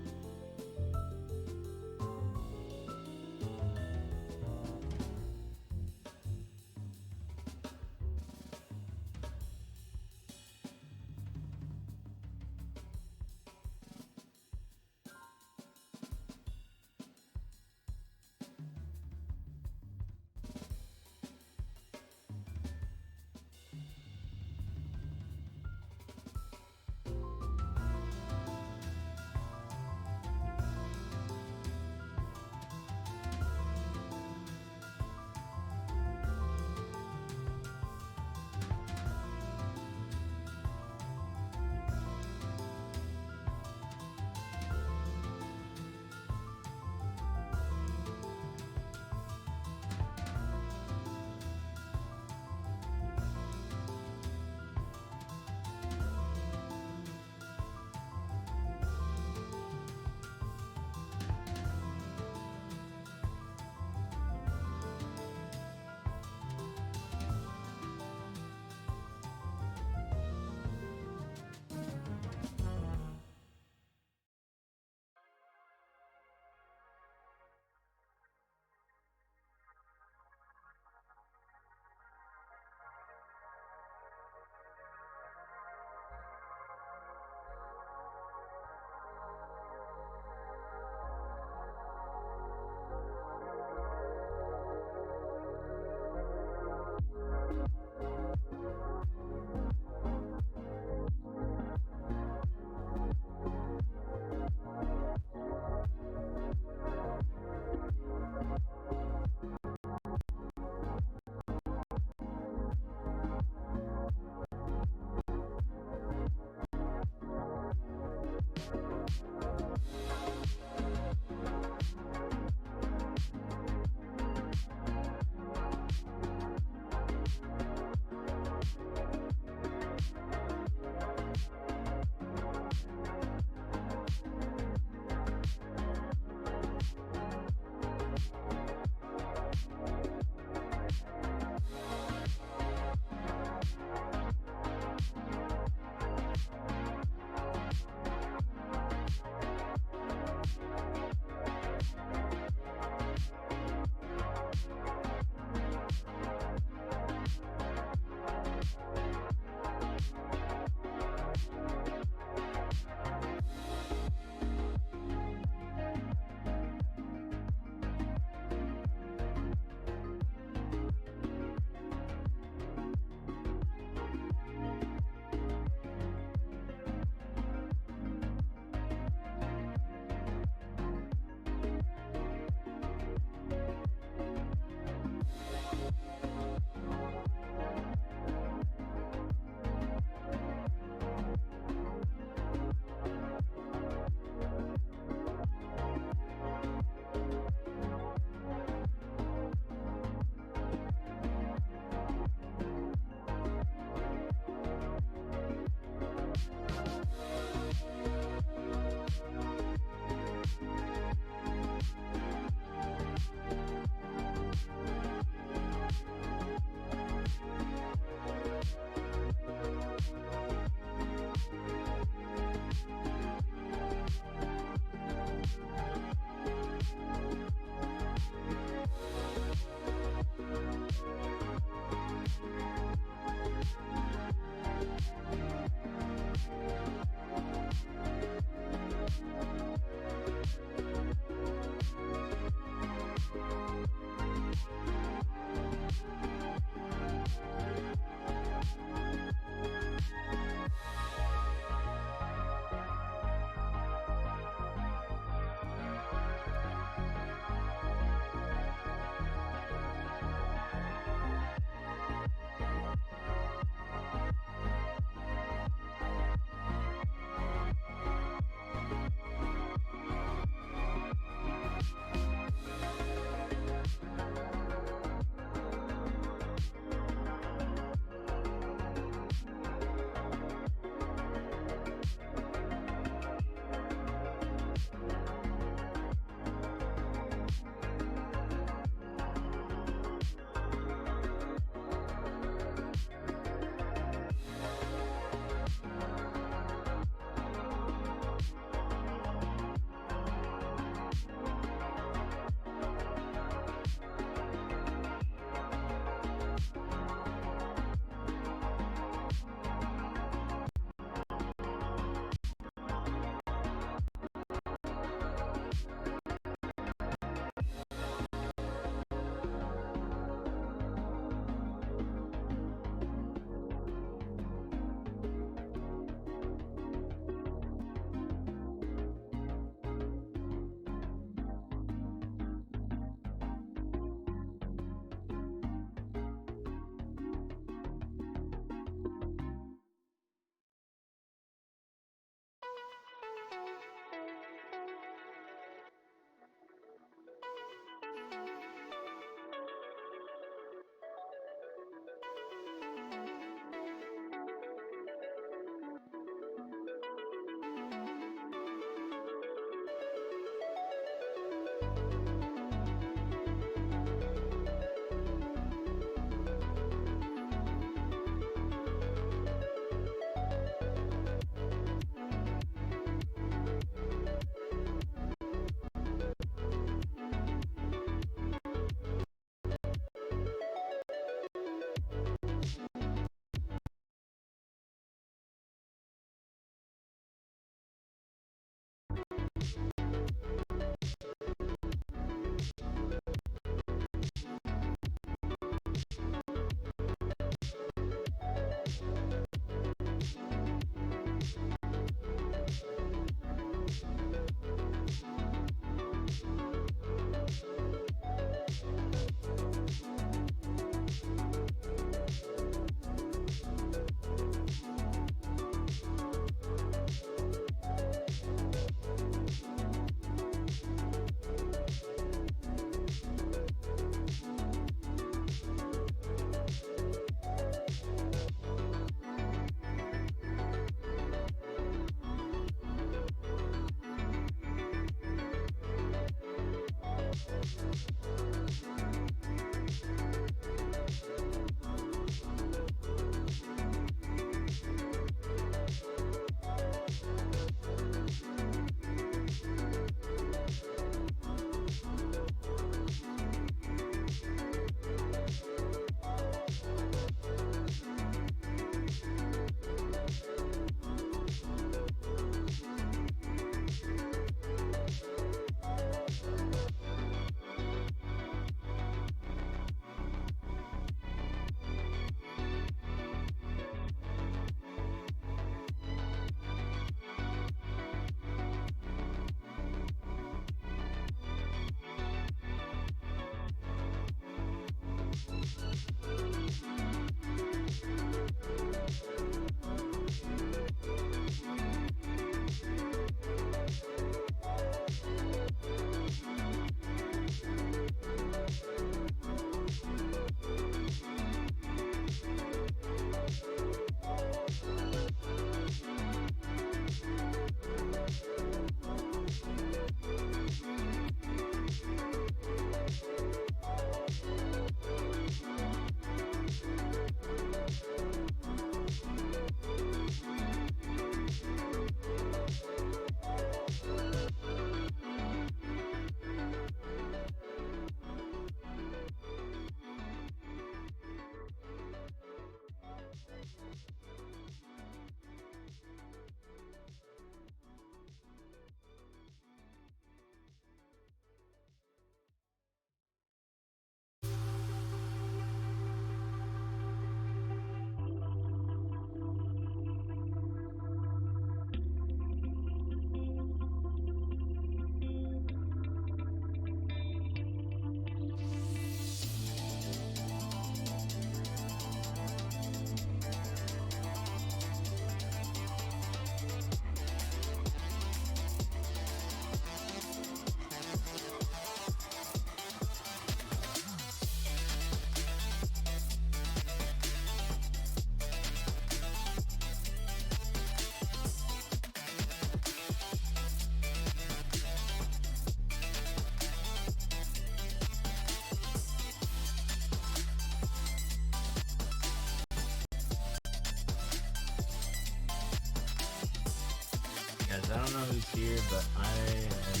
guys. I don't know who's here, but I am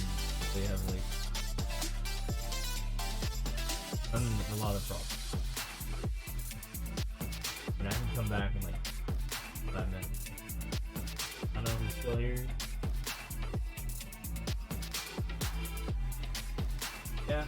really heavily in a lot of trouble. And I can come back in like 5 minutes. I don't know who's still here. Yeah.